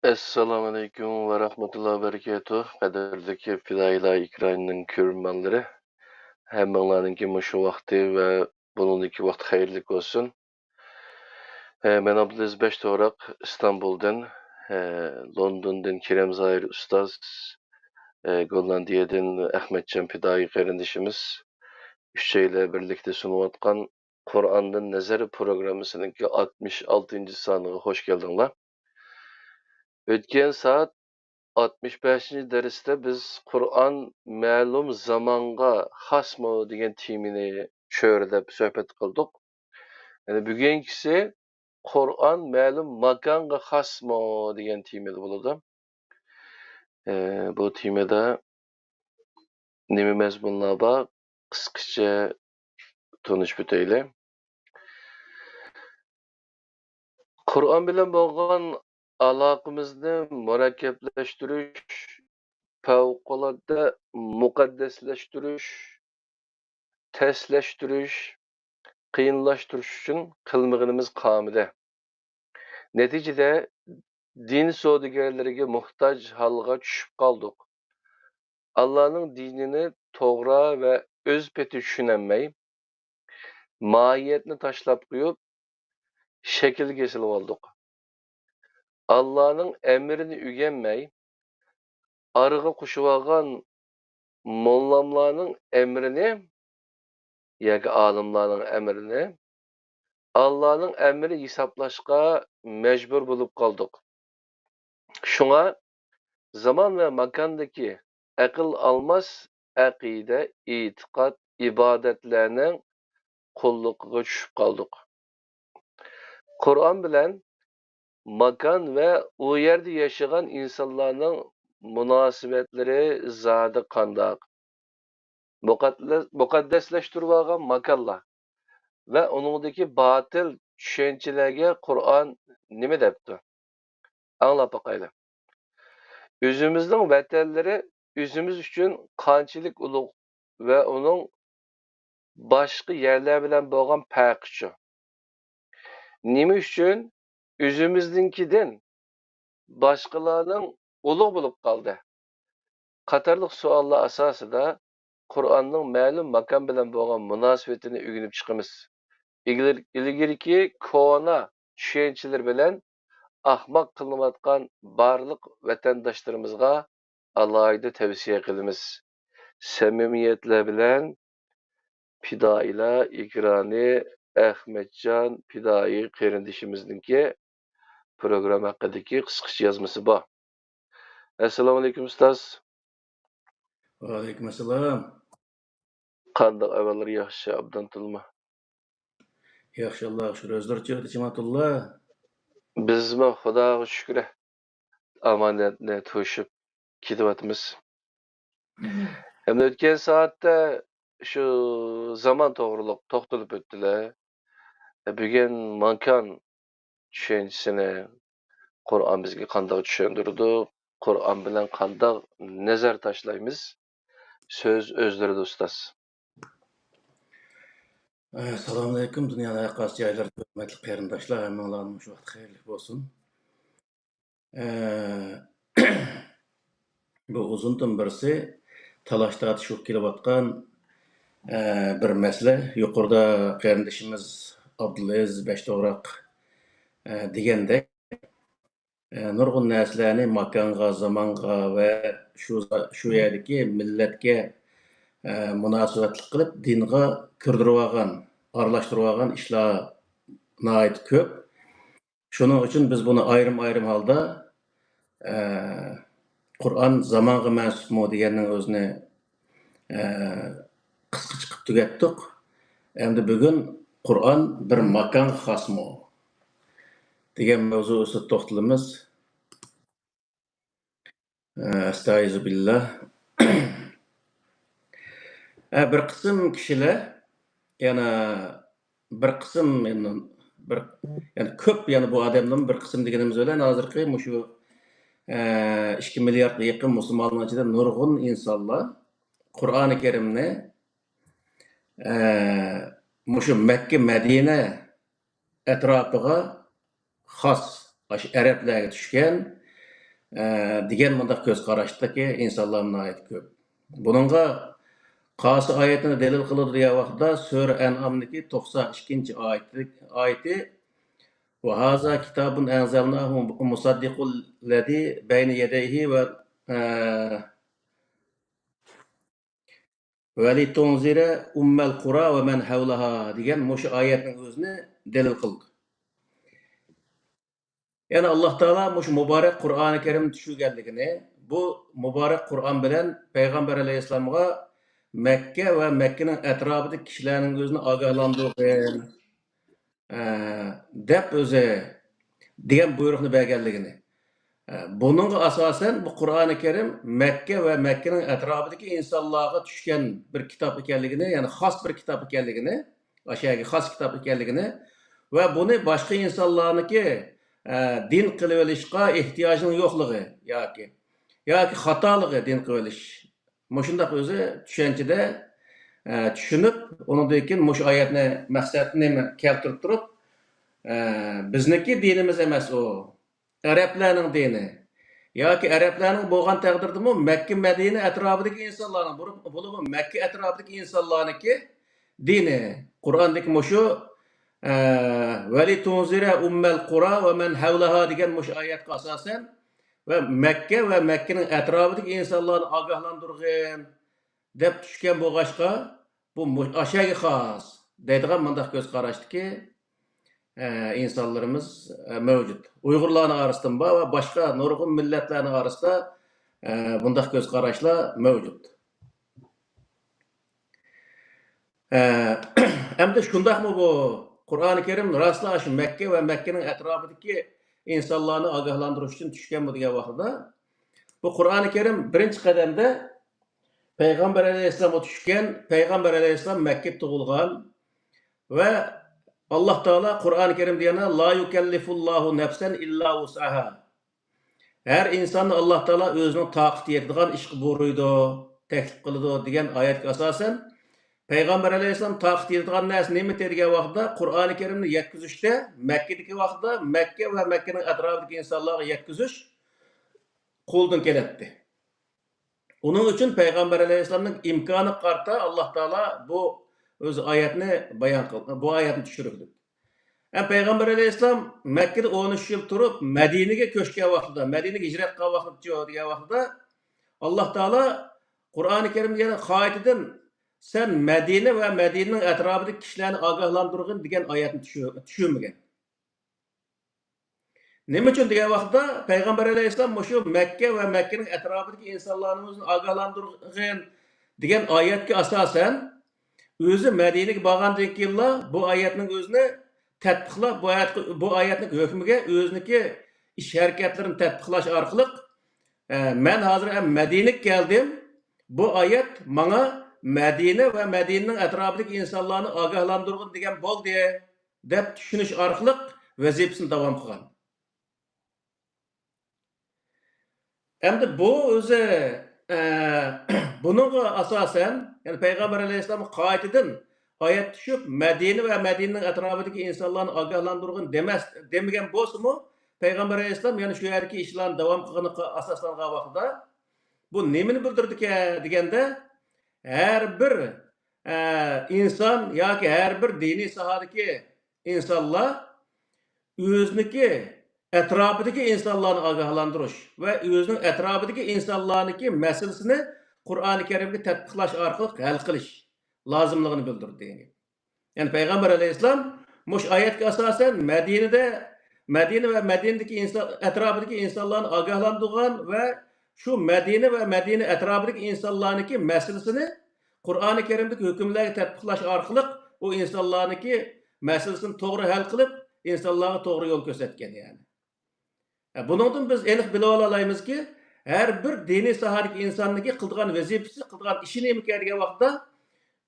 Assalamu alaikum ve rahmetullahi ve berekatuh. Qadrdagi fidoyilar ekranning ko'rmanlari. Hammalaringga mushu vaqti va buningki vaqt xayrli bo'lsin. Men Abdulaziz Beshto'roq Istanbuldan, Londondan Kerem Zahir ustoz, Gollandiyadan Ahmedjon Fidoyi qarindishimiz uchaylar birlikda sunayotgan Qur'ondan nazar programmasining 66-soniga xush keldinglar. O'tgan soat 65. dersdə biz Qur'an məlum zamanga xasmı degan temini çöhrələb söhbət qıldıq. Yəni bugünkisi Qur'an məlum makanga xasmı degan temada bo'ladi. Bu temada nima mazmunlar bor? Qisqacha tanishib o'taylik. Qur'on bilan bo'lgan aloqamizni murakkablashirish, favqulodda muqaddaslashtirish, taslashtirish, qiyinlashtirish uchun qilmag'inimiz qomida. Neticede din savdogarlariga muhtoj holga tushib qoldik. Allah'ın dinini to'g'ri va o'z peti tushunolmay, mohiyatni tashlab qo'yib, shaklga silib oldik. Allah'ın emrini o'rganmay, arıga qo'shib olgan mollamlarning emrini yoki olimlarning emrini Allah'ın emri hisoblashga majbur bo'lib qoldik. Şuna zaman ve makandaki akıl almaz aqide, itiqad, ibadetlerinin kulluğuna düşüp kaldık. Kur'an bilen makan ve o yerde yaşayan insanların münasebetleri zadı kandak. Mukaddesleştirilen makallar ve onundaki batıl düşüncelerine Kur'an ne depti? Anlap bakayla. Özümüzün vatanları özümüz için qanchalik ulug' ve onun başka yerler bilen bo'lgan farqichi. Nima uchun özümüzninkidan başkalarının ulug' bo'lib qoldi? Qatorliq savollar asosida Qur'onning ma'lum makon bilan bo'lgan munosabatini o'rganib chiqamiz. Ilgiriki ko'na tushunchalar bilan ahmoq qilinayotgan barliq vatandoshlarımızga alayda tavsiya qilamiz. Samimiyatlar bilan fidoilar ekrani Ahmedjon Fidoyi qarindishimizningki program haqidagi qisqacha yozmasi bor. Assalomu alaykum ustoz. Va alaykum assalom. Qanday avvallar yaxshi abdan tilma. Yaxshi Alloh shukr o'zlarcha Timatullah. Bizmi Xudoga shukr. Amonatni to'shib ketyapmiz. Hem o'tgan soatda shu zaman to'g'riliq to'xtalib o'tdilar. Bugun makon tushunchasini Qur'on bizga qanday tushundirdi? Qur'on bilan qanday nazar tashlaymiz? Söz o'zlarida ustoz. Assalomu alaykum dunyodagi qaysi joylarda hurmatli qarindoshlar, hammalaringiz shu vaqt xayrli bo'lsin. Bu uzundan birisi talash tortishib kelayotgan bir masala. Yuqorida qarindishimiz Abdulaziz Beshto'roq degandek nurg'un narsalarni makonga, zamonga va shu yerdagi millatga munosabatli qilib dinga kirdirib olgan, aralashtirib olgan ishlar nihoyat ko'p. Shuning uchun biz buni ayrim holda Qur'on zamonga mansubmi deganning o'zini qisqa chiqib tugatdik. Endi bugun Qur'on bir makon xosmi degan mavzu ustida to'xtalamiz. Astag'firullah. Bir qism kishilar yana bir qism yani ko'p yani bu odamning bir qism deganimiz bilan hozirgi shu 2 milliardga yaqin musulmonlar ichida nurg'un insonlar Qur'oni Karimni shu Makka Madina atrofiga xos arablarga tushgan degan mundaq ko'z qarashdagi insonlar nihoyat ko'p. Buningga qaysi oyatni dalil qiladi degan vaqtda Sura An'amdagi 92-oyati va haza kitabun anzalnahu musaddiqul ladzi bayna yadayhi va litunzira ummal qura va man havlaha degan mushu oyatning o'zini dalil qildi. Yani Allah Teala mush mübarek Kur'an-ı Kerim düşürgenligini, bu mübarek Kur'an bilen Peygamber Aleyhisselam'a Mekke ve Mekke'nin etrafındaki kişilerin gözünü agahlandırgan dep özü degan buyruqni berganligini. Bununla asasen bu Kur'an-ı Kerim Mekke ve Mekke'nin etrafındaki insanlığa düşken bir kitap ekanligini, yani xas bir kitap ekanligini, aşağıya xas kitap ekanligini ve bunu başka insanlarınki din qilib olishga ehtiyojning yo'qligi yoki xatoligi din qilib olish. Mushundaq o'zi tushunchada tushunib, undan keyin mush oyatni maqsadini keltirib turib, bizniki dinimiz emas o. Arablarning dini. Yoki arablarning bo'lgan taqdirdami Makka Madina atrofidagi insonlarning, bo'lib Makka atrofidagi insonlarniki dini. Qur'ondagi mushu وَلِتُنْزِرَ أُمَّ الْقُرَى وَمَنْ حَوْلَهَا degan mush oyatga asosan ve Mekke'nin etrafındaki insanlarni agahlandırgan deb tushgan bo'lg'achqa bu aşağı xos deydigan mundaq ko'z qarashdiki insonlarimiz mavjud. Uyg'urlarning orasida va boshqa nurg'un millatlarning orasida bundaq ko'z qarashlar mavjud. Endi shundaqmi bu Kur'an-ı Kerim rastla şu Mekke ve Mekke'nin etrafındaki insanlarını agahlandırış için düşken bu diye vaqtda bu Kur'an-ı Kerim birinci kademde Peygamber Aleyhisselam'a düşken, Peygamber Aleyhisselam Mekke'de doğulgan ve Allah Teala Kur'an-ı Kerim diyene la yukellifullahu nefsen illa vus'aha. Her insanı Allah Teala özünün taqat yetdiğen iş buyuruydu, teklif kılıdı diyen ayetke asasen Peygamber Aleyhisselam taqat yetdiğen nas nemi dediği vaqtda Kur'an-ı Kerim'ni yetkizişte Mekke'deki vaqtda Mekke ve Mekke'nin etrafındaki insanlara yetkiziş qo'ldan keladi. Onun için Peygamber Aleyhisselam'ın imkanı qarta Allah Teala bu öz ayetini bayan qildi. Bu ayetni tushirdi. Peygamber Aleyhisselam Mekke'de 13 yıl turup Medine'ye köşken vaqtda, Medine'ye hicret qilgan vaqtda Allah Teala Kur'an-ı Kerim'de yani qaytadan sen Medine ve Medine'nin etrafındaki kişilerini agahlandırgın degan ayetni tushunmagan. Nima uchun degan vaqtda Peygamber Aleyhisselam şu Mekke ve Mekke'nin etrafındaki insanlarımızın agahlandırgın degan ayetga asasen özü Medine'ye borgandan keyin bu ayetning o'zini tatbiqlab bu ayetning hukmiga o'ziniki ish harakatlarini tatbiqlash orqali men hozir Medine'ga keldim. Bu ayet bana Medine ve Medine'nin etrafındaki insanlarını agahlandırgın degan bo'ldi deb tushunish orqali vazifasini davom qilgan. Endi bu o'zi bununla asasen yani Peygamber Aleyhisselam'ın qaytadan ayet düşüp Medine ve Medine'nin etrafındaki insanlarını agahlandırgın demagan bo'lsa-mu Peygamber Aleyhisselam yani şu yerdeki işlerin devam qilganiga asoslangan vaqtda bu nimani bildirdi deganda her bir insan yoki her bir diniy sohadagi insonlar o'ziniki etrafındaki insanlarını agahlandırış ve özünün etrafındaki insanlarınki meselesini Kur'an-ı Kerim'de tatbiqlash orqali hal qilish lazımlığını bildirdi. Yani Peygamber Aleyhisselam mush ayetga asasen Medine ve Medine'deki etrafındaki insanlarını agahlandırgan ve şu Medine ve Medine etrafındaki insanlarınki meselesini Kur'an-ı Kerim'deki hükümleri tatbiqlash orqali o insanlarınki meselesini to'g'ri hal qilib insanlarga to'g'ri yo'l ko'rsatgan yani. Bundan biz aniq bilib olamizki, her bir diniy sohadagi insonniki qilgan vazifasi, qilgan ishi nima degan vaqtda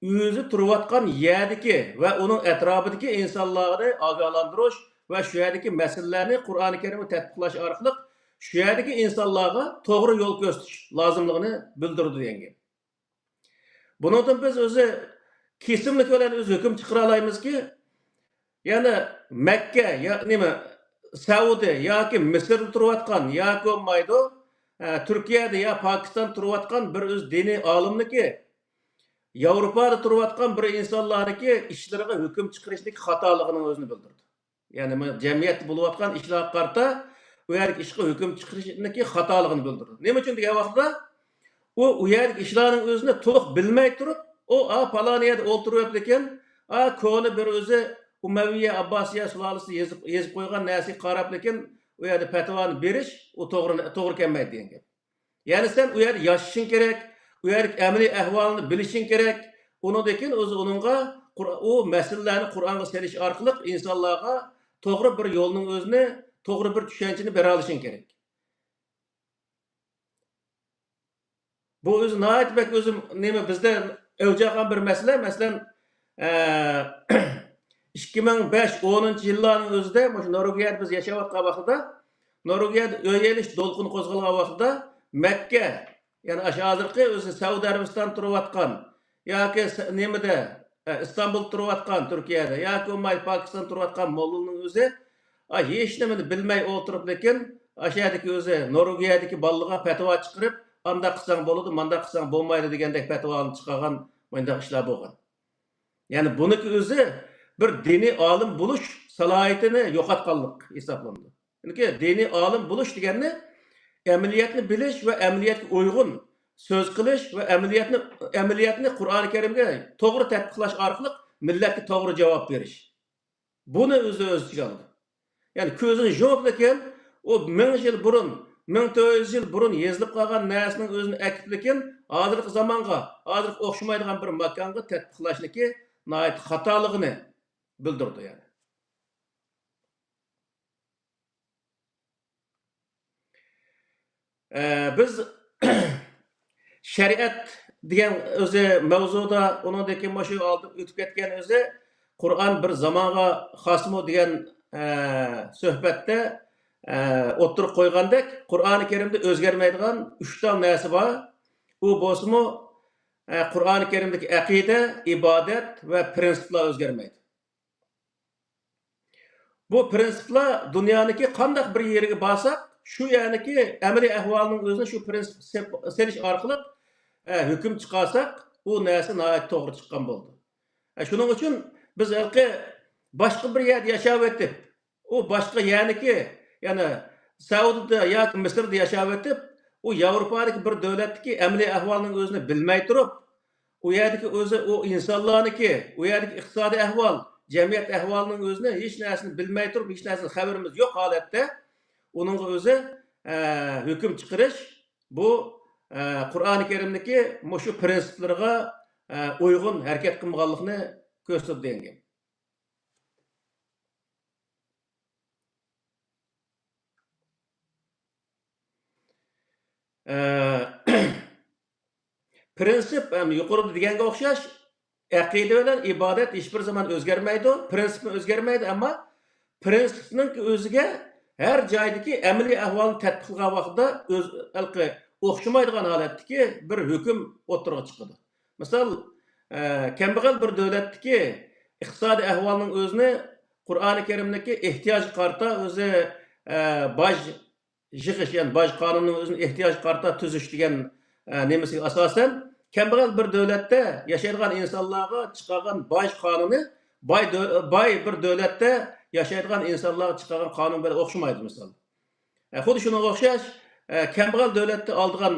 o'zi turayotgan yerdagi va uning atrofidagi insonlarni ogohlantirish va shu yerdagi masalalarni Qur'oni Karimni tatbiqlash orqali shu yerdagi insonlarga to'g'ri yo'l ko'rsatish lozimligini bildirdi degan. Bundan biz o'zi kesimlik bilan o'zi hukm chiqara olamizki, yani Makka ya nima Saudiya yoki Misrda turayotgan yoki bo'lmaydi Turkiyada yo Pokistonda turayotgan bir o'z diniy olimniki Yevropada turayotgan bir insonlarniki ishlariga hukm chiqarishdagi xatoligini o'zini bildirdi. Ya'ni jamiyatda bo'layotgan ishlarga qarata u yerga ishga hukm chiqarishniki xatoligini bildirdi. Nima uchun degan vaqtda u yerga ishlarning o'zini to'liq bilmay turib, falon yerda o'ltirib ekan, ko'li bir o'zi Umayya Abbasiya sulolasi yezib qo'ygan narsaga qarab lekin u yerda fatvoni berish u to'g'ri kelmaydi degan gap. Ya'ni sen u yerda yashashing kerak, u yerda amaliy ahvolni bilishing kerak. Undan keyin o'zi uningga u masalalarni Qur'onga serish orqali insonlarga to'g'ri bir yo'lning o'zini, to'g'ri bir tushunchani bera olishing kerak. Bu o'zi nihoyat bak o'zi nima bizda o'ljagan bir masala, masalan 2005-10 yillarning o'zida shu Norvegiyada biz yashayotgan vaqtda Norvegiyada o'yelish to'lqini qo'zg'algan vaqtda Makka, ya'ni hozirgi o'zi Saudiya Arabiston turayotgan yoki nimada Istanbul turayotgan Turkiyada yoki Pokiston turayotgan mo'lning o'zi hech nimani bilmay o'tirib lekin ashadagi o'zi Norvegiyadagi bolalarga fatvo chiqarib, anda qilsang bo'ladi, manda qilsang bo'lmaydi degandek fatvoni chiqargan bunday ishlar bo'lgan. Ya'ni buniki o'zi bir diniy olim bo'lish salohiyatini yo'qotganlik hisoblanadi. Chunki diniy olim bo'lish degani amaliyotni bilish va amaliyotga uyg'un so'z qilish va amaliyotni Qur'oni Karimga to'g'ri tatbiqlash orqali millatga to'g'ri javob berish. Buni o'zi ichiga oladi. Ya'ni ko'zini yumib lekin u 1000 yil burun 1400 yil burun yezilib qolgan narsaning o'zini akib lekin hozirgi zamonga, hozirgi o'xshamaydigan bir makonga tatbiqlashniki nihoyat xatoligini bildirdi yani. Biz shariat degan o'zi mavzuda uningdagi shu olib o'tib ketgan o'zi Qur'on bir zamonga xosmi degan suhbatda o'tirib qo'ygandek Qur'oni Karimda o'zgarmaydigan 3 ta narsa bor. U bo'lsa-mu Qur'oni Karimdagi aqida, ibodat va prinsiplar o'zgarmaydi. Bu prinsiplar dunyoniki qanday bir yeriga borsak, shu ya'niki amaliy ahvolning o'zini shu prinsip serish orqali hukm chiqarsak, u narsa nihoyat to'g'ri chiqqan bo'ldi. Shuning uchun biz boshqa bir yerda yashab o'tib, u boshqa ya'niki, ya'ni Saudiyada yoki Misrda yashab o'tib, u Yevropadagi bir davlatdagi amaliy ahvolning o'zini bilmay turib, u yerdagi o'zi u insonlarniki, u yerdagi iqtisodiy ahvol, jamiyat ahvolining o'zini hech narsani bilmay turib, hech narsadan xabarimiz yo'q holatda uning o'zi hukm chiqarish bu Qur'oni Karimdagi shu prinsiplarga uyg'un harakat qilmaganlikni ko'rsatib degan. Prinsip yuqorida deganga o'xshash aqida bilan ibodat hech bir zaman o'zgarmaydi, prinsip o'zgarmaydi, ammo prinsipning o'ziga her joydagi amaliy ahvolni tatbiqlagan vaqtda o'xshamaydigan holatdagi bir hukm o'tirg'a chiqadi. Misol, kambag'al bir davlatdagi iqtisodiy ahvolning o'zini Qur'oni Karimdagi ehtiyoj qarta o'zi boj yig'ish, ya'ni boj qonunining o'zini ehtiyoj qarta tuzish degan nimasiga asosan kambag'al bir davlatda yashaydigan insonlarga chiqargan boj qonuni boy bir davlatda yashaydigan insonlarga chiqargan qonun bilan o'xshamaydi misol. Xuddi shunga o'xshash kambag'al davlatda oldigan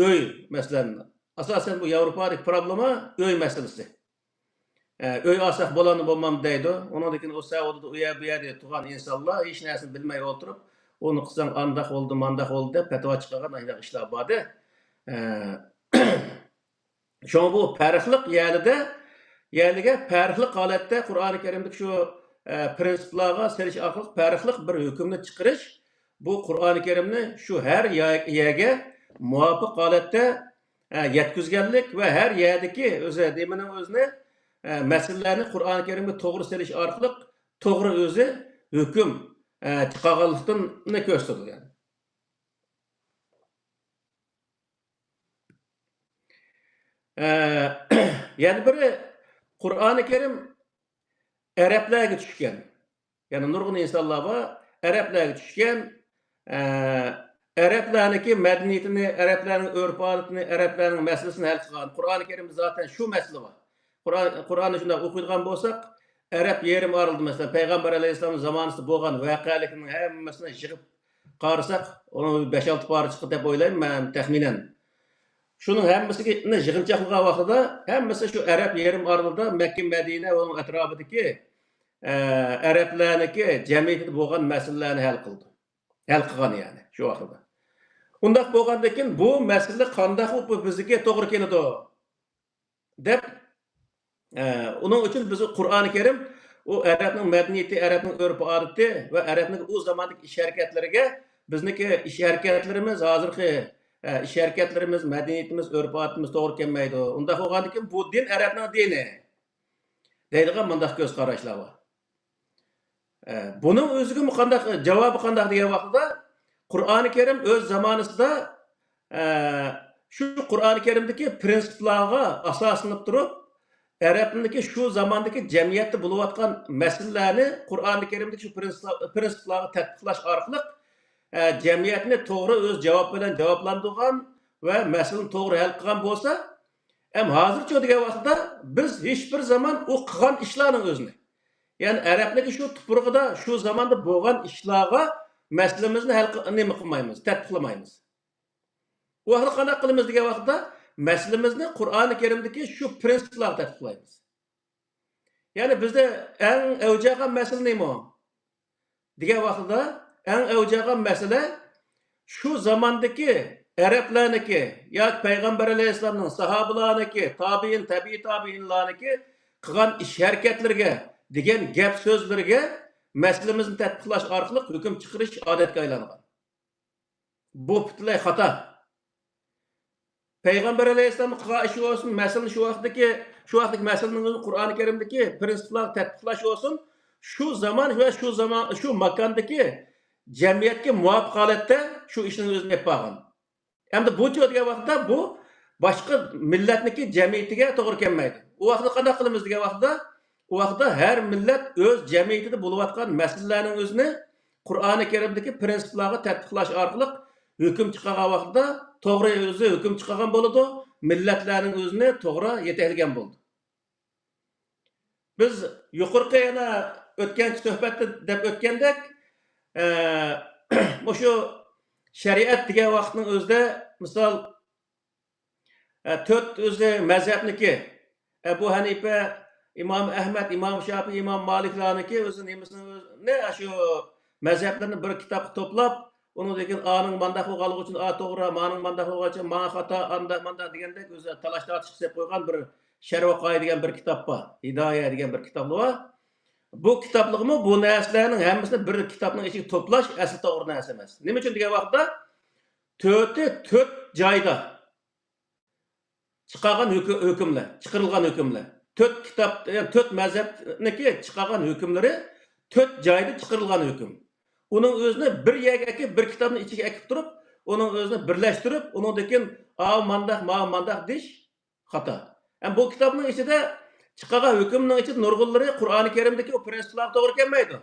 uy, masalan, asosan bu Yevropadagi problema uy masalasi. Uy olsak bo'ladi bo'lmam deydi. Undan keyin o Saudiyada u yerda turgan insonlar hech narsani bilmay o'tirib, uni qilsang andaq bo'ldi, mandaq bo'ldi deb fatvo chiqargan ishlar borda. Şu bu farqliq yerga farqliq holatda Qur'oni Karimdagi shu prinsiplarga serish orqali farqliq bir hukmni chiqarish bu Qur'oni Karimni shu har yerga muvofiq holatda yetkazganlik va har yerdagi o'zi demining o'zini masalalarni Qur'oni Karimga to'g'ri serish orqali to'g'ri o'zi hukm chiqarganlikni ko'rsatgan. Yani biri Qur'oni Karim Araplarga tushgan. Yani nurg'un insonlar bor, Arablarga tushgan, Arablarniki madaniyatini, Arablarning urf-odatini, Arablarning masalasini hal qilgan. Qur'oni Karimda zaten shu masala bor. Qur'onni shunday o'qiydigan bo'lsak, Arab yerim oralida masalan Payg'ambar alayhissalom zamonasida bo'lgan voqealikning hammasini yig'ib qarasak, uni 5-6 pora chiqdi deb o'ylayman men taxminan. Shuning hammasiga yig'inchoq qilgan vaqtida hammasi shu Arab yerim oralida Makka, Madina va uning atrofidagi Arablarniki jamiyatida bo'lgan masalalarni hal qildi. Hal qilgan ya'ni shu vaqtda. Undaq bo'lgandan keyin bu masala qanday qilib bizga to'g'ri keladi deb uning uchun biz Qur'oni Karim u Arabning madaniyati, Arabning urf-odati va Arabning u zamondagi ish harakatlariga bizniki ish harakatlarimiz, hozirgi ish harakatlarimiz, madaniyatimiz, urf-odatimiz to'g'ri kelmaydi. Undaq bo'lgandan keyin bu din Arabning dini deydigan bundaq ko'z qarashlar bor. Bunun o'ziga qanday javobi qanday degan vaqtda Qur'oni Karim o'z zamonasida shu Qur'oni Karimdagi prinsiplarga asoslanib turib, Arabniki shu zamondagi jamiyatda bo'layotgan masalalarni Qur'oni Karimdagi shu prinsiplarga tatbiqlash orqali jamiyatni to'g'ri o'z javob bilan javoblantirgan va masalani to'g'ri hal qilgan bo'lsa, ham hozircha degan vaqtda biz hech bir zaman u qilgan ishlarning o'zini yani Arabniki shu tuprog'ida shu zamonda bo'lgan ishlarga masalamizni hal qilmaymiz, tatbiqlamaymiz. U hali qanday qilamiz degan vaqtda masalamizni Qur'oni Karimdagi shu prinsiplarga tatbiqlaymiz. Ya'ni bizda eng avjagan masala nima? Degan vaqtda eng avjagan masala shu zamondagi Arablarniki yoki Payg'ambar alayhissalomning sahobalarniki, tabiin, tabiiy tabiinlarniki qilgan ish harakatlariga degan gap so'zlarga masalamizni tatbiqlash orqali hukm chiqarish odatga aylangan. Bu butunlay xato. Payg'ambar alayhissalom qilgan ishi olsun, masalani shu vaqtdagi masalaning Qur'oni Karimdagi prinsiplarni tatbiqlash olsun, shu zaman va shu makondagi jamiyatga muvofiq holatda shu ishni o'zini qilib olgan. Endi bu degan vaqtda bu boshqa millatniki jamiyatiga to'g'ri kelmaydi. U vaqtda qanday qilamiz degan vaqtda u vaqtda har millat o'z jamiyatida bo'layotgan masalalarning o'zini Qur'oni Karimdagi prinsiplarga tatbiqlash orqali hukm chiqargan vaqtda to'g'ri o'zi hukm chiqargan bo'ladi, millatlarning o'zini to'g'ri yetaklagan bo'ldi. Biz yuqorqi yana o'tgan suhbatda deb o'tgandek, o'sha shariat degan vaqtning o'zida misol 4 o'zi mazhabniki Abu Hanifa, İmam Ahmad, İmam Şafii, İmam Maliklarniki o'zi nimasini shu mazhablarni bir kitobga to'plab, uni degan aning mandaq bo'lganligi uchun a to'g'ri, maning mandaq bo'lgani uchun ma xato, anda mandaq degandek o'zi talash tortish qilib qo'ygan bir Sharh va Qoida degan bir kitob bor. Hidoya degan bir kitob bor. Bu kitobligimi bu narsalarning hammasini bir kitobning ichiga to'plash asli to'g'ri narsa emas. Nima uchun degan vaqtda 4 joyda chiqargan hukmlar, chiqarilgan hukmlar. 4 kitob, 4 mazhabniki chiqargan hukmlari 4 joyda chiqarilgan hukm. Uning o'zini bir yerga bir kitobning ichiga akib turib, uning o'zini birlashtirib, uningdan mandaq deyish xato. Bu kitobning ichida chiqargan hukmning ichida nurg'unlari Qur'oni Karimdagi o prinsiplarga to'g'ri kelmaydi.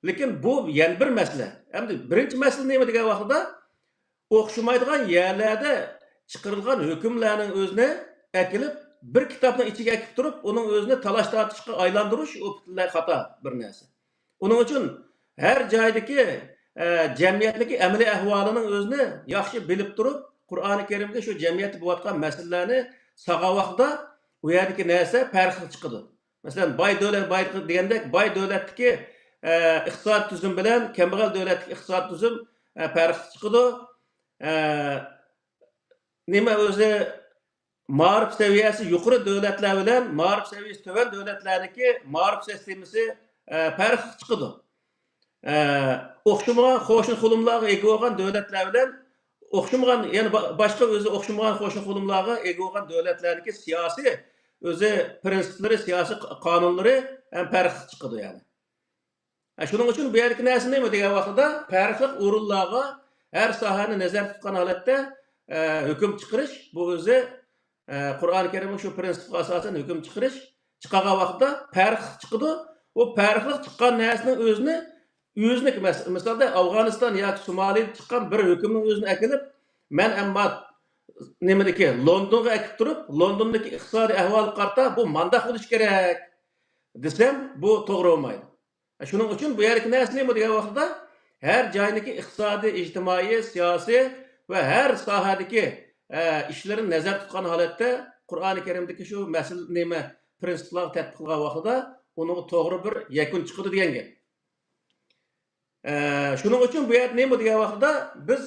Lekin bu yana bir masala. Endi birinchi masala nima degan vaqtda o'xshamaydigan yerlarda chiqarilgan hukmlarning o'zini akilib bir kitobning ichiga akib turib, uning o'zini talash tortishga aylantirish o butunlay xato bir narsa. Uning uchun har joydagi jamiyatdagi amaliy ahvolining o'zini yaxshi bilib turib, Qur'oni Karimga shu jamiyatda bo'layotgan masalalarni saqqa vaqtda u yerdagi narsa farqli chiqadi. Masalan, boy davlat degandek, boy davlatdagi iqtisod tuzum bilan kambag'al davlatdagi iqtisod tuzum farqli chiqadi. Nima o'zi ma'rif saviyasi yuqori davlatlar bilan ma'rif saviyasi tuvan davlatlarniki ma'rif sistemasi farqli chiqadi. O'xshamagan qo'shni xulumlarga ega bo'lgan davlatlar bilan o'xshamagan, ya'ni boshqa o'zi o'xshamagan qo'shni xulumlarga ega bo'lgan davlatlarniki siyosiy o'zi prinsiplari, siyosiy qonunlari ham farqli chiqadi ya'ni. Shuning uchun bu yerdagi narsa nima degan vaqtda farqli o'rinlarga har sohani nazarda tutgan holatda hukm chiqarish, bu o'zi Qur'oni Karimning shu prinsipga asosan hukm chiqarish chiqargan vaqtda farq chiqadi. O farqli chiqqan narsaning o'zini Özünük misalda Afganistan yoki Somaliyadan chiqqan bir hukumatning o'zini akilib, men amma nimadaki Londonga akib turib, Londondagi iqtisodiy ahvolga qarata bu mandaq bo'lish kerak desem bu to'g'ri bo'lmaydi. Shuning uchun bu yerki narsa nima degan vaqtda har joydagi iqtisodiy, ijtimoiy, siyosiy va har sohadagi ishlarni nazarda tutgan holatda Qur'oni Karimdagi shu masal nima prinsiplarni tatbiq qilgan vaqtida uning to'g'ri bir yakun chiqadi degan gap. Shuning uchun bu yer nima degan vaqtda biz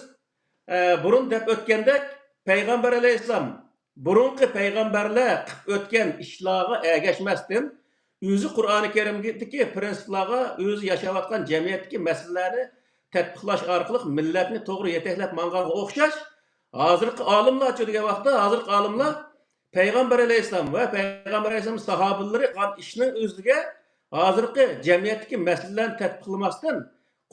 burun deb o'tgandek payg'ambar alayhissalom burungi payg'ambarlar qilib o'tgan ishlarga ergashmasdan o'zi Qur'oni Karimdagi prinsiplarga o'zi yashayotgan jamiyatdagi masalalarni tatbiqlash orqali millatni to'g'ri yetaklab manganga o'xshash hozirgi olimlar degan vaqtda hozirgi olimlar payg'ambar alayhissalom va payg'ambar alayhissalom sahobalari qilgan ishning o'ziga hozirgi jamiyatdagi masalalarni tatbiqlamasdan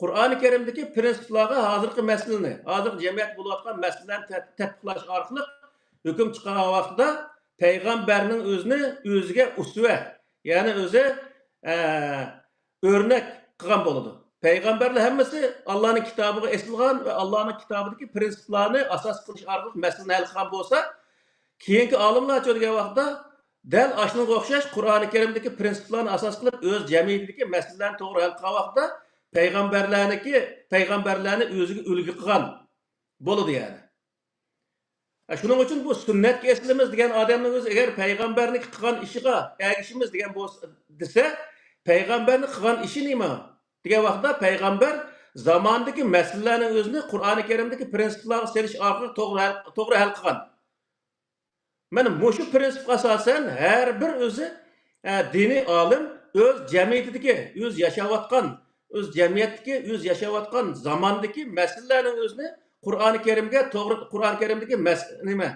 Qur'oni Karimdagi prinsiplarga hozirgi masalani, hozirgi jamiyat bo'layotgan masalalarni tatbiqlash orqali hukm chiqargan vaqtida payg'ambarning o'zini o'ziga usva, ya'ni o'zi o'rnak qilgan bo'ladi. Payg'ambarlar hammasi Allohning kitobiga esilgan va Allohning kitobidagi prinsiplarni asos qilish orqali masalani hal qilgan bo'lsa, keyingi olimlar degan vaqtda dal ashunga o'xshash Qur'oni Karimdagi prinsiplarni asos qilib o'z jamiyatidagi masalalarni to'g'ri hal qilgan vaqtda payg'ambarlarni o'ziga ulgu qilgan bo'ladi yani. Shuning uchun bu sunnatga eslimiz degan odamning o'zi agar payg'ambarning qilgan ishiga ergishimiz degan bo'lsa desa, payg'ambarning qilgan ishi nima? Degan vaqtda payg'ambar zamondagi masalalarning o'zini Qur'oni Karimdagi prinsiplarga selish orqali to'g'ri hal qilgan. Mana shu prinsipga asosan har bir o'zi diniy olim o'z jamiyatidagi, o'z yashayotgan o'z jamiyatdagi o'z yashayotgan zamondagi masalalarning o'zini Qur'oni Karimga to'g'ri Qur'oni Karimdagi nima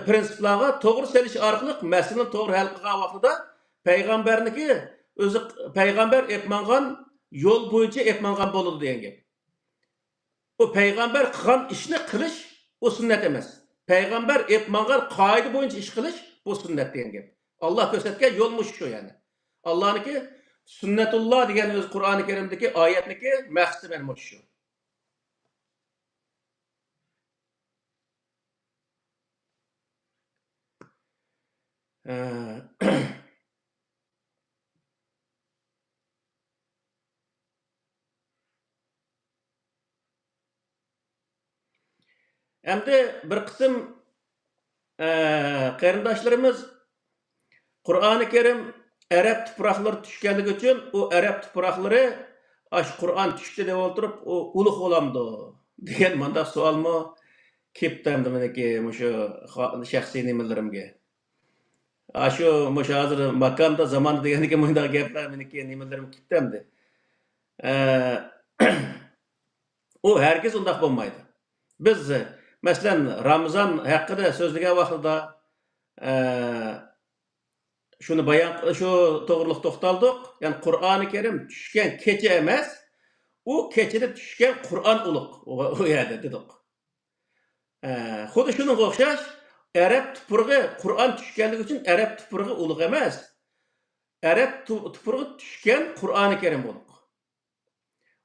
prinsiplarga to'g'ri selish orqali masalani to'g'ri hal qilgan vaqtida payg'ambarniki o'zi payg'ambar etmangan yo'l bo'yicha etmangan bo'ladi degan gap. O payg'ambar qilgan ishni qilish o sunnat emas. Payg'ambar etmangan qoida bo'yicha ish qilish bu sunnat degan gap. Alloh ko'rsatgan yo'l shu yani. Allohniki Sunnatulloh degan o'z Qur'oni Karimdagi oyatniki maqsadi mana shu. Endi bir qism qarindoshlarimiz Qur'oni Karim Arab tuproqlari tushganligi uchun u Arab tuproqlari ash Qur'on tushdi deb o'tirib, u ulug' bo'lamdi degan manda savolmi kelibdi meniki shu shaxsiy nimalarimga. Shu hozir makonda zamonda deganiki bunday gaplar meniki nimalarim kelibdi. U hargiz undaq bo'lmaydi. Biz masalan Ramazon haqida so'zlagan vaqtida shuni bayon shu to'g'riliq to'xtaldik. Ya'ni Qur'oni Karim tushgan kecha emas, u kechada tushgan Qur'on ulug' u yerda dedik. Xuddi shunga o'xshash Arab tuprog'i Qur'on tushganligi uchun Arab tuprog'i ulug' emas. Arab tuprog'i tushgan Qur'oni Karim ulug'.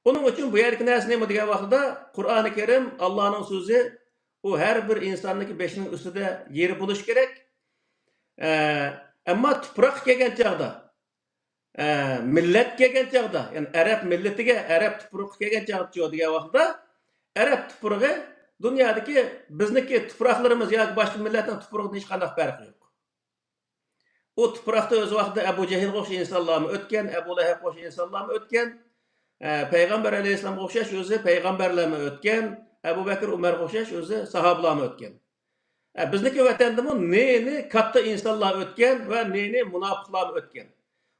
Onun uchun bu yerki narsa nima degan vaqtida Qur'oni Karim Allohning so'zi, u har bir insonniki beshining ustida yeri bo'lish kerak. Ammo tuproq kelgan chaqda, millat kelgan chaqda, ya'ni Arab millatiga Arab tuprog'i kelgan chaqda degan vaqtda Arab tuprog'i dunyodagi bizniki tuproqlarimiz yoki boshqa millatning tuprog'idan hech qanday farqi yo'q. U tuproqda o'z vaqtida Abu Jahl o'xshash insonlarmi o'tgan, Abu Lahab o'xshash insonlarmi o'tgan, payg'ambar alayhissalomga o'xshash o'zi payg'ambarlarmi o'tgan, Abu Bakr Umarga o'xshash o'zi sahobalarmi o'tgan. Bizniki vatandami neni katta insonlar o'tgan va neni munofiqlar o'tgan.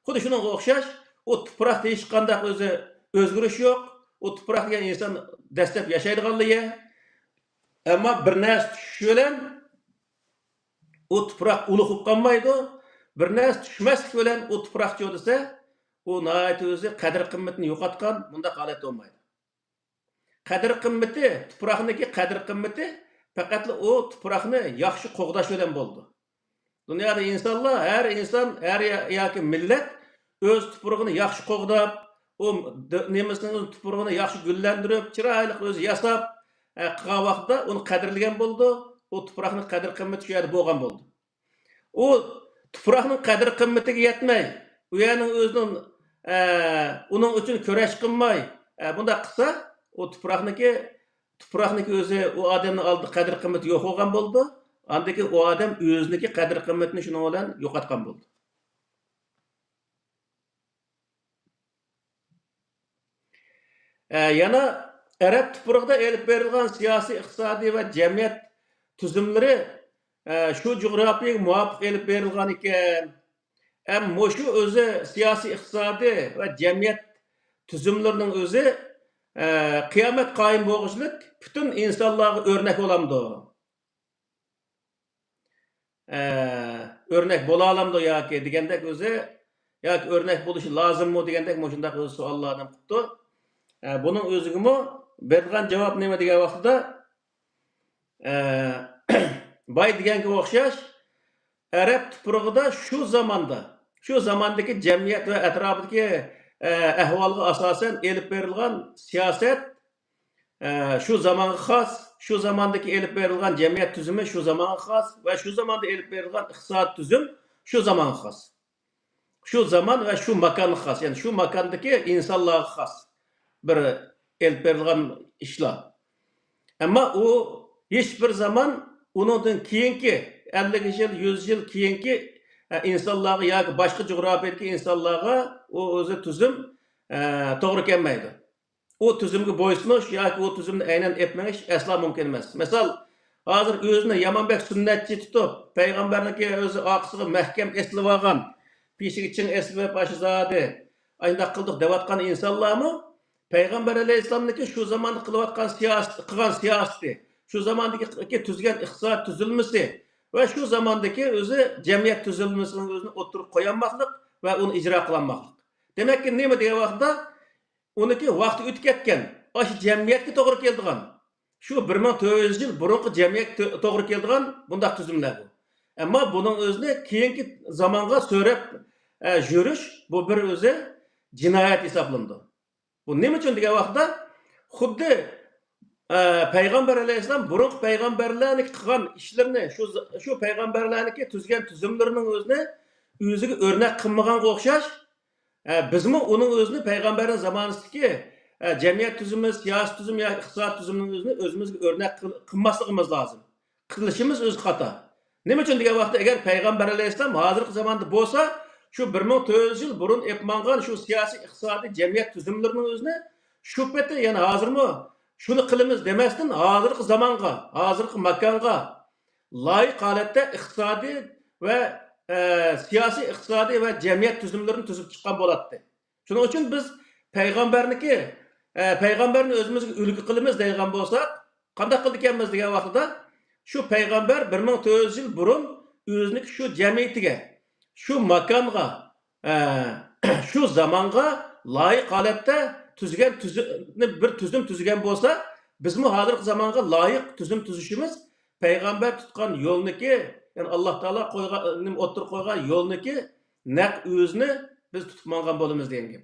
Xuddi shunga o'xshash u tuproqda hech qanday o'zi o'zgarish yo'q. U tuproq degan inson dastlab yashaydiganligi, ammo bir narsa tushishi bilan u tuproq ulug' bo'lib qolmaydi. Bir narsa tushmaslik bilan u tuproq desa, u nihoyat o'zi qadr qimmatini yo'qotgan bunda holat bo'lmaydi. Qadr qimmati, tuproqniki qadr qimmati faqat o tuproqni yaxshi qo'g'dash bilan bo'ldi. Dunyoda insonlar, har inson, har yoki millat o'z tuprog'ini yaxshi qo'g'dab, o nemisinin tuprog'ini yaxshi gullantirib, chiroyli o'zi yasab, qilgan vaqtda uni qadrlagan bo'ldi. O tuproqning qadr qimmati shu yerda bo'lgan bo'ldi. O tuproqning qadr qimmatiga yetmay, u yerning o'zining uning uchun kurash qilmay, bunday qilsa, o tuproqniki o'zi o odamning oldida qadr qimmati yo'q bo'lgan bo'ldi. Andaki o odam o'ziniki qadr qimmatini shuning bilan yo'qotgan bo'ldi. Yana Arab tuprog'ida elib berilgan siyosiy, iqtisodiy va jamiyat tuzumlari shu jo'g'rafiyaga muvofiq elib berilgan ekan. Ham shu o'zi siyosiy, iqtisodiy va jamiyat tuzumlarining o'zi qiyomat qoyim bo'lishlik butun insonlarga o'rnak bo'lamdi. Örnek bo'la olamdi yoki degandek o'zi yoki o'rnak bo'lishi lozimmi degandek shunday o'zi savollarni qilibdi. Buning o'zigimi bergan javob nima degan vaqtda boy deganga o'xshash Arab tuprog'ida shu zamondagi jamiyat va atrofidagi ahvolga asosan elib berilgan siyosat shu zamonga xos, shu zamondagi elib berilgan jamiyat tuzumi shu zamonga xos va shu zamonda elib berilgan iqtisod tuzum shu zamonga xos. Shu zaman va shu makonga xos, ya'ni shu makondagi insonlarga xos bir elib berilgan ishlar. Ammo u hech bir zaman undan keyingi 50 yil, 100 yil keyingi insonlarga yoki boshqa jo'grafiyadagi insonlarga u o'zi tuzum to'g'ri kelmaydi. O tuzumga bo'ysunish yoki o tuzumni aynan etmayish aslo mumkin emas. Misol, hozir o'zini Yamanbek sunnatchi tutib, payg'ambarniki o'zi oqisiga mahkam eslib olgan, peshiga ching eslib pashizodi, ayndaq qildik deyotgan insonlarmi payg'ambar alayhissalomniki shu zamonda qilayotgan siyosati, shu zamondagi tuzgan iqtisod tuzilmasi va shu zamondagi o'zi jamiyat tuzilmasini o'zini o'tirib qo'yolmaslik va uni ijro qilolmaslik. Demakki nima degan vaqtda uniki vaqti o'tib ketgan, o'sha jamiyatga to'g'ri keladigan, shu 1400 yil burungi jamiyatga to'g'ri keladigan bunday tuzumlar bu. Ammo buning o'zini keyingi zamonga so'rab yurish bu bir o'zi jinoyat hisoblanadi. Bu nima uchun degan vaqtda xuddi payg'ambar alayhissalom burungi payg'ambarlarning qilgan ishlarini, shu payg'ambarlarniki tuzgan tuzumlarining o'ziga o'rnak qilmaganga o'xshash, bizmi uning o'zini payg'ambarning zamonisidagi jamiyat tuzumi, siyosiy tuzum yoki iqtisod tuzumining o'zini o'zimizga o'rnak qilmasligimiz lozim. Qilishimiz o'zi xato. Nima uchun degan vaqtda agar payg'ambar alayhissalom hozirgi zamonda bo'lsa, shu 1400 yil burun epmangan shu siyosiy, iqtisodiy jamiyat tuzumlarining o'zini shu paytda yana hozirmi shuni qilamiz demasdan hozirgi zamonga, hozirgi makonga loyiq holatda iqtisodiy va siyosiy, iqtisodiy va jamiyat tuzumlarini tuzib chiqqan bo'ladi. Shuning uchun biz payg'ambarni o'zimizga ulgu qilamiz degan bo'lsak, qanday qildik ekanmiz degan vaqtda shu payg'ambar 1400 yil burun o'zining shu jamiyatiga, shu makonga, shu zamonga loyiq holatda tuzgan bir tuzum tuzgan bo'lsa, bizmi hozirgi zamonga loyiq tuzum tuzishimiz payg'ambar tutgan yo'lniki, ya'ni Alloh taolo qo'ygan, o'tirib qo'ygan yo'lniki naq o'zini biz tutib olgan bo'lamiz degan gap.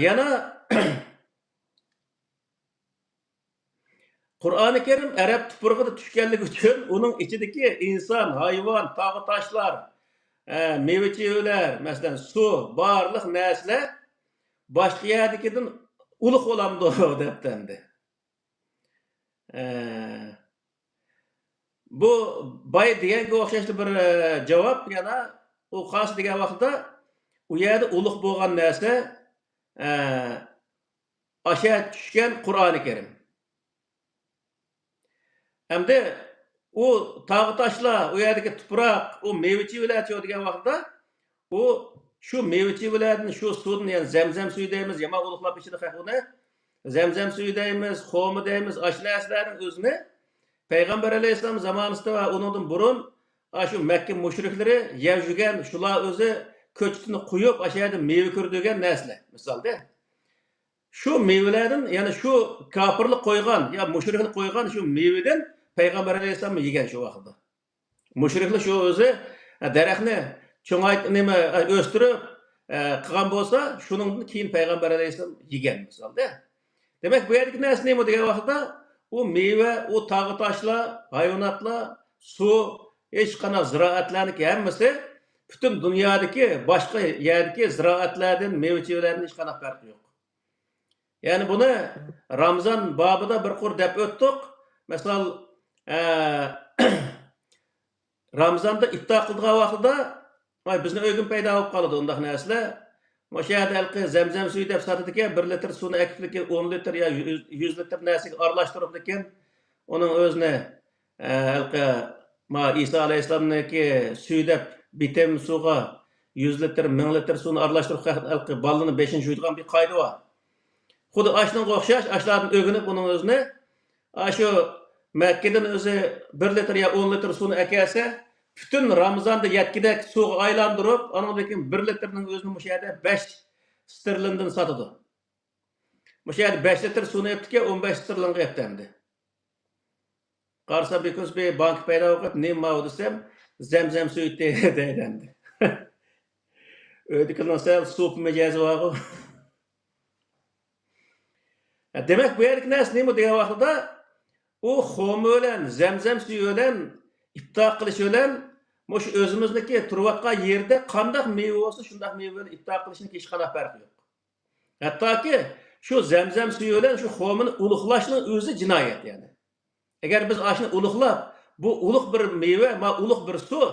Yana Qur'oni Karim Arab tuprog'ida tushganligi uchun uning ichidagi inson, hayvon, tog' toshlar, meva-chevalar, masalan, suv, barliq narsalar boshqa yerdagidan ulug' bo'lamdi debdi. Bu boy deganga o'xshashli bir javob, yana u xos degan vaqtda u yerda ulug' bo'lgan narsa o'sha tushgan Qur'oni Karim. Hamda u tog' toshlar, u yerdagi tuproq, u meva-chevalar degan vaqtda u shu meva-chevalardan, shu suvdan, ya'ni zamzam suvi deymiz, yomon ulug'lab ichida qahvani, zamzam suvi deymiz, xo'mi deymiz, ashlarning o'zini payg'ambar alayhissalom zamonida va undan burun shu Makka mushriklari yeb yurgan, shular o'zi ko'chatini quyib, o'sha yerda meva ko'rdigan narsalar. Misolda shu mevalardan, ya'ni shu kofirlik qo'ygan, ya mushriklik qo'ygan shu mevadan payg'ambar alayhissalom yegan shu vaqtda. Mushriklar şu o'zi daraxtni cho'ngayt nima o'stirib qilgan bo'lsa, shundan keyin payg'ambar alayhisalom yegan misolda. Demak, bu yerdagi narsa nima degan vaqtda u meva, u tog'i toshlar, hayvonotlar, suv, hech qanday ziroatlarniki hammasi butun dunyodagi boshqa yerdagi ziroatlardan, meva-chevalardan hech qanday farqi yo'q. Ya'ni buni Ramazon babida bir qur deb o'tdik. Misol Ramazonda iftor qilgan vaqtida bizni o'g'im paydo bo'lib qoladi undaq narsalar. O'sha yerda zamzam suvi deb sotadi ekan, 1 litr suvni akifligi 10 litr yo 100 litr narsaga aralashtirib ekan, uning o'zini İsa alayhisalomniki suvi deb bitem suvga 100 litr, 1000 litr suvni aralashtirib balını 5-ni yuydigan bir qoida bor. Xuddi ashunga o'xshash, ashlardan o'ginib uning o'zini shu Makkadan o'zi 1 litr yo 10 litr suvni akelsa, bütün Ramazonda yetkidek suvga aylantirib, anadaki 1 litrning o'zini o'sha yerda 5 sterlindan sotadi. O'sha yerda 5 litr suvni epdiki 15 sterlinga epdi. Qarsa because bir bank paydo bo'lib, nima desam, zamzam suvi deydi. Ödükünün sel sup mecazi var. Demek bu yerlik nas nima degan vaqtida u xom bilan zamzam suvi bilan iftor qilish bilan mush o'zimizniki turayotgan yerda qanday meva bo'lsa shunday meva bilan iftor qilishning hech qanday farqi yo'q. Hattoki shu zamzam suvi bilan shu xomini ulug'lashning o'zi jinoyat yani. Agar biz ashni ulug'lab, bu ulug' bir meva, ma ulug' bir suv,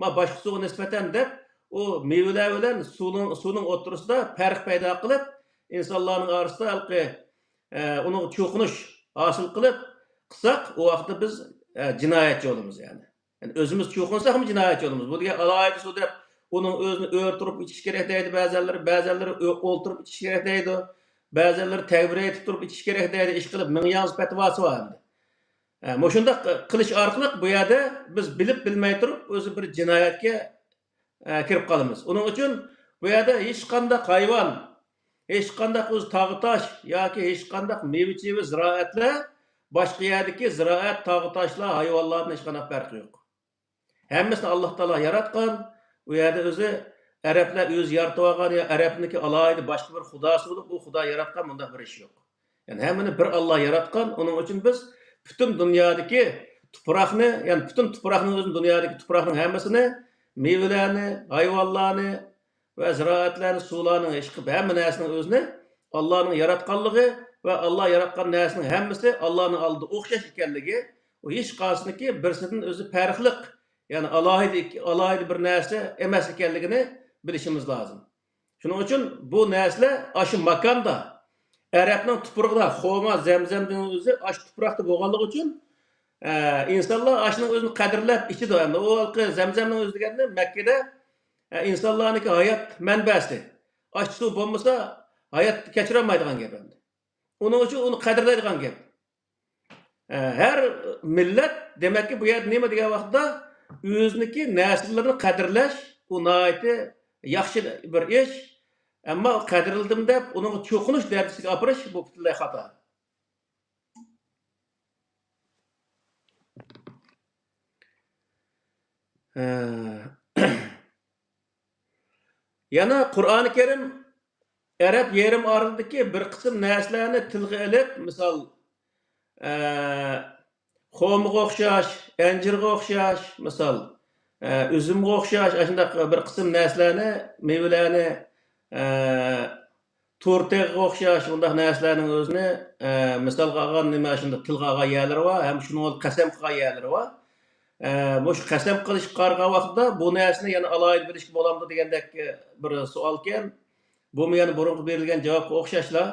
ma boshqa suvga nisbatan deb o mevalar bilan suvning o'rtasida farq paydo qilib, insonlarning orasida uni cho'qinish hosil qilib qilsak, u vaqtda biz jinoyatchi bo'lamiz yani. Yani o'zimiz cho'qinsak ham jinoyatchi bo'lamiz. Bu degan alohida suv deb uning o'zini o'rtirib ichish kerak deydi ba'zanlar o'ltirib ichish kerak deydi, ba'zanlar takbir aytib turib ichish kerak deydi, ish qilib ming yangi fatvosi bor endi. Shunda qilish orqali bu yerda biz bilib bilmay turib o'zi bir jinoyatga kirib qolamiz. Uning uchun bu yerda hech qanday hayvon, hech qanday o'z tog'i tosh yoki hech qanday meva-cheva ziroatlar boshqa yerdagi ziroat, tog'i toshlar, hayvonlardan hech qanday farqi yo'q. Hammasini Alloh taolo yaratgan. U yerda o'zi arablar o'zi yaratib olgan yo arabniki alohida boshqa bir xudosi bo'lib, u xudo yaratgan bunday bir ish yo'q. Yani hammani bir Alloh yaratgan. Uning uchun biz bütün dunyodagi tuproqni, yani bütün tuproqning o'zini dunyodagi tuproqning hammasini meyvelerni, hayvonlarni ve ziraatlarni, suvlarni, hamma narsaning o'zini Allohning yaratganligi ve Allah yaratgan narsaning hammasi Allohning oldida o'xshash ekanligi, u hech qaysiniki birsidan o'zi farqliq, yani alohida bir narsa emas ekanligini bilishimiz lozim. Shuning uchun bu narsalar shu makonda Arabning tuprog'ida xoma, zamzamning o'zi shu tuproqda bo'lganligi uchun insonlar ashning o'zini qadrlab ichidi. Endi u zamzamning o'zi deganda Makkada insonlarniki hayot manbasi. Ash suv bo'lmasa hayot kechira olmaydigan gap endi. Uning uchun uni qadrlaydigan gap. Har millat demakki bu yerda nima degan vaqtda o'ziniki narsalarni qadrlash, u nihoyatda yaxshi bir ish. Ammo qadrildim deb uni cho'qinish darajasiga opirish bu butunlay xato. Yana Qur'oni Karim Arab yerim oralidagi bir qism narsalarni tilga olib, misol xomga o'xshash, anjirga o'xshash, misol üzümga o'xshash, shunday bir qism narsalarni, mevalarni to'rtaga o'xshash bunday narsalarning o'zini misolga olgan nima shunda tilga olgan yerlari bor, ham shuni qasam qilgan yerlari bor. Bu qasam qilish qargan vaqtda bu narsani yana alohida bilishga bo'lamdi degandek bir savol ekan. Bu yana burungi berilgan javobga o'xshashlar.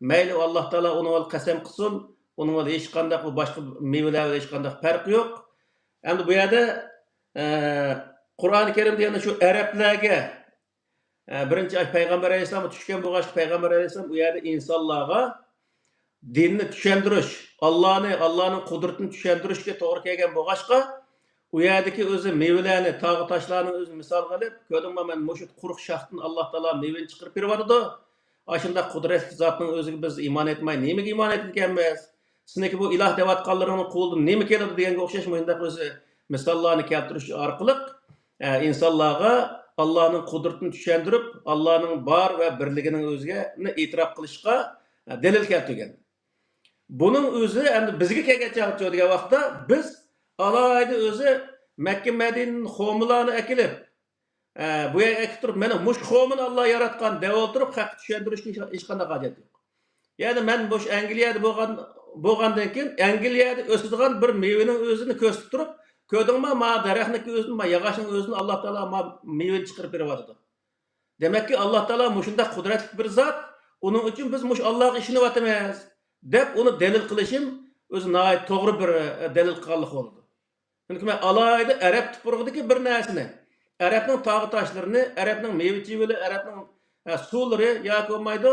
Mayli Alloh taolo uni qasam qilsin, uning hech qanday boshqa mevalar bilan hech qanday farqi yo'q. Endi bu yerda Qur'oni Karimda yana shu arablarga birinchi payg'ambar alayhisalom tushgan bo'lgan payg'ambar alayhisalom u yerda insonlarga dinni tushuntirish, Allohning qudratini tushuntirishga to'g'ri kelgan bo'lg'achqa u yerdagi o'zi mevalarni, tog'i toshlarni o'zi misol qilib, ko'rdingmi men mushut quruq shaxtdan Alloh taolo mevani chiqarib beradi. Ashunda qudratli zotning o'ziga biz iymon etmay, nimaga iymon etganmiz? Sizniki bu iloh deyotganlaringni qo'ldan nima keladi deganga o'xshash mundaq o'zi misallarni keltirish orqali insonlarga Allohning qudratini tushuntirib, Allohning bor va birligining o'ziga e'tirof qilishga dalil keltirgan. Buning o'zi endi bizga kelgancha degan vaqtda biz alohida o'zi Makka Madinaning xo'milarni akilib, bu yerga akib turib, mana mush xo'mini Alloh yaratgan deb o'tirib, haq tushuntirishga hech qanday hojat yo'q. Ya'ni men mush Angliyada bo'lgandan keyin Angliyada o'sadigan bir mevaning o'zini ko'rsatib turib, ko'rdingmi, ma daraxtniki o'zini, ma yog'ochning o'zini Alloh taolo ma mevani chiqarib beryapti. Demakki Alloh taolo mushunda qudratli bir zot, uning uchun biz mush Allohga ishinyapmiz deb uni dalil qilishim o'zi nihoyat to'g'ri bir dalil qilganlik bo'ldi. Chunki men alohida arab tuprog'idagi bir narsani, arabning tog' toshlarini, arabning meva-chevali, arabning suvlari yoki bo'lmaydi,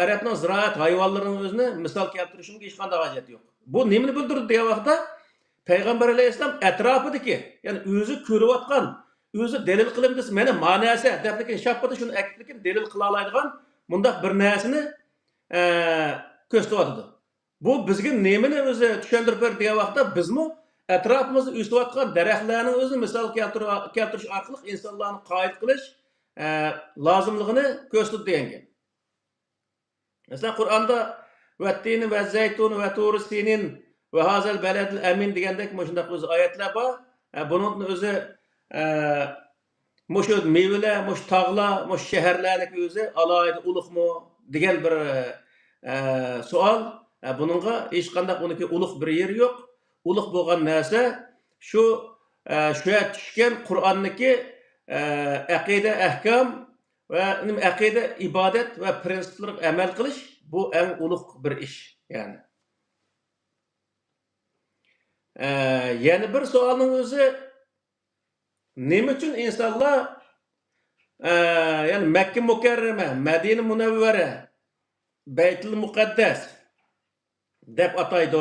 arabning ziroat hayvonlarining o'zini misol keltirishimga hech qanday hojat yo'q. Bu nimani bildirdi degan vaqtda Payg'ambar alayhissalom atrofidagi, ya'ni o'zi ko'rayotgan, o'zi dalil qilim desa, mana ma'nosi deblekin shafqati shuni akidlekin dalil qila oladigan bundaq bir narsani ko'rsatyapti. Bu bizga nimani o'zi tushuntirib berdi degan vaqtda bizmi atrofimizda o'sayotgan daraxtlarning o'zini misol keltirish orqali insonlarni qoyil qilish lozimligini ko'rsatdi degan. Mesela Qur'onda vattini va zaytun va turi sinin va hazal baladil amin degandek shunday o'zi oyatlar bor. Buning o'zi mushu mevalar, mush tog'lar, mush shaharlarning o'zi alohida ulug'mi degan bir savol. Buningga hech qanday uniki ulug' bir yer yo'q. Ulug' bo'lgan narsa shu tushgan Qur'onniki aqida, ahkam ve aqida, ibadet ve prensiplerine amel kılış bu en ulug' bir iş yani. Yani bir sualın özü nima uchun insonlar yani Mekke Mukarrama, Medine Munavvara, Beytul Muqaddas deb ataydi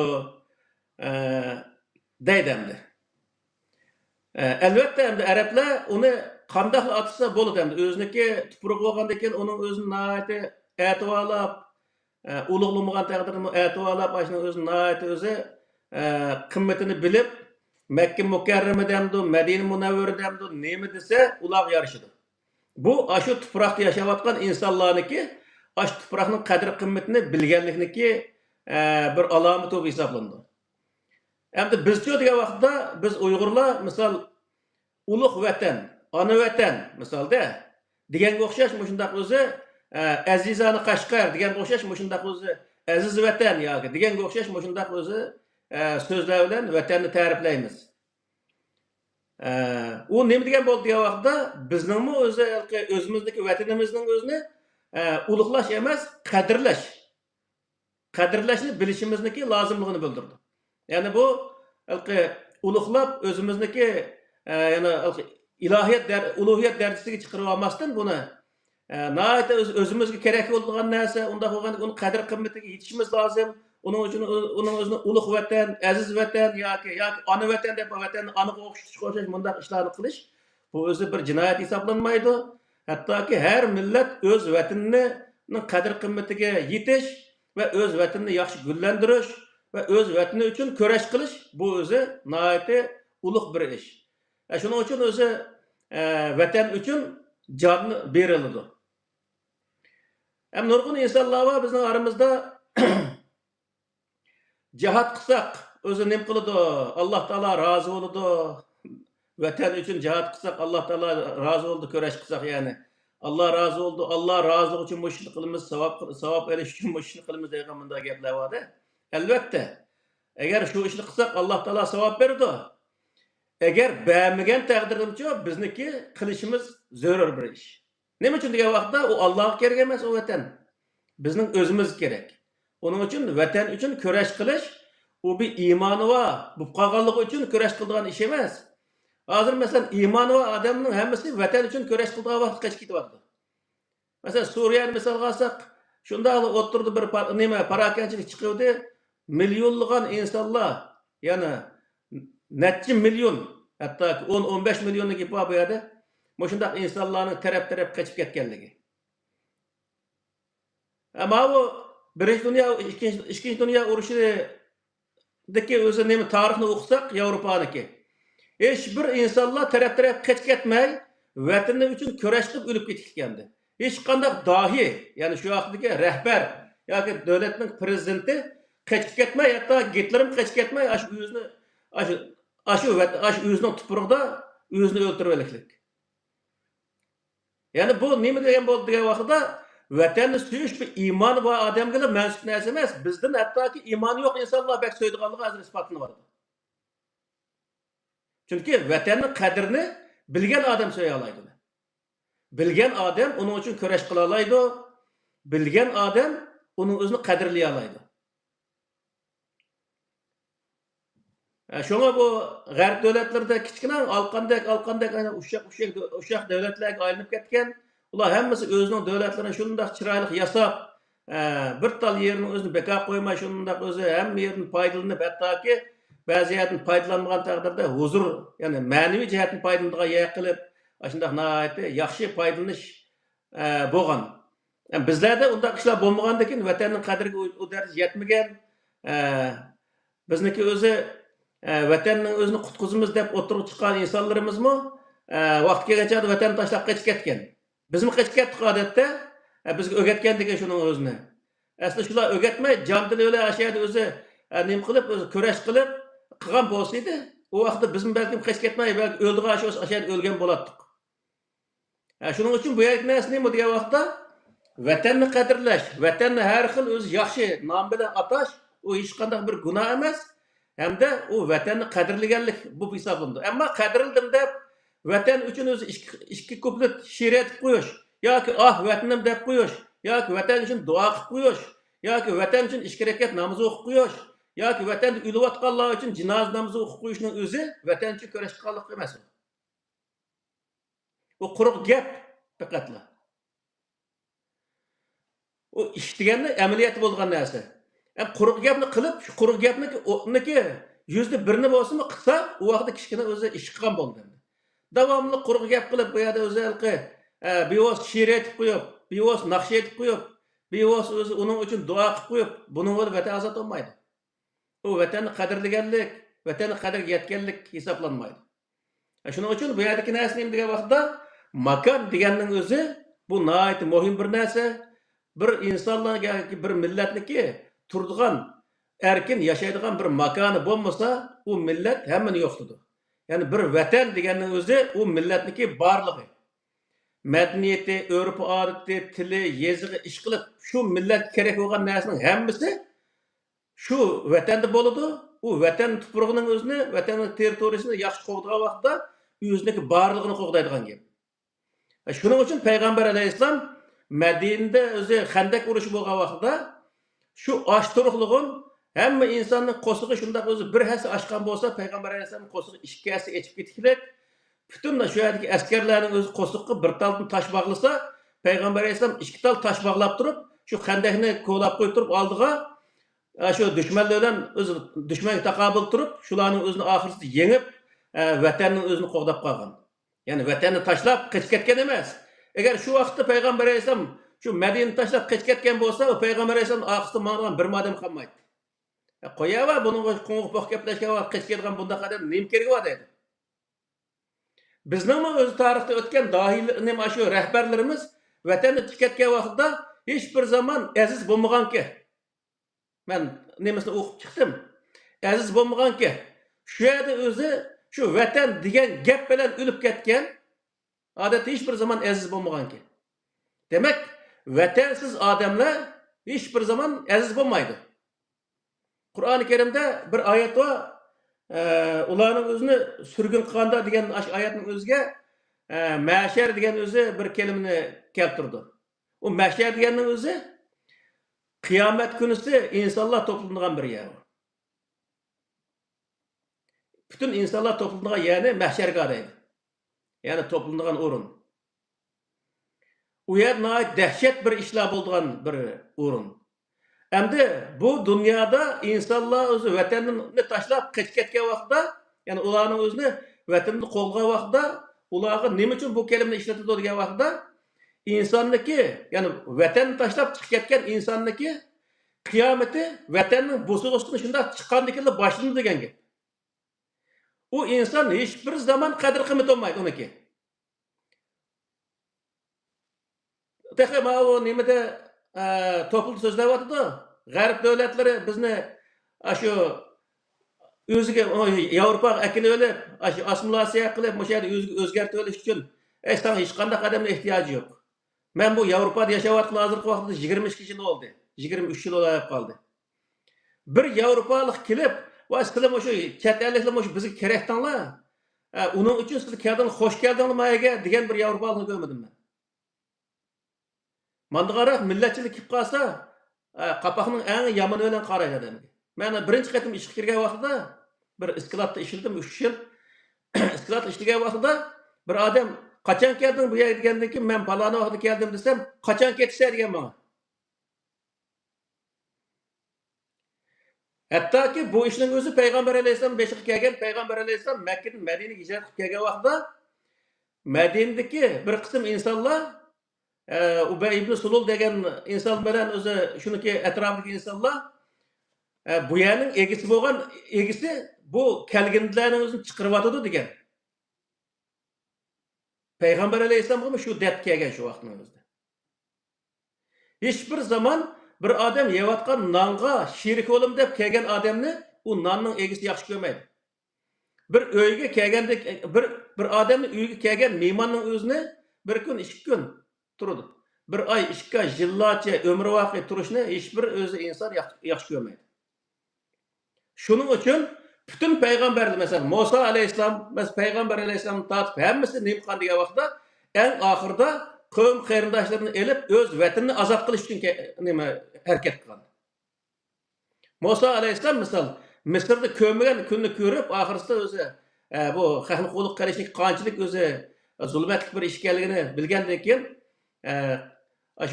deydemdi. Elbette endi Araplar uni qanday atsa bo'ladi endi o'ziniki tuproq bo'lgandan keyin uning o'zini nihoyatda e'tiborlab ulug'lamagan taqdirda e'tiborlab ashuni o'zini nihoyatda o'zi qimmatini bilib Makka Mukarrama demdi, Madina Munavvara demdi, nima desa ular yarışıdı. Bu shu tuproqda yashayotgan insonlarniki shu tuproqning qadr qimmatini bilganlikniki bir alomat bo'lib hisoblanadi. Endi bizcha degan vaqtda biz Uyg'urlar misol ulug' vatan, ona vatan misolda deganga o'xshash shundaq o'zi azizani Qashqar deganga o'xshash shundaq o'zi aziz vatan yoki deganga o'xshash shundaq o'zi so'zlar bilan vatanni ta'riflaymiz. U nima degan bo'ldi degan vaqtda bizningmi o'zi o'zimizniki vatanimizning o'zini ulug'lash emas, qadrlash. Qadrlashni bilishimizniki lozimligini bildirdi. Yani bu ulug'lab o'zimizniki yani ilohiyat ulug'iyat darajasiga chiqarib olmasdan buni nihoyatda o'zimizga kerak bo'lgan narsa, unda bo'lganda uni qadr qimmatiga yetishimiz lozim. Uning uchun uning o'zini ulug' vatan, aziz vatan yoki ona vatan deb vatanni onaga o'xshash bunday ishlarni qilish bu o'zi bir jinoyat hisoblanmaydi. Hattoki har millat o'z vatanining qadr qimmatiga yetish va o'z vatanini yaxshi gullantirish ve öz vatani uchun kurash qilish bu o'zi nihoyatda ulug' bir ish. Shuning uchun o'zi vatan uchun jonni beriladi. Ham nurg'un insonlar bor bizning aramizda jihad qilsak o'zi nima qiladi? Alloh taolo rozi bo'ladi. Vatan uchun jihad qilsak Alloh taolo rozi bo'ldi, kurash qilsak ya'ni Allah rozi bo'ldi. Allah roziligi uchun bu ishni qilamiz, savob olish uchun bu ishni qilamiz degan bunday gaplar bor-da. Albatta, agar shu ishni qilsak Alloh taolo savob beradi. Agar bermagan taqdirda bizniki qilishimiz zarur bir ish. Nima uchun degan vaqtda u Allohga kerak emas, u vatan. Bizning o'zimiz kerak. Uning uchun vatan uchun kurash qilish u bir iymoni va bu qolganligi uchun kurash qiladigan ish emas. Hozir masalan iymoni va odamning hammasi vatan uchun kurash qiladigan vaqt qochib ketyapti. Masalan Suriyani misolga olsak, shunda o'tirdi bir nima parakanchilik chiqdi. Milyonlagan insonlar, yani necha milyon, hatta 10-15 milyonlik ipo bu yerda shundaq insonlarning taraf-taraf qochib ketganligi. Ama bu Birinchi dunyo, ikkinchi dunyo urushi deki özü nemi tarihini okusak Avrupa'daki. Hiçbir insanlar taraf kaç ketmey, vatanı üçün köreş qilib ölüp ketishgandi. Hech qanday dahi, yani şu vaqtdagi rahbar yoki davlatning prezidenti kaçıp ketmey, hatta Gitlerim kaçıp ketmey, aşı özünün tuprug'ida özünü o'ltirib olaylik. Yani bu nima degan bo'ldi degan vaqtda vatanni suyish bir iymoni bor odamga mansub narsa emas. Bizdan hattoki iymoni yo'q insonlar bak so'ydiganligi hozir isbotlanib. Chunki vatanning qadrini bilgan odam so'ya oladi. Bilgan odam uning uchun kurash qila oladi. Bilgan odam uning o'zini qadrlay oladi. Şuna bu g'arb davlatlarida kichkina alqandak ushaq davlatlarga aylanib ketgan. Ular hammasi o'zining davlatlarini shunday chiroyli yasab, bir tal yerini o'zini beka qo'ymay shunday o'zi hamma yerini foydalanib, hattoki ba'zi yerdan foydalanmagan taqdirda huzur, ya'ni ma'naviy jihatdan foydalanadigan yer qilib, shunday nihoyatda yaxshi foydalanish bo'lgan. Bizlarda unday ishlar bo'lmagandan keyin vatanning qadriga u daraja yetmagan. Bizniki o'zi vatanning o'zini qutqizimiz deb o'tirib chiqqan insonlarimizmi vaqt kelgancha vatanni tashlab qochib ketgan. Bizmi qochib ketdik odatda, bizga o'rgatgan degan shuning o'zini. Aslida shular o'rgatmay, jondan o'la ashada o'zi nima qilib, o'zi kurash qilib qilgan bo'lsa edi, u vaqtda bizmi balkim qochib ketmay, balki o'ldigan ashada o'lgan bo'lardik. Shuning uchun bu yerda narsa nima degan vaqtda vatanni qadrlash, vatanni har xil o'zi yaxshi nom bilan atash, u hech qanday bir gunoh emas. Hamda u vatanni qadrlaganlik bu hisoblanadi. Ammo qadrildim deb vatan uchun o'zi ikki kuplet she'r aytib qo'yish yoki vatanim deb qo'yish yoki vatan uchun duo qilib qo'yish yoki vatan uchun 2 rakat namoz o'qib qo'yish yoki vatanda o'layotganlar uchun jinoza namozi o'qib qo'yishning o'zi vatan uchun kurash qilganlik emas. U quruq gap faqatla. U ish deganda amaliyoti bo'lgan narsa. Quruq gapni qilib, shu quruq gapniki yüzde birini bo'lsa-mu qilsa, u vaqtda kichkina o'zi ish qilgan bo'ldi. Davomli quruq gap qilib, bu yerda o'zi bevos she'r aytib qo'yib, bevos naqsh aytib qo'yib, bevos o'zi uning uchun duo qilib qo'yib, buning o'zi vatan ozod bo'lmaydi. U vatanni qadrlaganlik, vatanni qadriga yetganlik hisoblanmaydi. Shuning uchun bu yerdagi narsa nima degan vaqtda makon deganning o'zi bu nihoyat muhim bir narsa. Bir insonlarga, bir millatniki turadigan, erkin yaşaydigan bir makoni bo'lmasa, u millat hammani yo'qtidi. Ya'ni bir vatan deganning o'zi u millatniki borligi. Madaniyati, urf-odati, tili, yezig'i, ish qilib shu millat kerak bo'lgan narsaning hammasi shu vatanda bo'ladi. U vatan tuprog'ining o'zini, vatanning territoriyasini yaxshi qo'g'digan vaqtda o'ziniki borligini qo'g'daydigan gap. Shuning uchun payg'ambar alayhissalom Madinada o'zi Xandak urushi bo'lgan vaqtda shu osh turuqlig'in hamma insonning qo'sig'i shunday o'zi bir hassa oshgan bo'lsa, payg'ambar alayhissalom qo'sig'i 2 hassa echib ketishlik. Butun shu yerdagi askarlarning o'zi qo'sig'iga bir taldan tosh bog'lasa, payg'ambar alayhissalom 2 tal tosh bog'lab turib, shu Xandakni ko'lab qo'yib turib oldiga shu dushmanlar bilan o'zi dushmanga taqobil turib, shularning o'zini oxirsida yengib, vatanning o'zini qo'g'dab qolgan. Ya'ni vatanni tashlab qochib ketgan emas. Agar shu vaqtda payg'ambar alayhissalom shu Madinani tashlab qochib ketgan bo'lsa, o payg'ambar alayhissalom oxirida ma'nodan bir odam qolmaydi. Qo'yava buni qo'ng'ib boq gaplashgan vaqt qochib ketgan bunday odam nima keragi bor deydi. Bizning o'z tarixda o'tgan dohiylarning shu rahbarlarimiz vatanni tikatgan vaqtda hech bir zaman aziz bo'lmaganki. Men nemisini o'qib chiqdim. Aziz bo'lmaganki. Shu yerda o'zi shu vatan degan gap bilan o'lib ketgan, odatda hech bir zaman aziz bo'lmaganki. Demak, vatansiz odamlar hech bir zaman aziz bo'lmaydi. Qur'oni Karimda bir oyat bor. Ularning o'zini surgun qilganda degan oyatning o'ziga mahshar degan o'zi bir kelimani keltirdi. U mahshar deganning o'zi qiyomat kunisi insonlar to'planadigan bir yer. Bütün insonlar to'planadigan yerni mahsharga deydi. Ya'ni to'planadigan o'rin. U yer nihoyat dahshat bir ishlar bo'lgan bir o'rin. Endi bu dunyoda insonlar o'zi vatanini tashlab qochib ketgan vaqtda, ya'ni ularning o'zini vatanni qo'lgan vaqtda, ularga nima uchun bu kelimni ishlatadi degan vaqtda insonniki, ya'ni vatanni tashlab chiqib ketgan insonniki qiyamati vatanning bo'sig'isidan shunday chiqqandikinlar boshlandi degan gap. U inson hech bir zaman qadr qimmat olmaydi uniki. Texi o nimada to'pildi so'zlayotdi. G'arb davlatlari bizni shu o'ziga Yevropa akini o'lib, assimilyatsiya qilib, o'sha yerda o'ziga o'zgartirib olish uchun hech qanday qadamga ehtiyoji yo'q. Men bu Yevropada yashayotgan hozirgi vaqtda 22 yil oldi. 23 yil olib qoldi. Bir Yevropalik kelib, va sizlar o'sha chet elliklar o'sha bizga kerakdinglar. Uning uchun sizlar keldinglar, xo'sh keldinglar mayaga degan bir Yevropalikni ko'rmadim men. Mandaqaroq millatchilik kelib qolsa, qapoqning eng yomoni bilan qaraydi odamga. Men birinchi qatim ishga kirgan vaqtda bir iskilotda ishladim 3 yil. Iskilotda ishlagan vaqtda bir odam qachon kelding bu yerga degandan keyin men paloni vaqtda keldim desam, qachon ketsa degan menga. Hattoki bu ishning o'zi payg'ambar alayhisalom beshiqqa kelgan, payg'ambar alayhisalom Makkadan Madinaga hijrat qilib kelgan vaqtda Madinadagi bir qism insonlar Ubay ibn Sulul degan inson bilan o'zi shuniki atrofidagi insonlar bu yerning egisi bu kelginlarning o'zini chiqarib atadi degan. Payg'ambar alayhisalom shu deb kelgan shu vaqtning o'zida. Hech bir zaman bir odam yeyotgan nonga sherik bo'lim deb kelgan odamni u nonning egisi yaxshi ko'rmaydi. Bir uyga kelganda bir odamning uyiga kelgan mehmonning o'zini bir kun, 2 kun turadi. Bir oy, 2 oy yillarcha umri vaqi turishni hech bir o'zi inson yaxshi ko'rmaydi. Shuning uchun bütün payg'ambarlar mesela Musa alayhisalom, payg'ambar alayhisalom tatib hammasi nima qilgan degan vaqtda eng oxirida qavm qarindoshlarini elib o'z vatanini azod qilish uchun nima harakat qilgan. Musa alayhisalom misol Misrda ko'rmagan kunni ko'rib, oxirsida o'zi bu xalqni qo'liq qilishlik qanchalik o'zi zulmatli bir ish ekanligini bilgandan keyin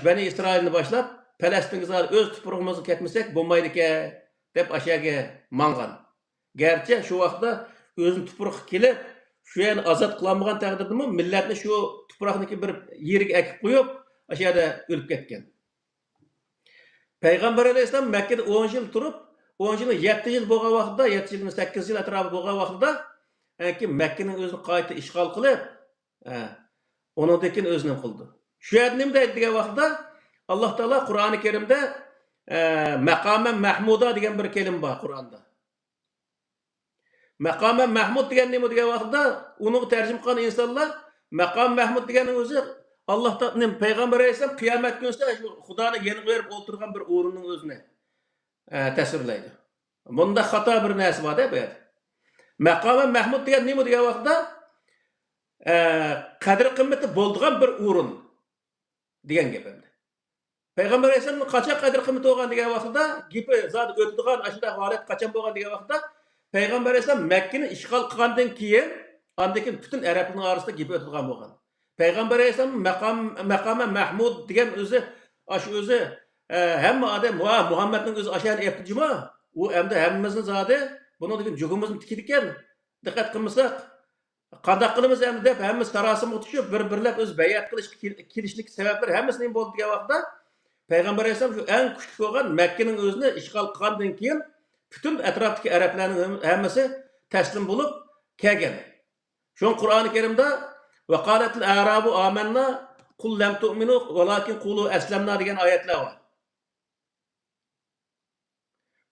Bani İsrailni boshlab Falastinga o'z tuprog'imizga ketmasak bo'lmaydi-ekan deb ashaga mangan. Gerçi şu vaqtda o'zini tuproqqa kelib, shu yerni azod qilmagan taqdirdami millatni shu tuproqniki bir yeriga akib qo'yib, o'sha yerda o'lib ketgan. Payg'ambar alayhisalom Makkada 10 yil turib, 10 yil 7 yil bo'lgan vaqtda, 7 yil 8 yil atrofida bo'lgan vaqtda, ki Makkaning o'zini qayta ishg'ol qilib, undan keyin o'zini qildi. Shu yerda nima deydi degan vaqtda Alloh taolo Qur'oni Karimda maqama mahmuda degan bir kelim bor Qur'onda. Maqam Mahmud degan nima degan vaqtda uni tarjima qilgan insonlar Maqam Mahmud degan o'zi Allohning payg'ambar alayhisalom qiyomat kunida Xudoni yeniga berib o'tirgan bir o'rinning o'zini tasvirlaydi. Bunda xato bir narsa bor deb aytadi. Maqam Mahmud degan nima degan vaqtda qadr qimmati bo'ldigan bir o'rin degan gap endi. Payg'ambar alayhisalom qachon qadr qimmati bo'lgan degan vaqtda gapi zot o'tadigan ashunday holat qachon bo'lgan degan vaqtda Payg'ambar alayhisalom Makkani ishg'ol qilgandan keyin, undan keyin butun arablar orasida gap o'tadigan bo'lgan. Payg'ambar alayhisalom maqama Mahmud degan o'zi o'zi hamma odam va Muhammadning o'zi ashani aytdimi? U endi hammamizni zodi buni degan jugimizni tikidi ekan. Diqqat qilmasak, qanday qilamiz endi deb hammamiz tarosimga tushib, bir-birlab o'z bayat qilish kelishlik sabablar hammasini bo'ldi degan vaqtda Payg'ambar alayhisalom shu eng kuchli bo'lgan Makkaning o'zini ishg'ol qilgandan keyin bütün etraftaki Araplarning hammasi taslim bo'lib kelgan. Şu Qur'oni Karimda va qalatil arabu amanna qul lam tu'minu walakin qulu aslamna degan oyatlar bor.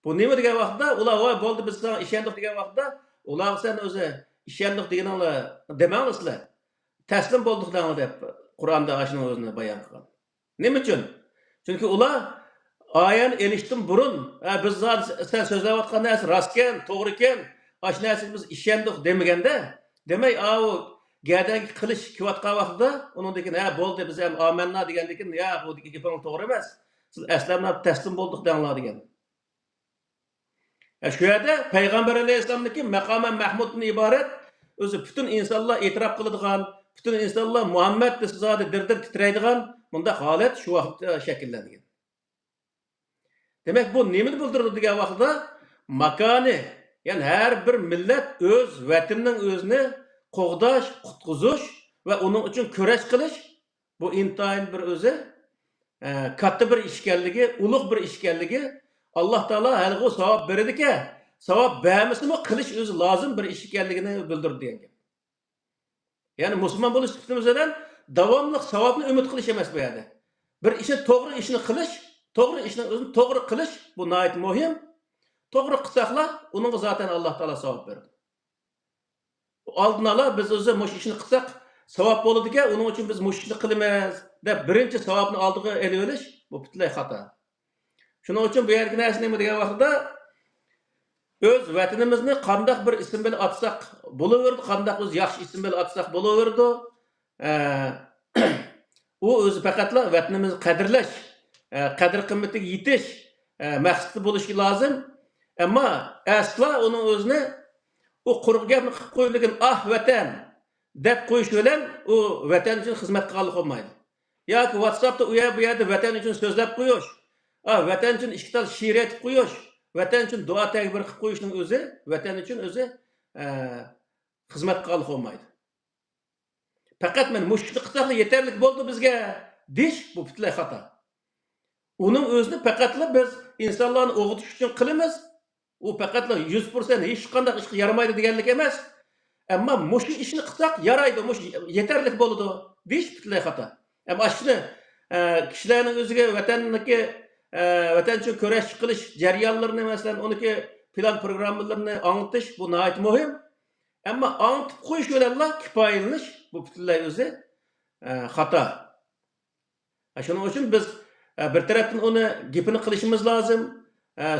Bu nima degan vaqtda ular voy bo'ldi biz sana ishondik degan vaqtda ular sen o'zi ishondik deganinglar demangizlar. Taslim bo'ldik deb Qur'onda ashuni o'zini bayon qilgan. Nima uchun? Chunki ular ayan elishdim burun biz sen so'zlayotgan narsa rostken, to'g'riken, ash narsaga biz ishondik demaganda, demak u gadagi qilish qilayotgan vaqtda undan keyin bo'ldi biz ham amanna degandan keyin bu gaping to'g'ri emas. Siz aslamlab taslim bo'ldik denglar degan. Shu yerda payg'ambar alayhisalomniki maqama Mahmuddan iborat o'zi butun insonlar e'tirof qiladigan, butun insonlar Muhammad desa dirdir titraydigan bunda holat shu vaqtda shakllangan. Demek bu nimani bildirdi degan vaqtda makoni, ya'ni har bir millat o'z vatanining o'zini qo'g'dash, qutqizish va uning uchun kurash qilish bu intayin bir o'zi katta bir ishkanligi, ulug' bir ishkanligi Alloh taolo haligi savob beradi-ki, savob bermasimi qilish o'zi lozim bir ish ekanligini bildirdi degan gap. Ya'ni musulmon bo'lish sifatimiz bilan davomli savobni umid qilish emas bu yerda. Bir ishni to'g'ri ishni qilish, to'g'ri ishni o'zini to'g'ri qilish bu nihoyat muhim. To'g'ri qilsaqlar, uningga zaten Alloh taolo savob beradi. Oldin ola biz o'zi mush ishni qilsak savob bo'ladi-ku, uning uchun biz mush ishni qilamiz deb birinchi savobni oldiga elib olish bu butunlay xato. Shuning uchun bu yerga narsa nima degan vaqtda öz vatanimizni qandaq bir ism bilan atsak bo'laverdi, qandaq o'z yaxshi ism bilan atsak bo'laverdi. U o'zi faqatla vatanimizni qadrlash, qadr qimmatiga yetish maqsadi bo'lishi lozim. Ammo asla uning o'zini u quruq gapni qilib qo'yilgan vatan deb qo'yish bilan u vatan uchun xizmat qilganlik bo'lmaydi. Yoki WhatsAppda u yerda vatan uchun so'zlab qo'yish, vatan uchun ikki tal she'r aytib qo'yish, vatan uchun duo takbir qilib qo'yishning o'zi vatan uchun o'zi xizmat qilganlik bo'lmaydi. Faqat men mushukni qilsaq yetarli bo'ldi bizga deyish bu butunlay xato. Uning o'zini faqatla biz insonlarni o'g'itish uchun qilamiz. U faqatla 100% hech qanday ishga yaramaydi deganlik emas. Ammo mush ishni qilsak yaraydi, mush yetarli bo'ladi deyish butunlay xato. Ammo shuni kishilarning o'ziga vatanniki vatan uchun kurash qilish jarayonlarini masalan uniki plan programmalarini anglatish bu nihoyat muhim. Ammo anglitib qo'yish bilan kifoyalanish bu butunlay o'zi xato. Shuning uchun biz bir tarafdan uni gapini qilishimiz lozim,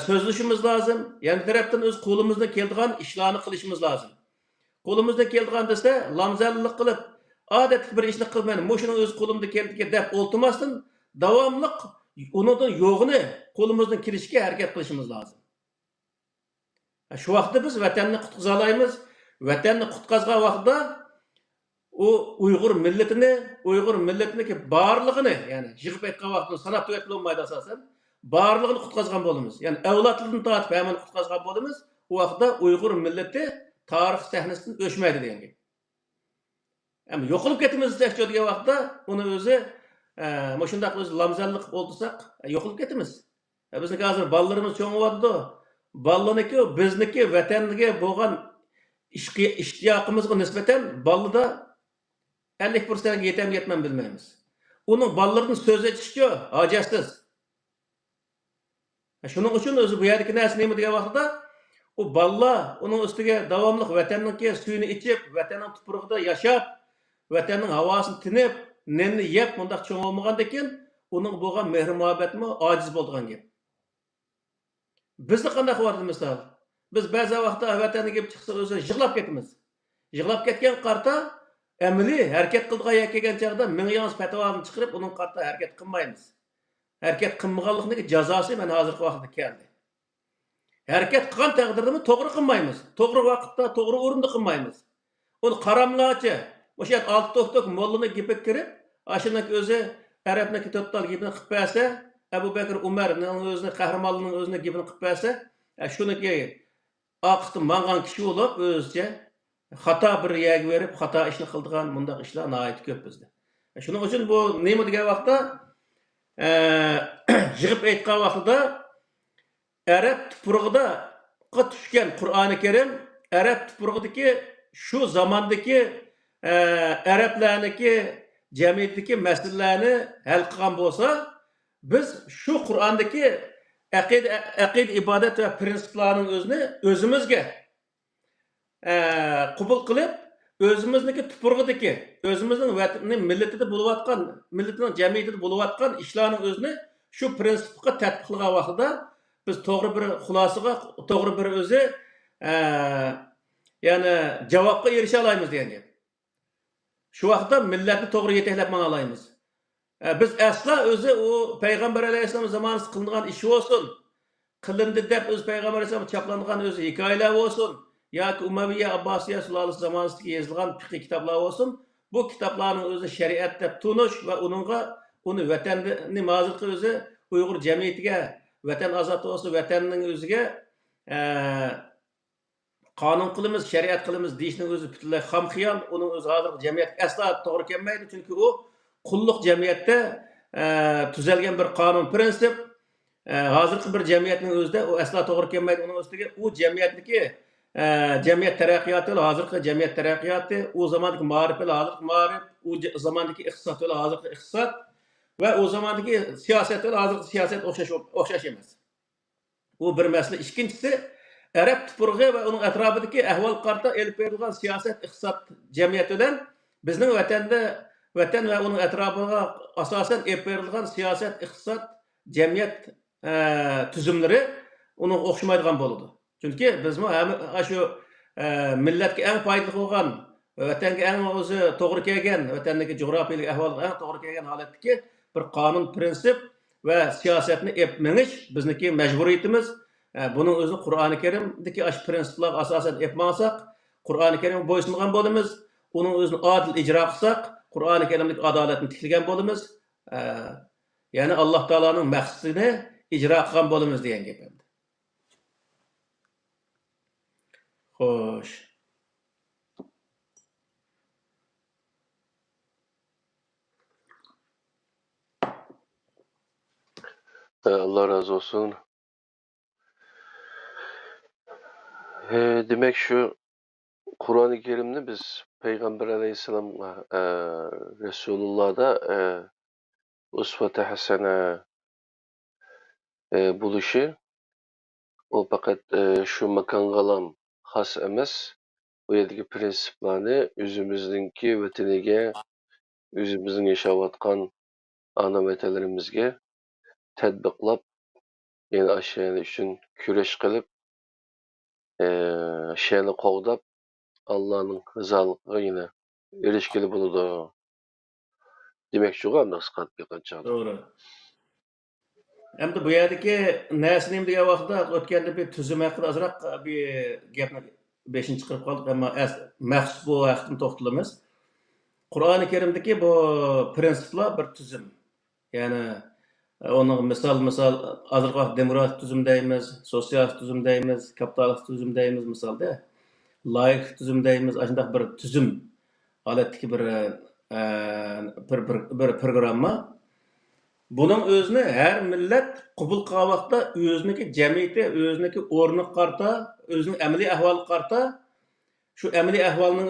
so'zlashimiz lozim. Yana bir tarafdan o'z qo'limizdan keladigan ishlarni qilishimiz lozim. Qo'limizdan keladigan desa, lamzallik qilib, odatli bir ishni qilmayman, mushuni o'z qo'limda keldi deb o'ltirmasdan davomli uningdan yo'g'ini qo'limizdan kelishga harakat qilishimiz lozim. Shu vaqtda biz vatanni qutqiza olamiz. Vatanni qutqazgan vaqtda u Uyg'ur millatini barlig'ini, ya'ni yig'ib aytgan vaqtda sanab tugatib bo'lmaydi asosan, barlig'ini qutqazgan bo'lamiz. Ya'ni avlodlardan tortib hamon qutqazgan bo'lamiz. U vaqtda Uyg'ur millati tarix sahnasidan o'chmaydi degan gap. Ama yo'qolib ketimiz degan vaqtda uni o'zi mana shunday o'zi lamzallik o'ldirsak yo'qolib ketimiz. Bizni hozir bolalarimiz cho'ng'yapti. Bolalarniki bizniki vatanga bo'lgan ishtiyoqimizga nisbatan bolada 50% ga yetmam bilmaymiz. Uning bolalarning so'z aytishiga hojasiz. Shuning uchun o'zi bu yerdagi narsa nima degan vaqtda u bolalar uning ustiga davomli vatanning suyini ichib, vatanning tuprog'ida yashab, vatanning havosini tinib, nenni yeb bundaq cho'ng bo'lmagandan keyin uning bo'lgan mehr muhabbatmi ojiz bo'lgan gap. Bizni qanday qilyapti misol? Biz ba'zi vaqtda vatanga kelib chiqsa o'zi yig'lab ketamiz. Yig'lab ketgan qarta amaliy harakat qilgan kelgan chaqda mingyoz fatvoni chiqarib uning qarta harakat qilmaymiz. Harakat qilmaganlikning jazosi mana hozirgi vaqtda keldi. Harakat qilgan taqdirda to'g'ri qilmaymiz. To'g'ri vaqtda, to'g'ri o'rinda qilmaymiz. Uni qaramlachi, o'sha alt to'xtok mollani gapib kirib, ashunaki o'zi arabniki to'ttal gapini qilib bersa, Abu Bakr Umarning o'zini qahramonligining o'zini gapini qilib bersa, shuniki aqti mangan kishi bo'lib o'zicha xato bir yerga berib, xato ishni qildigan bundaq ishlar nihoyat ko'p bizda. Shuning uchun bu nima degan vaqtda yig'ib aytgan vaqtida arab tuprog'ida tushgan Qur'oni Karim arab tuprog'idagi shu zamondagi arablarniki jamiyatdagi masalalarni hal qilgan bo'lsa, biz shu Qur'ondagi aqida ibodat va prinsiplarning o'zini o'zimizga qabul qilib, o'zimizniki tuprog'idagi, o'zimizning vatanning millatida bo'layotgan, millatining jamiyatida bo'layotgan ishlarning o'zini shu prinsipga tatbiq qilgan vaqtida biz to'g'ri bir xulosaga, to'g'ri bir o'zi ya'ni javobga erisha olamiz degan gap. Shu vaqtda millatni to'g'ri yetaklab mana olamiz. Biz asla o'zi u payg'ambar alayhisalom zamonida qilingan ish bo'lsin, qilindi deb o'z payg'ambar alayhisalom chaplangan o'zi hikoyalar bo'lsin, yoki Umayya Abbosiya sulolasi zamonida yozilgan fiqh kitoblar bo'lsin, bu kitoblarning o'zi shariat deb tunish va uni vatanni hozirgi o'zi Uyg'ur jamiyatiga vatan ozod bo'lsa, vatanning o'ziga qonun qilamiz, shariat qilamiz deyishning o'zi butunlay xam xiyol, uning o'zi hozirgi jamiyat asla to'g'ri kelmaydi, chunki u qulluq jamiyatda tuzalgan bir qonun prinsip, hozirgi bir jamiyatning o'zida u aslo to'g'ri kelmaydi. Uning ustiga u jamiyatniki jamiyat taraqqiyoti, hozirgi jamiyat taraqqiyoti, u zamondagi ma'rif, hozirgi ma'rif, u zamondagi iqtisod, hozirgi iqtisod va u zamondagi siyosat, hozirgi siyosat o'xshash emas. Bu bir masala. Ikkinchisi, Arab tupurg'i va uning atrofidagi ahvol qarta elib berilgan siyosat, iqtisod jamiyati bilan bizning vatan va uning atrofiga asosan elib berilgan siyosat, iqtisod jamiyat tuzumlari uning o'xshamaydigan bo'ladi. Chunki biz shu millatga eng foydali bo'lgan, vatanga eng o'zi to'g'ri kelgan, vatandagi jo'grafiyalik ahvolga eng to'g'ri kelgan holatdagi bir qonun, prinsip va siyosatni elib menish bizniki majburiyatimiz. Bunun o'zini Qur'oni Karimdagi ash prinsiplarga asosan elib mangsak, Qur'oni Karimga bo'ysungan bo'lamiz. Uning o'zini adil ijro qilsak, Qur'oni Karimdagi adolatni tiklagan bo'lamiz. Ya'ni Alloh taolaning maqsadini ijro qilgan bo'lamiz degan gap endi. Xo'sh. Allah razı olsun. Demek şu Kur'an-ı Kerim'de biz Peygamber Aleyhisselam'la Resulullah'da usve-i hasene buluşu o fakat şu makangalam has emes bu yerdeki prensiplerini özümüzdeki vataniga, özümüzün yaşavatkan ana vatanlarimizga tadbiqlab, yani aşağıya üçün küreş kılıp şeyini qoğdab Allah'ın rızalığına yine erişkili buludu. Demek şu kadar kıskat bir kaçadı. Doğru. Endi bu yerdagi narsani degan vaqtda o'tganda bir tuzum haqida ozroq bir gapni beshinchi chiqarib qoldik, ammo maxsus bu vaqtni to'xtalamiz. Qur'oni Karimdagi bu prinsiplar bir tuzum. Ya'ni onun misal hozirgi vaqt demokratik tuzum deymiz, sotsialist tuzum deymiz, kapitalist tuzum deymiz misalda. Laik tuzum deymiz, shunday bir tuzum holatdagi bir programma. Bunun özünü her millet qabul qilgan vaqtda o'ziniki jamiyati, o'ziniki o'rni qarta, o'zining amaliy ahvoli qarta, shu amaliy ahvolning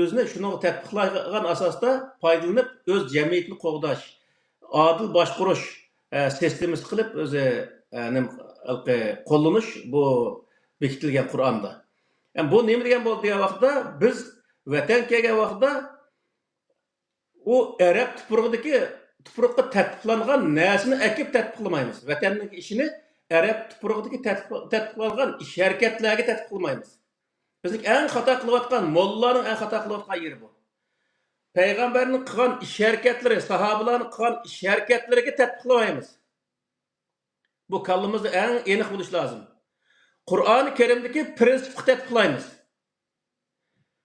o'zini shuni tatbiqlagan asosda foydalanib o'z jamiyatini qo'g'dash, adil boshqarish sistemasi qilib o'zi qo'llanish bu bekitilgan Qur'onda. Yani bu nima degan bo'ldi degan vaqtda biz vatan kelgan vaqtda u Arab tupuruqqa tatbiqlangan narsani akib tatbiqlamaymiz. Vatanning ishini Arab tupuruqdagi tatbiqlangan ish harakatlarga tatbiqlamaymiz. Bizning eng xato qilayotgan mollalarning eng xato qilayotgan yeri bu. Payg'ambarning qilgan ish harakatlari, sahobalarning qilgan ish harakatlariga tatbiqlamaymiz. Bu kallamizda eng aniq bo'lish lozim. Qur'oni Karimdagi prinsipni tatbiqlaymiz.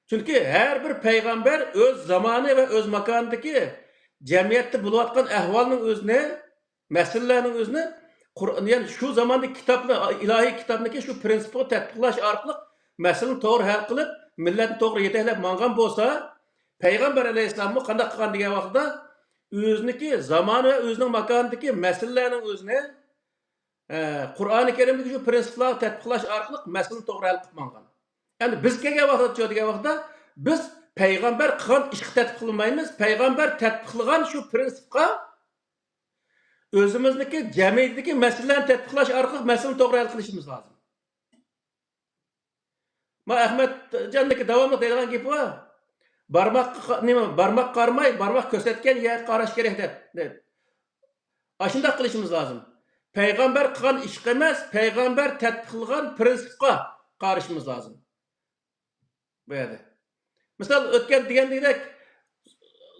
Chunki har bir payg'ambar o'z zamoni va o'z makonidagi jamiyatda bo'layotgan ahvolning o'zini, masalalarning o'zini yani shu zamondagi kitobni, ilohiy kitobniki shu prinsipni tatbiqlash orqali masalani to'g'ri hal qilib, millatni to'g'ri yetaklab mangan bo'lsa, payg'ambar alayhissalomni qanday qilgan degan vaqtda o'ziniki zamoni va o'zining makonidagi masalalarning o'zini Qur'oni Karimdagi shu prinsiplarni tatbiqlash orqali masalani to'g'ri hal qilib mangan. Yani biz kelgan vaqtda degan vaqtda biz payg'ambar qilgan ishni tatbiqlamaymiz. Payg'ambar tatbiqlagan shu prinsipga o'zimizniki jamiyatdagi masalalarni tatbiqlash orqali masalani to'g'ri hal qilishimiz lozim. Ma Ahmad janniki davomli deydigan gapi bor. Barmoq qarmay, barmoq ko'rsatgan yerga qarash kerak deb. Ashunday qilishimiz lozim. Payg'ambar qilgan ish emas, payg'ambar tatbiqlagan prinsipga qarashimiz lozim. Bu yerda. Misal o'tgan degandek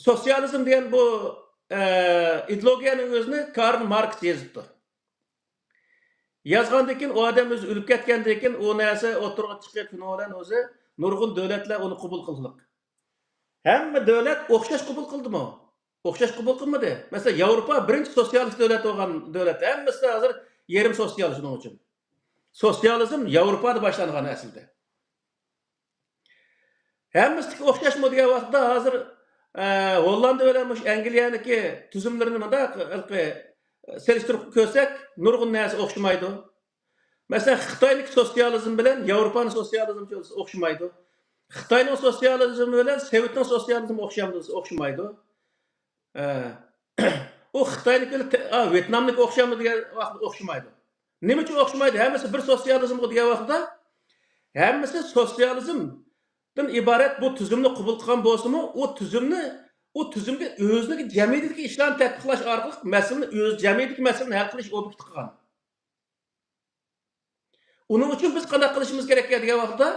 sosyalizm degan bu ideologiyaning o'zini Karl Marx yozibdi. Yazgandan keyin o odam o'zi o'lib ketgandan keyin u narsa o'tirib chiqib shundan o'zi nurg'un davlatlar uni qabul qildilar. Hamma davlat o'xshash qabul qildimi? O'xshash qabul qilmadi. Masalan, Yevropa birinchi sotsialist davlat bo'lgan davlat. Hammasi hozir yarim sotsialist shuning uchun. Sotsializm Yevropada boshlangan aslida. Hammasiga o'xshashmi degan vaqtda hozir Hollanda bilan Angliyaniki tuzumlarini seliştirip ko'rsak, nurg'un narsa o'xshamaydi. Masalan, Xitoylik sotsializm bilan Yevropaning sotsializmi o'xshamaydi. Xitoyning sotsializmi bilan Sovetning sotsializmi o'xshamaydi. U Xitoylik bilan Vyetnamlik o'xshamdi degan vaqtda o'xshamaydi. Nima uchun o'xshamaydi? Hammasi bir sotsializmga degan vaqtda hammasi sotsializmdan iborat bu tuzumni qabul qilgan bo'lsa-mu, u tuzumga o'zidagi jamiyatdagi ishlarni tatbiqlash orqali masalani o'z jamiyatdagi masalani hal qilish obyekt qilgan. Uning uchun biz qanday qilishimiz kerak degan vaqtda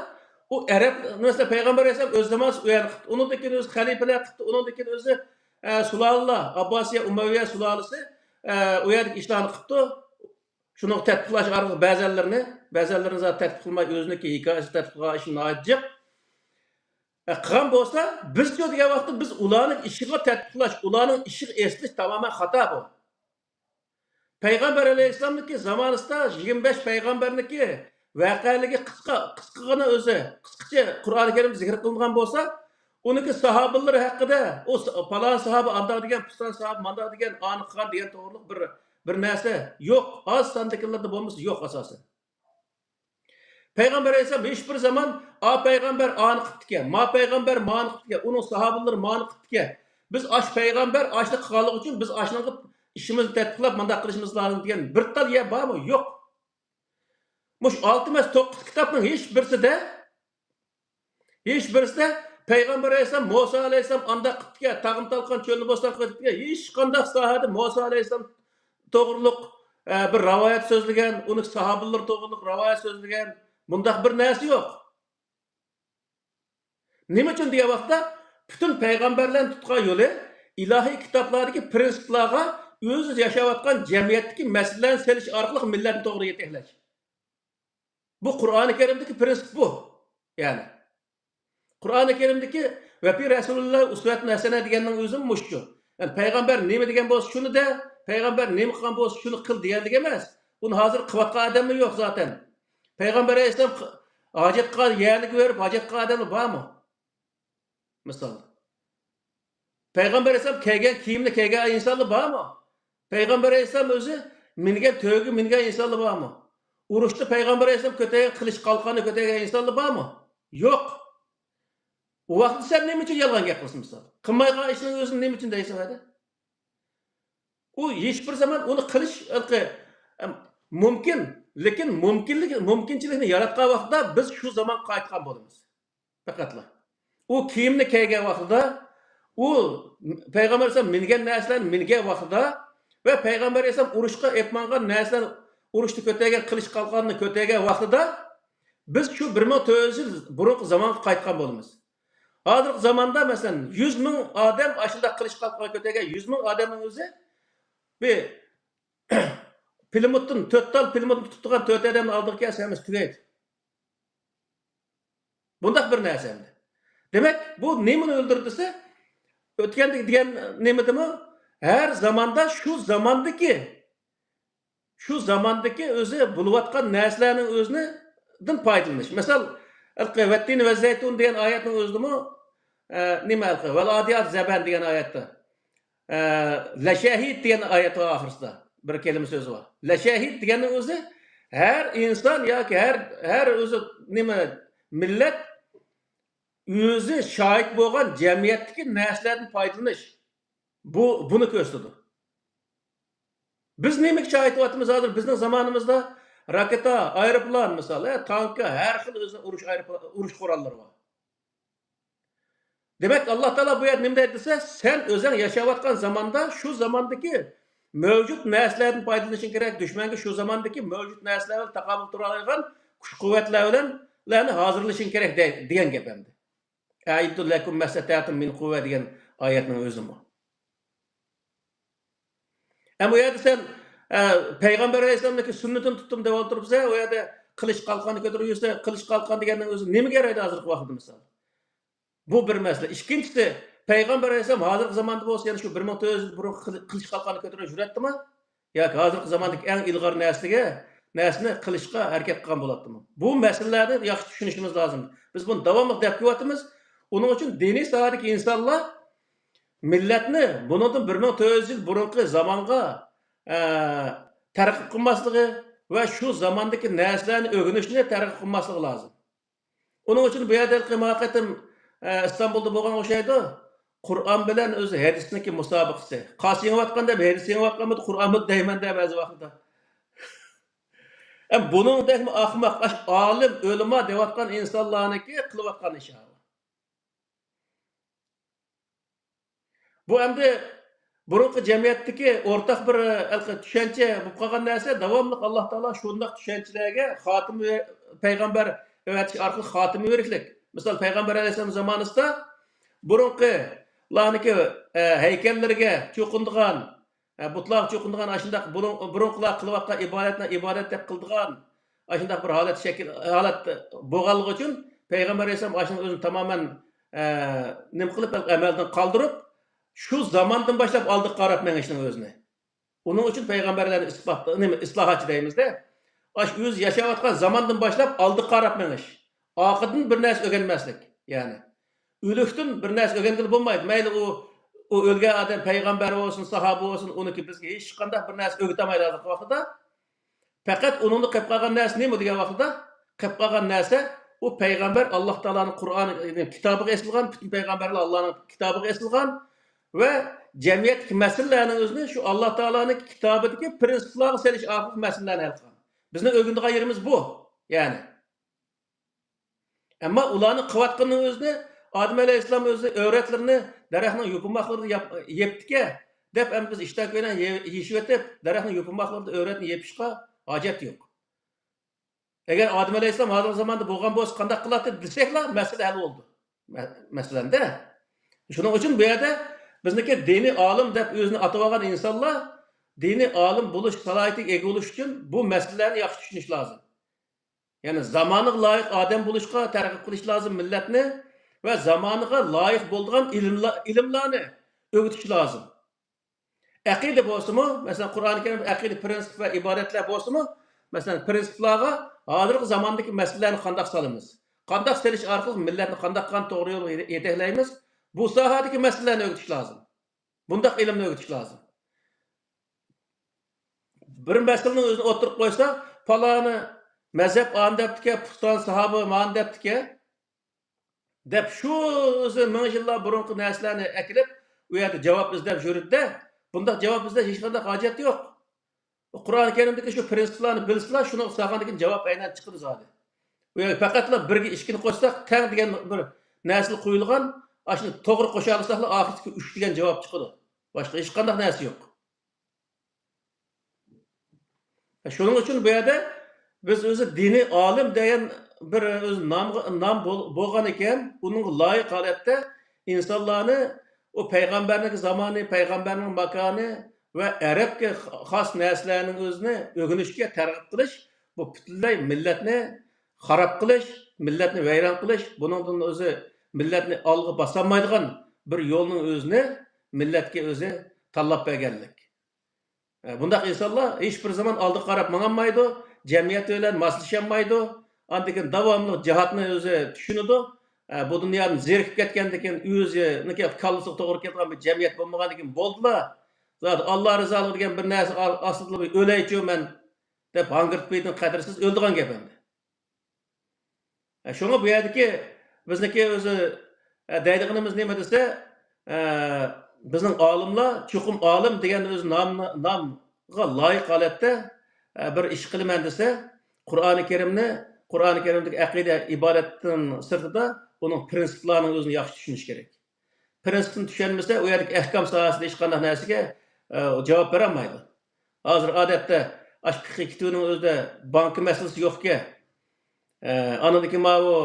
u Arab masalan payg'ambar alayhisalom o'z zamonida uyan qildi. Undan keyin o'zi xalifalar qildi. Undan keyin o'zi sulolalar, Abbosiya, Umayya sulolasi u yerdagi ishlarni qildi. Shuni tatbiqlash orqali ba'zilarini zot tatbiq qilmay o'ziniki hikoyasi tatbiqlash ishini ajib. Qilgan bo'lsa, biz degan vaqtda biz ularning ishiga tatbiqlash, ularning ishiga eslish tamoman xato bu. Payg'ambar alayhissalomniki zamonida 25 payg'ambarniki voqealigi qisqagina o'zi, qisqacha Qur'oni Karim zikr qilingan bo'lsa, uniki sahobalar haqida, o falon sahoba anda degan, piston sahoba manda degan, aniq qilgan degan to'g'riliq bir narsa yo'q. Az sondakilarda bo'lmasa yo'q asosan. Payg'ambar alayhissalom hech bir zaman payg'ambar aniq qildi, ma payg'ambar ma'ni qildi, uning sahobalari ma'ni qildi. Biz ash payg'ambar ashni qilganlik uchun biz ashni işimizni tatbiqlab manda qilishimiz lozim degan bir tal ya bormi? Yo'q. Mush 6 emas 9 kitobning hech birisida payg'ambar alayhisalom Musa alayhisalom anda qildi, tag'im talqon cho'lni bo'ston qildi. Hech qanday sohada Musa alayhisalom to'g'riliq bir rivoyat so'zlagan, uning sahobalar to'g'riliq rivoyat so'zlagan bundaq bir narsa yo'q. Nima uchun degan vaqtda butun payg'ambarlarning tutgan yo'li ilohiy kitoblardagi prinsiplarga o'zi yashayotgan jamiyatdagi masalalarni selish orqali millatni to'g'ri yetaklash. Bu Qur'oni Karimdagi prinsip bu. Ya'ni Qur'oni Karimdagi va fi Rasululloh uswatun hasana deganning o'zi mushu. Yani payg'ambar nima degan bo'lsa shuni de, payg'ambar nima qilgan bo'lsa shuni qil deganlik emas. Uni hozir qilayotgan odami yo'q zaten. Payg'ambar alayhisalom hojat qilgan yerlik berib hojat qilgan odami bormi? Misol. Payg'ambar alayhisalom kiygan kiyimni kiygan insonlar bormi? Payg'ambar alayhisalom o'zi mingan insonlar bormi? Urushda payg'ambar alayhisalom ko'targan qilich qalqonni ko'targan insonlar bormi? Yo'q. U vaqtda sen nima uchun yolg'on gap qilsin misol? Qilmaygan ishning o'zini nima uchun deysan hadi? U hech bir zaman uni qilish mumkin, lekin mumkinchilikni yaratgan vaqtda biz shu zaman qaytgan bo'lamiz. Faqatla. U kiyimni kiygan vaqtida, u payg'ambar alayhisalom mingan vaqtida ve payg'ambar alayhisalom urushga epmangan narsalarni urushda ko'targan qilich qalqonni ko'targan vaqtida biz shu 1400 yil burungi zamonga qaytgan bo'lamiz. Hozirgi zamonda masalan 100 ming odam ashunda qilich qalqonni ko'targan 100 ming odamning o'zi bir Pilotdan 4 tal pilotni tutgan 4 odamni oldiga kelsamiz tugaydi. Bundaq bir narsa endi. Demak, bu nimani o'ldirdisa, o'tgandagi degan nima demi? Her zamanda şu zamandaki o'zi bo'layotgan narsalarning o'zidan foydalanish. Masalan, al-Qawattin va Zaytun degan oyatning o'zidami nima alqa? Val adiyat zaban degan oyatda. La shahid degan oyat oxirisida bir kelima so'zi bor. La shahid deganning o'zi her inson yoki her o'zi nima millat o'zi shohid bo'lgan jamiyatdagi narsalardan foydalanish. Buni ko'rsatadi. Biz nima shohid bo'lyapmiz hozir bizning zamonimizda raketa, aeroplan misol, tankka, har xil o'zi urush qurollari bor. Demek Allah Teala bu yer nima desa, sen o'zing yashayotgan zamonda shu zamondagi mavjud narsalardan foydalanishing kerak, dushmanga shu zamondagi mavjud narsalar taqobil tura oladigan kuch-quvvatlar bilan hozirlashing kerak degan gap endi. Aiddu lakum mastata'tum min quwwa degan oyatning o'zi bu. Ama o yerde sen Peygamber Aleyhisselam'daki sünnetini tuttum deb o'tiribsa, o yerde qilich qalqonni ko'tarib qilich qalqon deganning o'zi nima kerak hozirgi vaqtda misol? Bu bir masala. İkincisi, Peygamber Aleyhisselam hozirgi zamonda bo'lsa, ya'ni shu 1400 yil burun qilich qalqonni ko'tarib yuradimi? Yoki hozirgi zamondagi eng ilg'or narsani qilishga harakat qilgan bo'ladimi? Bu masalalarni yaxshi tushunishimiz lozim. Biz buni davomli deb kelyapmiz. Uning uchun diniy sohadagi insonlar millatni bundan 1400 yil burungi zamonga targ'ib qilmasligi va shu zamondagi narsalarni o'rganishni targ'ib qilmasligi lozim. Uning uchun bu yerda qiyomatim Istanbulda bo'lgan o'xshaydi. Qur'on bilan o'zi hadisniki musobaqasi. Qaysi yengayotgan deb hadis yengayotganmi, Qur'onni deyman deb ba'zi vaqtda. Buningdek ahmoq, olim, o'lima deyotgan insonlarniki qilayotgan ishi. Bu endi burunqi jamiyatdagi o'rtaq bir tushuncha bo'lib qolgan narsa, davomli Alloh taolo shunday tushunchalarga xotim payg'ambar o'tish orqali xotim beriklik. Misol payg'ambar alayhisalom zamonida burunqi larniki haykallarga cho'qindigan, butlar cho'qindigan ashundaq burunqilar qilayotgan ibodat deb qildigan ashundaq bir holat bo'lganligi uchun payg'ambar alayhisalom ashuni o'zini tamoman nima qilib amaldan qoldirib şu zamandan başlap aldık qarab menişning özünü. Onun için peygamberlerin islahatçı deyimiz de. Aş öz yaşayotgan zamandan başlap aldık qarab meniş. Aqidin bir narsa öğrenmeslik. Yani. Ölükdün bir narsa öğrengil bolmaydı. Mayli o ölgen adam peygamber olsun, sahabe olsun, onu ki bizge hiç qanday bir narsa öğretemaydi azık vaqtida. Fakat onun qilib qolgan narsa nima degan vaqtida? Qilib qolgan narsa o peygamber Allah Taola'nın Kur'an'ı kitabı esilgan, bütün peygamberler Allah'ın kitabı esilgan. Ve cemiyet meselelerinin özünü şu Allah Teala'nın kitabındaki prensiplerine seliş arqılı meselelerini hal qilgan. Bizning o'rganadigan yerimiz bu. Yani. Ama ularni qilayotganning o'zini Adem Aleyhisselam o'zi o'ratlarini daraxtning yopinmoqlarida yepdiki, deb ham biz ishtak bilan yeyishib o'tib, daraxtning yopinmoqlarida o'ratni yepishga hojat yo'q. Agar Adem Aleyhisselam hozirgi zamonda bo'lgan bo'lsa, qanday qiladi desaklar, masala hal bo'ldi. Masalanda. Shuning uchun bu yerda bizniki dini alim deb o'zini atagan insonlar dini alim bo'lish salohiyatiga ega bo'lish uchun bu masalalarni yaxshi tushunish lozim. Ya'ni zamoniga loyiq odam bo'lishga targ'ib qilish lozim millatni va zamoniga loyiq bo'lgan ilmlarni o'rgatish lozim. Aqida bo'lsa-mu, masalan Qur'oni Karim aqida prinsip va ibodatlar bo'lsa-mu, masalan prinsiplarga hozirgi zamondagi masalalarni qanday solamiz? Qanday selish orqali millatni qanday to'g'ri yo'lga yetaklaymiz? Bu sahadaki meselelerni öğretiş lazım. Bundaq ilimni öğretiş lazım. Bir meselenin özünü oturup koysa, falanı mezhep an deptike, pustan sahabı man deptike, dep şu özü ming yıllar burunqi narsalarni ekilip, u yerda javob izlab yuribdi. Bundaq javob izlash hech qanday hojat yo'q. Qur'oni Karimdagi shu prinsiplarni bilsalar, shuni saqandikin javob aynan chiqadi zodi. U yerda faqatla birga ishkini qo'shsak, tang degan bir narsa qo'yilgan. Aşını to'g'ri qo'sha olsaqlar oxirgi 3 degan javob chiqadi. Boshqa hech qanday narsa yo'q. Shuning uchun bu yerda biz o'zi dini olim degan bir o'z nom bo'lgan ekan, uning loyiq holatda insonlarni o payg'ambarning zamoni, payg'ambarning makoni va arabga xos narsalarning o'zini o'rganishga targ'ib qilish, bu butunlay millatni xarob qilish, millatni vayron qilish, buningdan o'zi millatni olg'a bosolmaydigan bir yo'lning o'zini millatga o'zi tanlab berganlik. Bundaq insonlar hech bir zaman oldi qarab mangolmaydi, jamiyat bilan moslasholmaydi, andikin davomli jihatni o'zi tushunadi. Bu dunyodan zerikib ketgandan o'ziniki kallasiga to'g'ri kelgan bir jamiyat bo'lmagandan keyin bo'ldilar. Zot Alloh rizoligi degan bir narsa aslida o'laychiman deb hangirtmaydigan qadrsiz o'ldigan gap endi. Shunga bu yerdagi bizniki o'zi deydiganimiz nima desa, bizning olimlar chuqum olim degan o'z nomga loyiq holatda bir ish qilaman desa, Qur'oni Karimdagi aqida ibodatdan sirtida uning prinsiplarini o'zini yaxshi tushunish kerak. Prinsipni tushunmasa, u yerdagi ahkom sohasida hech qanday narsaga javob bera olmaydi. Hozir odatda fiqh kitobining o'zida bank masalasi yo'qki, anadagi ma'vo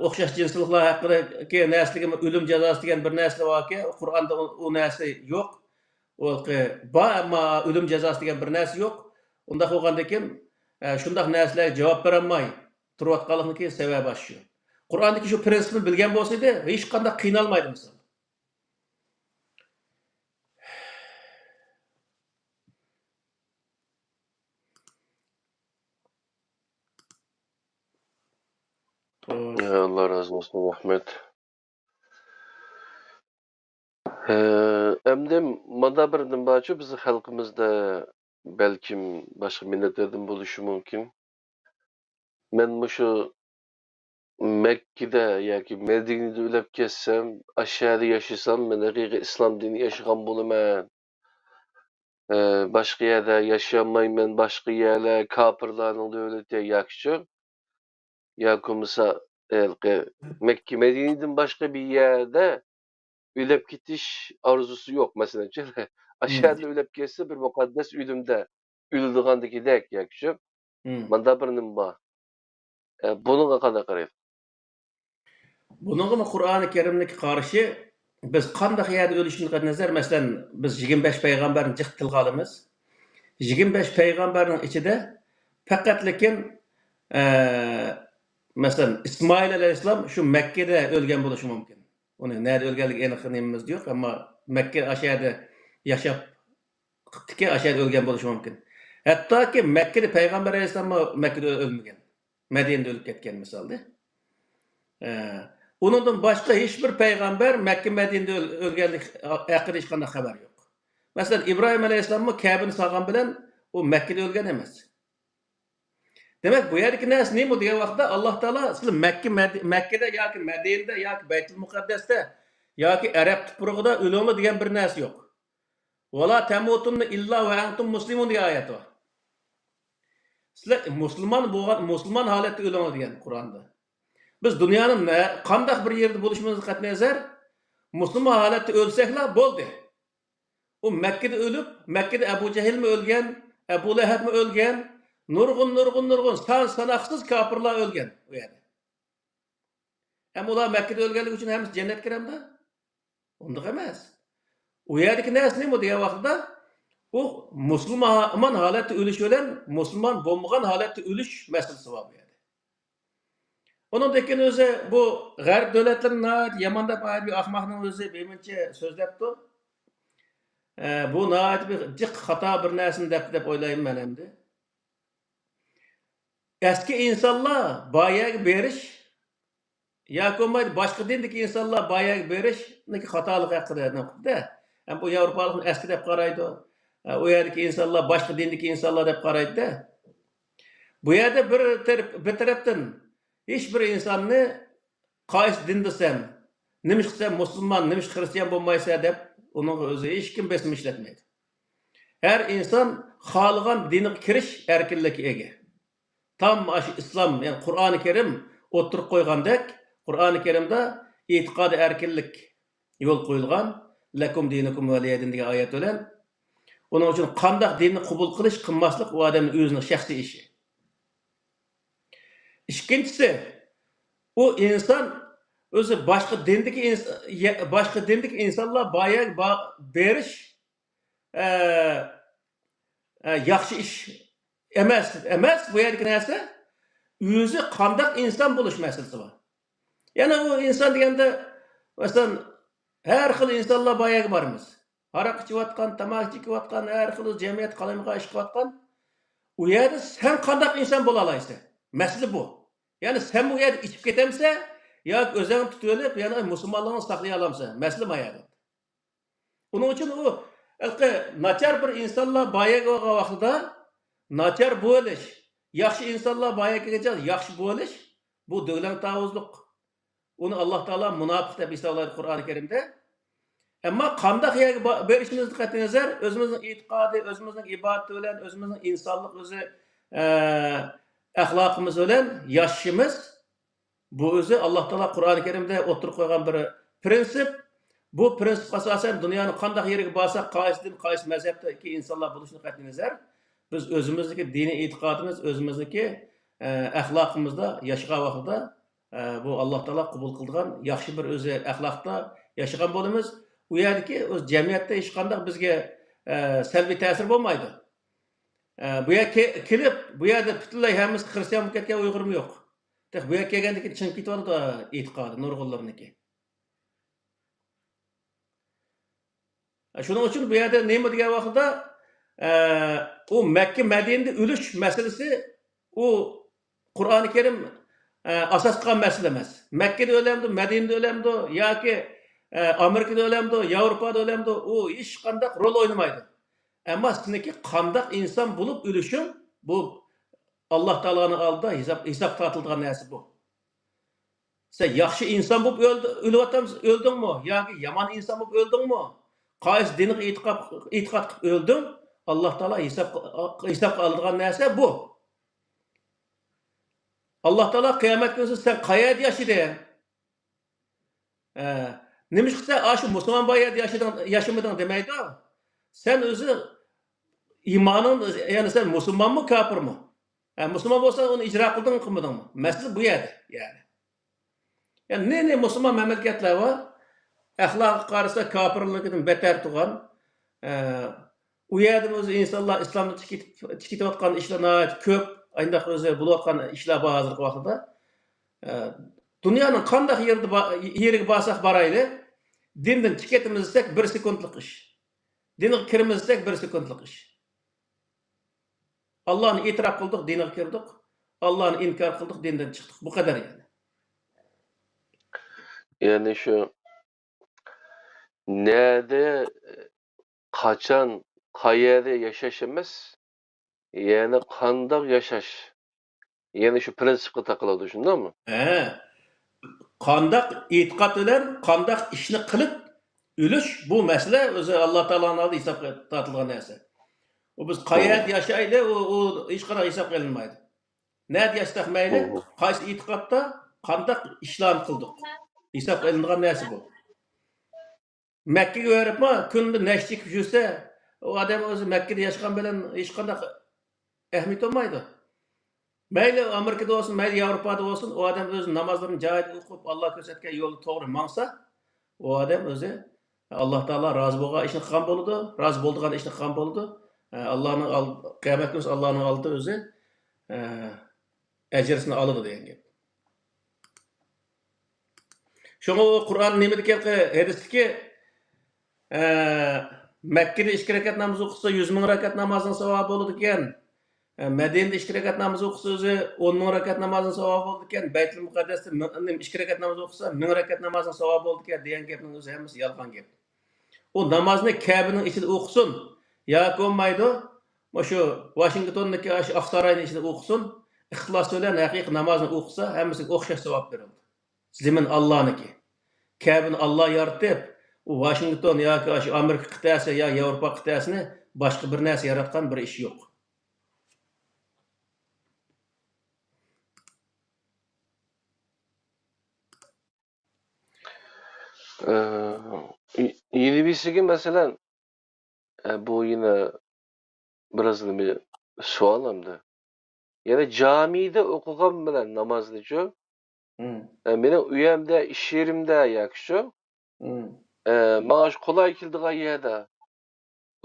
o'xshash jinsliklar haqidagi narsaga o'lim jazosi degan bir narsa borki, Qur'onda u narsa yo'q. Ammo o'lim jazosi degan bir narsa yo'q. Unda bo'lgandan keyin shundaq narsalarga javob bera olmay turayotganligining sababi shu. Qur'ondagi shu prinsipni bilgan bo'lsa edi, hech qanday qiynalmaydi misol. Allah razı olsun Ahmet. Endi mana birdan başı bizi xalqimizda belkim başka milletlerden buluşu mümkün. Men şu Mekke'de yoki Medine'de ölüp ketsem, aşağıda yaşasam, men haqiqiy islom dini yaşagan bolaman. Başka yerde yaşamayman, başka yerler kafirlarning devleti yakşı. Yoki bo'lmasa Mekke, Medine'den başka bir yerde ölüp ketish arzusu yok. Mesela aşağıda ölüp ketse bir mukaddes ölümde ölüdigandagidek yakşı. Manda bir nim bor. Bununla qanday qaraysiz? Bununla Kur'an-ı Kerim'deki karşı biz qandaq yerde ölüşüne nazar, mesela biz 25 peygamberin cık tilga alamiz. 25 peygamberin içinde fakat lekin mesela İsmail aleyhisselam şu Mekke'de ölgen buluşu mümkün. Onu nerede ölgenlik aniq nemimiz yok ama Mekke aşağıda yaşap ki aşağıda ölgen buluşu mümkün. Hatta ki Mekke'de peygamber aleyhisselam Mekke'de ölmegen. Medine'de ölüp ketken misalda. Onundan başka hiçbir peygamber Mekke Medine'de ölgenlik hakkında hiç qanday haber yok. Mesela İbrahim Aleyhisselam'ı Kabe'ni sağan bilen o Mekke'de ölgen emez. Demek bu yerdeki neyse ne bu diye vaxtda Allah Teala sizin Mekke'de yoki Medine'de yoki Beytül Mukaddes'te yoki Arap tuprağında ölümlü diyen bir neyse yok. Vela temutunna illa ve entum muslimun diye ayet var. Sizler Müslüman halette ölümlü diyen Kur'an'da. Biz dünyanın qandaq bir yerde buluşmamızı qatnazar, Müslüman halette ölsekla boldu. O Mekke'de ölüp, Mekke'de Ebu Cehil mi ölgen, Ebu Leheb mi ölgen, nurgun, sanaksız kafirler ölgen o yerde. Hem ular Mekke'de ölgenlik için hem cennet kirem da? Ondaq emas. O yerdeki neyse ne bu diye vaxtda, o Müslüman halette ölüş ölen, Müslüman bolmagan halette ölüş meselesi var bu yerde. Onun dekin özü bu Garip devletlerinin Yaman'da bayır bir ahmakның özü bemince sözlepti. Bu nahayet bir cık hata bir nesini dep oylayım ben hemdi. Eski insanlar bayağı beriş, ya komaydı başka dindeki insanlar bayağı beriş, neki hatalık hakkında noktada. Hem bu Avrupalıkın eski dep qaraydı. O yerdeki insanlar başka dindeki insanlar dep qaraydı da. Bu yerde bir taraftan hiçbir insanı qaysi din desem, nimish qilsam Müslüman, nimish Hristiyan bo'lmaysa deb, onun o'zi hech kim besim ishlatmaydi. Her insan xalqan diniga kirish erkinligiga ega. Tam aşı İslam, yani Kur'an-ı Kerim o'tirib qo'ygandek, Kur'an-ı Kerim'de etiqadi erkinlik yo'l qo'yilgan, lakum dinukum valiyadin degan oyat bilan. Onun uchun qandaq dinni qabul qilish, qilmaslik u odamning o'zining shaxsiy ishi. İkincisi, o insan özü başka dindeki insanlar bayağı beriş yaxşı iş emez bu yerdeki neyse özü qandaq insan buluş meselesi var. Yani o insan degende mesela her xil insanlar bayağı barımız. Haraq içivatkan, tamak içivatkan, her xil cemiyet qalamıqa iş qilatkan. O yerde sen qandaq insan bola alaysın. Mesele bu. Yani sen bu yerde içip ketemse ya özeni tutup yani Müslümanlığını saklaya alamsa. Mesele mayağı. Onun için o naçar bir insanlar bayağı vaxtida naçar bo'lish, yaxshi insanlar bayağı geçeceğiz, yaxshi bo'lish bu dövlen tavuzluk. Onu Allah Teala münafık deb hisoblaydi Kur'an-ı Kerim'de. Ama qandaq yerga berishimiz diqqat nazar, özümüzün etiqadi, özümüzün ibadeti bilan, özümüzün insanlık özü ahlakımız bilan yaşashimiz bu özü Allah Teala Kur'an-ı Kerim'de oturup koygan bir prensip. Bu prensip asasen dünyanın qandaq yeriga borsak, qaysi din, qaysi mezhepdeki insanlar buluşunu diqqat nazar. Biz özümüzdeki dini etiqadımız, özümüzdeki ahlakımızda yaşagan vaqtida bu Allah Teala qabul qilgan yaxshi bir özü ahlakda yaşagan bo'lamiz. U yerdeki öz cemiyette hech qanday bizga salbiy ta'sir bo'lmaydi. Bu yerga kelib, bu yerda butunlay hammasi Hristiyan bo'lib ketgan Uyg'urim yo'q. Bu yerga kelganda chiqib ketyapti e'tiqodi nurg'unlarniki. Shuning uchun bu yerda nima degan vaqtda u Makka Madinada o'lish masalasi u Qur'oni Karim asos qilgan masala emas. Makkada o'lamdi, Madinada o'lamdi yoki Amerikada o'lamdi, Yevropada o'lamdi, u hech qanday rol o'ynamaydi. Ama sizniki qandaq insan bulup ölüşün bu Allah Taala'nın aldida hesap tartıldıgan narsa bu. Sen yaxşı insan bulup öldüңmü yoki yomon insan bulup öldüңmü? Qaysi diniga e'tiqod qilib öldüң? Allah Taala hesapga aladigan narsa bu. Allah Taala qiyomat kuni sen qayerda yaşadın? Nima qilsa shu musulmon bu yerda yaşamading demaydi. Sen o'zi iymoning, ya'ni sen musulmonmi, kofirmi? Musulmon bo'lsa uni ijro qildingmi, qilmadingmi? Masala bu yerda, ya'ni. Yani ne musulmon mamlakatlar var? Axloqqa qarasa kofirlikdan beter turgan. U yerda o'zi insonlar islomni tikitayotgan ishlar ko'p, ayndaq o'zi bo'layotgan ishlar bor hozirgi vaqtda. Dunyoning qanday yeriga borsak borayli, dindan tiketimiz desek 1 sekundlik ish. Dinga kirimiz desek 1 sekundlik ish. Allah'ını itiraf kıldık, dine girdik. Allah'ını inkar kıldık, dinden çıktık. Bu kadar yani. Yani şu nerede, kaçan, qayerda yaşaş emas, yani qandaq yaşaş. Yani şu prinsipga takıladi, shundaymi? Qandaq e'tiqod bilan qandaq ishni qilib o'lish bu masala o'zi Alloh taoloning oldida hisobga tortilgan narsa. O biz qayerda yashayli, u hech qanday hisob qilinmaydi. Nerede yaşasak mayli, qaysi e'tiqodda qandaq ishlarni qildik. Hisob qilinadigan narsa bu. Makkaga boribmi, kunda nechta chekib yursa, o odam o'zi Makkada yashagan bilan hech qanday ahamiyat olmaydi. Mayli Amerikada olsun, mayli Yevropada olsun, o adam o'zi namozlarini joyida o'qib, Alloh ko'rsatgan yo'lda to'g'ri mangsa, o odam o'zi Alloh taolo rozi bo'lgan ishni qilgan bo'ladi, rozi bo'lgan ishni qilgan bo'ladi. Allohning qiyomat kuni Allohning oldida o'zi ajrsini oladi degan gap. Şoňa Qur'on nima degan hadisdiki Makkada 2 rakat namoz o'qisa 100 ming rakat namozning savobi bo'ladi ekan. Madinada 2 rakat namoz o'qisa o'zi 10 ming rakat namozning savobi bo'ladi ekan. Baytul Muqaddasda 2 rakat namoz o'qisa 1000 rakat namozning savobi bo'ladi ekan degan gapning o'zi hammasi yolg'on gap. O namozni Kabening ichida o'qisin yoki bo'lmaydi. Shu Washingtondagi Oqsaroyning ichida o'qisin. İxlos bilan haqiqiy namozni o'qisa hammasiga o'xshash savob beriladi. Zimin Allohniki. Kabini Allah yaratib, u Washington yoki shu Amerika qit'asi yo Yevropa qit'asini boshqa bir narsa yaratgan bir ish yo'q. Yeni birisiga masalan bu yine biraz bir sualimdi. Yani camide o'qigan bilan namozlichu. Mening uyamda, ish yerimda yoki shu. Menga shu qulay keldigan yerda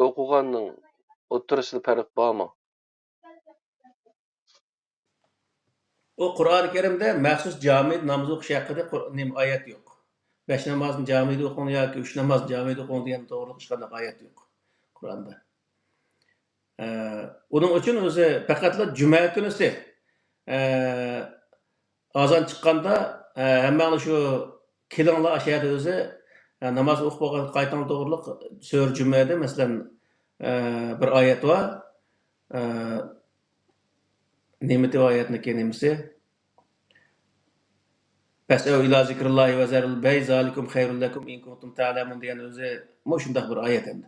o'qiganning o'rtasida farq bormi? O Qur'oni Karimda maxsus camide namoz o'qish haqida oyat yo'q. 5 namozni camide o'qing yoki 3 namozni camide o'qing degan to'g'ri hech qanday oyat yo'q Qur'onda. Onun uchun o'zi faqatla juma kunisi azon chiqqanda hammani shu kelinglar shu yerda o'zi namoz o'qib bo'lgan qaytang to'g'riliq so'r jumada masalan bir oyat bor. Nima deb oyatniki nimasi? Fas'au ila zikrillahi va zarul bay zalikum khayrul lakum in kuntum ta'lamun degan o'zi shunday bir oyat endi.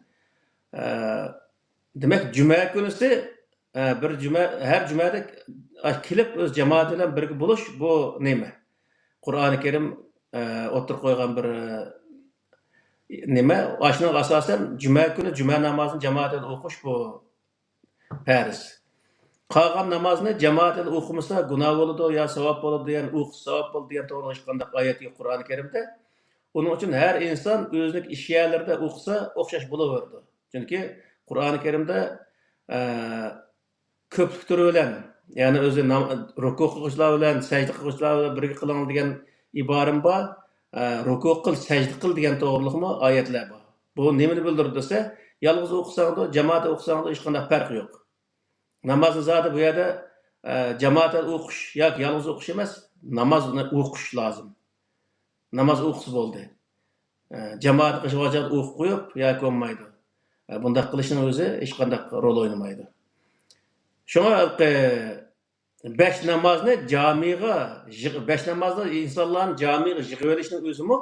Demek cuma günüsü bir her cumada kelib o'z jamoat bilan birga bo'lish bu nima? Qur'oni Karim o'tirib qo'ygan bir nima? Ashunga asosan cuma kuni cuma namozini jamoat bilan o'qish bu farz. Qolgan namozni jamoat bilan o'qimasa gunoh bo'ladi yo savob bo'ladi degan o'qish savob bo'ladi degan to'g'ri hech qanday oyat yo'q Qur'oni Karimda. Uning uchun har inson o'zining ish yerlarida o'qisa o'xshash bo'laveradi. Chunki Qur'oni Karimda ko'plik turi bilan, ya'ni o'zi ruku qilishlar bilan, sajda qilishlar bilan birga qiling degan iboram bor. Ruku qil, sajda qil degan to'g'rilikmi oyatlar bor. Bu nimani bildiradi desa, yolg'iz o'qisangda, jamoat o'qisangda hech qanday farq yo'q. Namozni zodi bu yerda jamoat o'qish yoki yolg'iz o'qish emas, namozni o'qish lozim. Namoz o'qis bo'ldi. Jamoat qilishga o'qib qo'yib yoki bo'lmaydi. Bundaq qilishning o'zi hech qanday rol o'ynamaydi. Şoňa beş namazni jamiga, beş namazda insanların jamiga yig'ib olishning o'zimi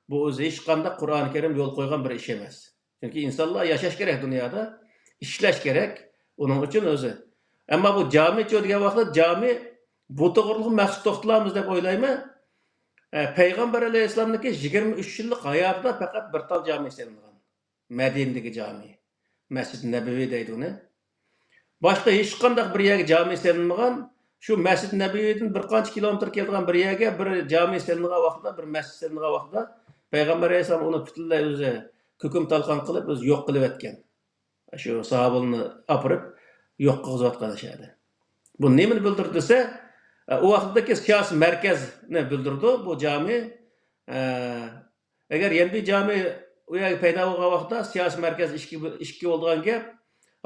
bu o'zi hech qanday Qur'oni Karim yo'l qo'ygan bir ish emas. Chunki insonlar yashash kerak dunyoda, ishlash kerak. Uning uchun o'zi. Ammo bu jami degan vaqtda jami bu to'g'riliq maqsad to'xtalamiz deb o'ylayman. Payg'ambar alayhissalomniki 23 yillik hayotida faqat bir tal jami selingan. Madinadagi jami. Masjid Nabaviy deydi uni. Boshqa hech qanday bir yerga jami selinmagan. Şu Masjid Nabaviydan bir qancha kilometr kelgan bir yerga bir jami selingan vaqtda, bir masjid selingan vaqtda Payg'ambar alayhissalom uni butunlay o'zi ko'kim talqon qilib, o'zi yo'q qilib o'tgan. Shu sahobalarni apirib yo'q qilib o'tgan ishadi. Bu nimani bildirdi desa, o vaqtdagi siyosiy markazni bildirdi bu jami. Agar endi jami u yerga paydo bo'lgan vaqtda siyosiy markaz ishga bo'lgan gap,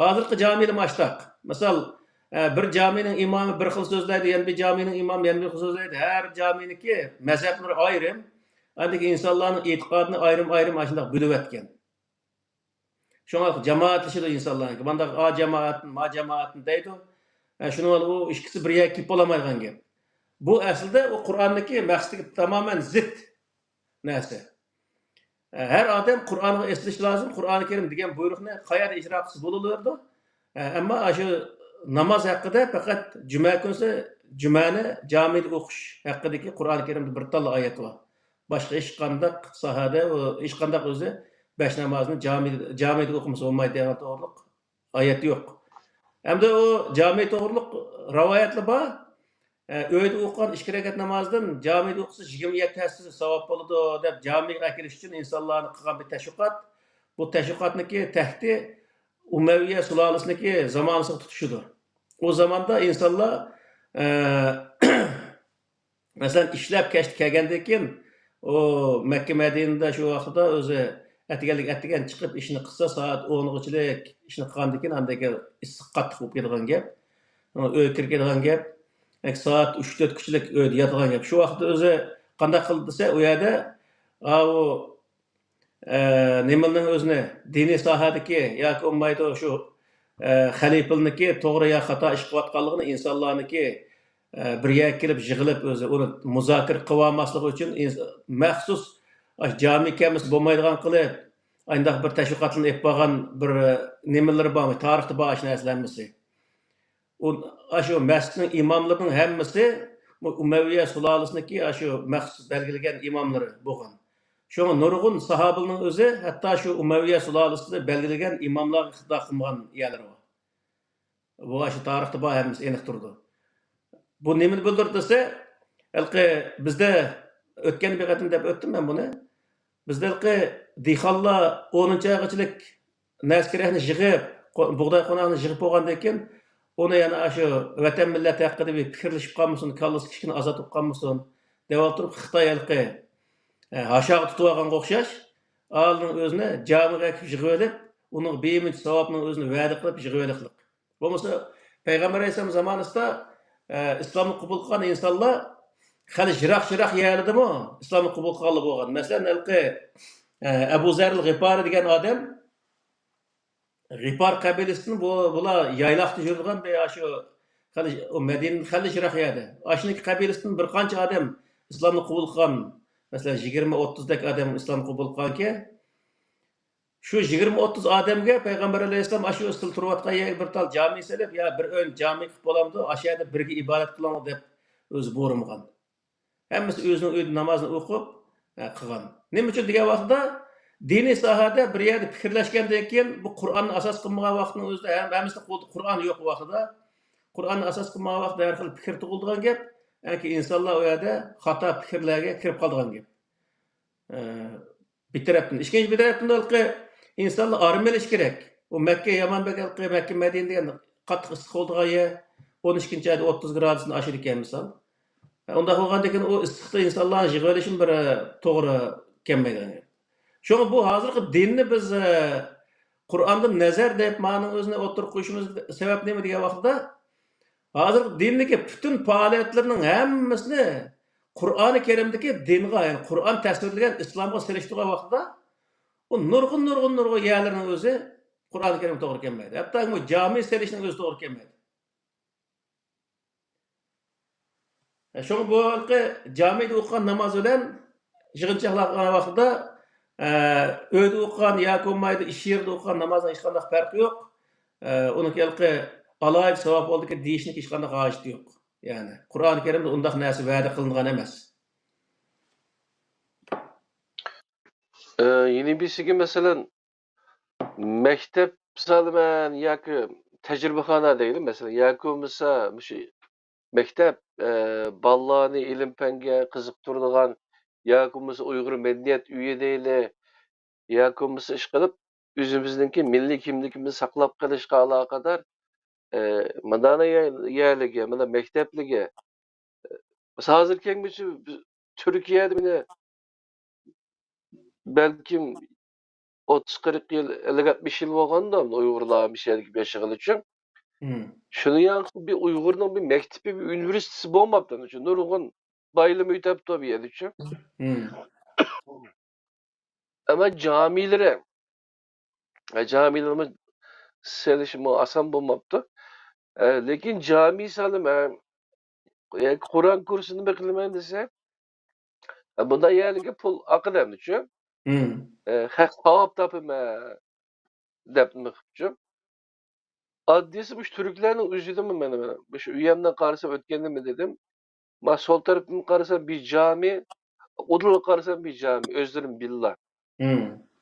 hozirgi jamini mashtaq. Misol bir caminin imamı bir xil so'zlaydi, yana bir caminin imamı yana bir xil so'zlaydi. Her caminiki mezheplari ayrim. Andaki insanların e'tiqodini ayrim ashundoq bo'lib o'tgan. Şoňa jamoatlashadi insonlarniki. Bunda a jamoatni, ma jamoatni deydi. Şunu o ikkisi bir yerga kelib olamaydigan gap. Bu aslida o Qur'onniki maqsadiga tamoman zid narsa. Her adam Qur'onga eslish lozim. Qur'oni Karim degan buyruqni qayerda ijro qilsa bo'laverdi. Ammo shu namaz haqida faqat juma kunsi jumani jamida o'qish haqidagi Qur'oni Karimda bir tal oyat bor. Boshqa hech qanday sahada hech qanday o'zi besh namozni jamida o'qimasa bo'lmaydi degan to'g'riliq oyat yo'q. Hamda o jami to'g'riliq rivoyatlar bor. Uyda o'qigan 2 rakat namozdan jamida o'qisa 27 tasir savob bo'ladi deb jamiga kirish uchun insonlarni qilgan bir tashviqot. Bu tashviqotniki tahti Umayya sulolasiniki zamonasiga tutishidir. O zamanda insonlar masalan ishlab kelgandan keyin o Makka Madinada shu vaqtda o'zi atigan chiqib ishni qilsa soat 10:chilik ishni qilgandan keyin andagi issiq qattiq bo'lib ketadigan gap. Uy kirgan gap. Soat 3-4 kishilik uyda yotgan gap. Shu vaqtda o'zi qanday qildi desa, u yerda o nimaning o'zini diniy sohadagi yoki bo'lmaydi shu xalifalniki to'g'ri yo xato ish qilayotganligini insonlarniki bir yerga kelib yig'ilib o'zi uni muzokara qilib olmasligi uchun maxsus jami kamis bo'lmaydigan qilib ayndaq bir tashviqotlarni olib bo'lgan bir nimalar bormi, tarixda bor shu narsalarmisi. Shu masjidning imomlarining hammasi Umayya sulolasiniki shu maxsus belgilagan imomlari bo'lgan. Şoňa nurgun sahabalarning o'zi hatto shu Umayya sulolasida belgilagan imomlarga xito qilgan yerlari bor. Bu shu tarixda bor hammasi aniq turdi. Bu nimani bildirdi desa, bizda o'tgan bir qatim deb o'tdim men buni. Bizda dehqonlar 10-oygachilik naskerakni yig'ib, bug'doy qo'noqni yig'ib bo'lgandan keyin uni yana shu vatan millat haqida bir fikrlashib qolmasin, kallasi kichkina azotib qolmasin deb o'tirib Xitoy aşağı tutup alğanga oxşaş, alının özüne camiga yig'ib olib, uning beminch savobning o'zini va'da qilib yig'ib olishlik. Bo'lmasa Payg'ambar alayhisalom zamonasida islomni qabul qilgan insonlar hali yiroq yerlardami islomni qabul qilgan bo'lgan. Masalan, Abu Zar al-Ghifari degan odam Ghifar qabilasini bular yayloqda yurgan shu Madina hali yiroq yerda. Ashniki qabilasidan bir qancha odam islomni qabul qilgan. Mesela 20-30 dak adam İslam qabul qilganki, shu 20-30 odamga Payg'ambar alayhisalom shu istil turayotgan yerga bir tal jami selib, ya bir o'yin jami qilib bo'lamdi, shu yerda birga ibodat qilamiz deb o'zi buyurmagan. Hammasi o'zining uyida namozni o'qib qilgan. Nima uchun degan vaqtda diniy sohada bir yerda fikrlashgandan keyin bu Qur'onni asos qilmagan vaqtning o'zida hammasi Qur'on yo'q vaqtida, Qur'onni asos qilmagan vaqtda har xil fikr tug'ilgan gap. Yani insanlar o yerde hata fikirlerine kirip kaldıgan gibi. Bir taraftan. İkinci bir taraftan da insanlar armeliş gerek. O Mekke, Yaman Bekir, Mekke, Medine diyen katı ısık olduğu yer 12. ayda 30 gradusunu aşırı iken misal. Onda olgandaki o ısıkta insanların jigölüşün bir doğru kemmeyden. Şunu bu hazırki dinini biz Kur'an'da nazar deyip ma'nın özüne oturup koyuşumuz sebep ne mi diye vaxtda hazır dindeki bütün faaliyetlerinin hemmisini Kur'an-ı Kerim'deki dinga, yani Kur'an tasvirlagan İslam'a seriştiği vaxtda o nurgun yerlerinin özü Qur'oni Karim to'g'ri kelmaydi. Hatto bu jami selishning o'zi to'g'ri kelmaydi. Şoň bu halky jamide okugan namaz bilen yig'inchoqlagan vaqtida öýde okugan ýa-ki bolmaýdy iş ýerinde okugan namazdan hiç qanday farky ýok. Onuňki halky alayp sowap boldyky diýişlik hiç qanday haýaty ýok. Yani Qur'oni Kerimde undaq näse wäde kılıngan emas. Yeni birisigi mesela mektep salyman yoki tajribahana deyli mesela yoki bo'lmasa shu mektep ballarni ilm fanga qiziqtiradigan yoki bo'lmasa Uyg'ur medeniyet uyi deyli yoki bo'lmasa ish qilib o'zimizningki milliy kimligimizni saqlab qolishga aloqador madana yerligi mana maktabligi mesela hozir kengmichi Turkiyada buni balkim 30-40 yıl, 50-60 yıl bo'lganda Uyg'urlar bir şeylik yaşayan için. Şunu yankı bir Uygur'un bir mektebi, bir üniversitesi bulmaptan için. Nurgun bayılım ütep tabi yer için. Ama camilerimiz selişimi asan bulmaptı. Lakin cami salim, Kur'an kursunu beklemen dese, bunda yani ki pul akıdem için. Hak tavap tapıma depmek için. Addiyesi bu Türklerin üzüldü mü benim? Bu üyemden karşısam ötkenli mi dedim. Ma sol tarafım karşısam bir cami, odul karşısam bir cami. Özlerim billah.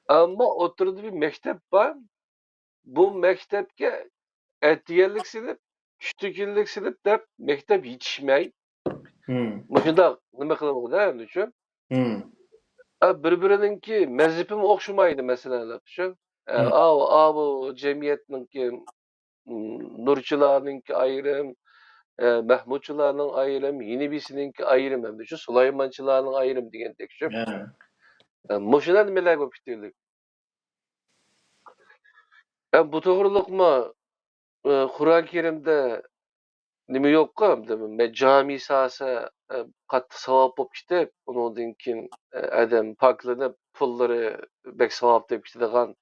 Ama oturduğu bir mektep var. Bu mektepke etiyerlik silip, şütükillik silip de mektep yetişmey. Başında ne kılamak değil mi düşün? Birbirininki mezhepim okşumaydı mesela düşün. Bu cemiyetinki Nurçularınki ayrım, Mahmutçularının ayrım, Yenibisininki ayrım hem de şu Süleymançılarının ayrım diyen tek şu. Moşunan neler bu fitirlik. Bu doğruluk mu Kur'an-ı Kerim'de nime yok mu dedim. Cami sahası katı sevap olup işte onun dinkin adam paklanıp pulları bek sevap deyip işte de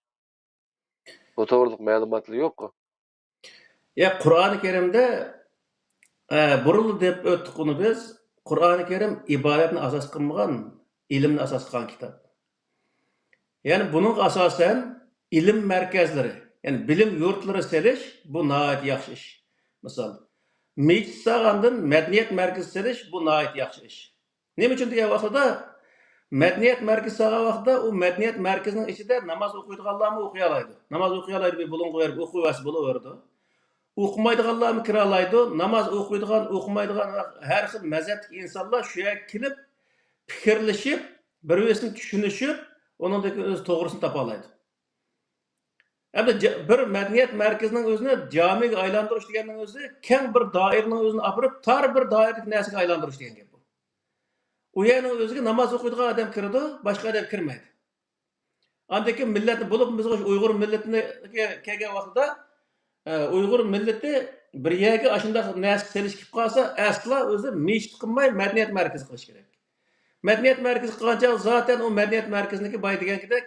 bu doğruluk malumatlı yok mu? Ya Qur'oni Kerimde burulu dep ötdük onu biz. Qur'oni Kerim ibadetni asas kılmagan, ilimni asas kılan kitap. Yani bunun asasen ilim merkezleri, yani bilim yurtları seliş bu nahayet yaxşı iş. Misal, meclis sağandın medeniyet merkezi seliş bu nahayet yaxşı iş. Ne için diye vaxtada medeniyet merkezi sağa vaxtada o medeniyet merkezinin içinde namaz okuyduğanlarını okuyalaydı. Namaz okuyalaydı bir bulun koyar, okuyası buluverdi. Okumaydıganlarını kiralaydı. Namaz okuyduğan, okumaydıgan her xil mezhepteki insanlar şuya kilip, fikirleşip, birisini düşünüşüp, onundaki öz doğrusunu tapalaydı. Hem de bir medeniyet merkezinin özüne camiye aylandırış diyenin özü, keng bir dairinin özünü apırıp, tar bir dairelik nesike aylandırış diyen gibi. O yerinin özüge namaz okuyduğun adam kirdi, başka adam kirmeydi. Andaki milletini bulup, biz Uygur milletine kelgen vaxtida, Uygur milleti bir yerge aşında nesik selişkip kalsa, asla özü meşit kılmay medeniyet merkezi kılış gerek. Medeniyet merkezi kılınca zaten o medeniyet merkezindeki bay degen gidek,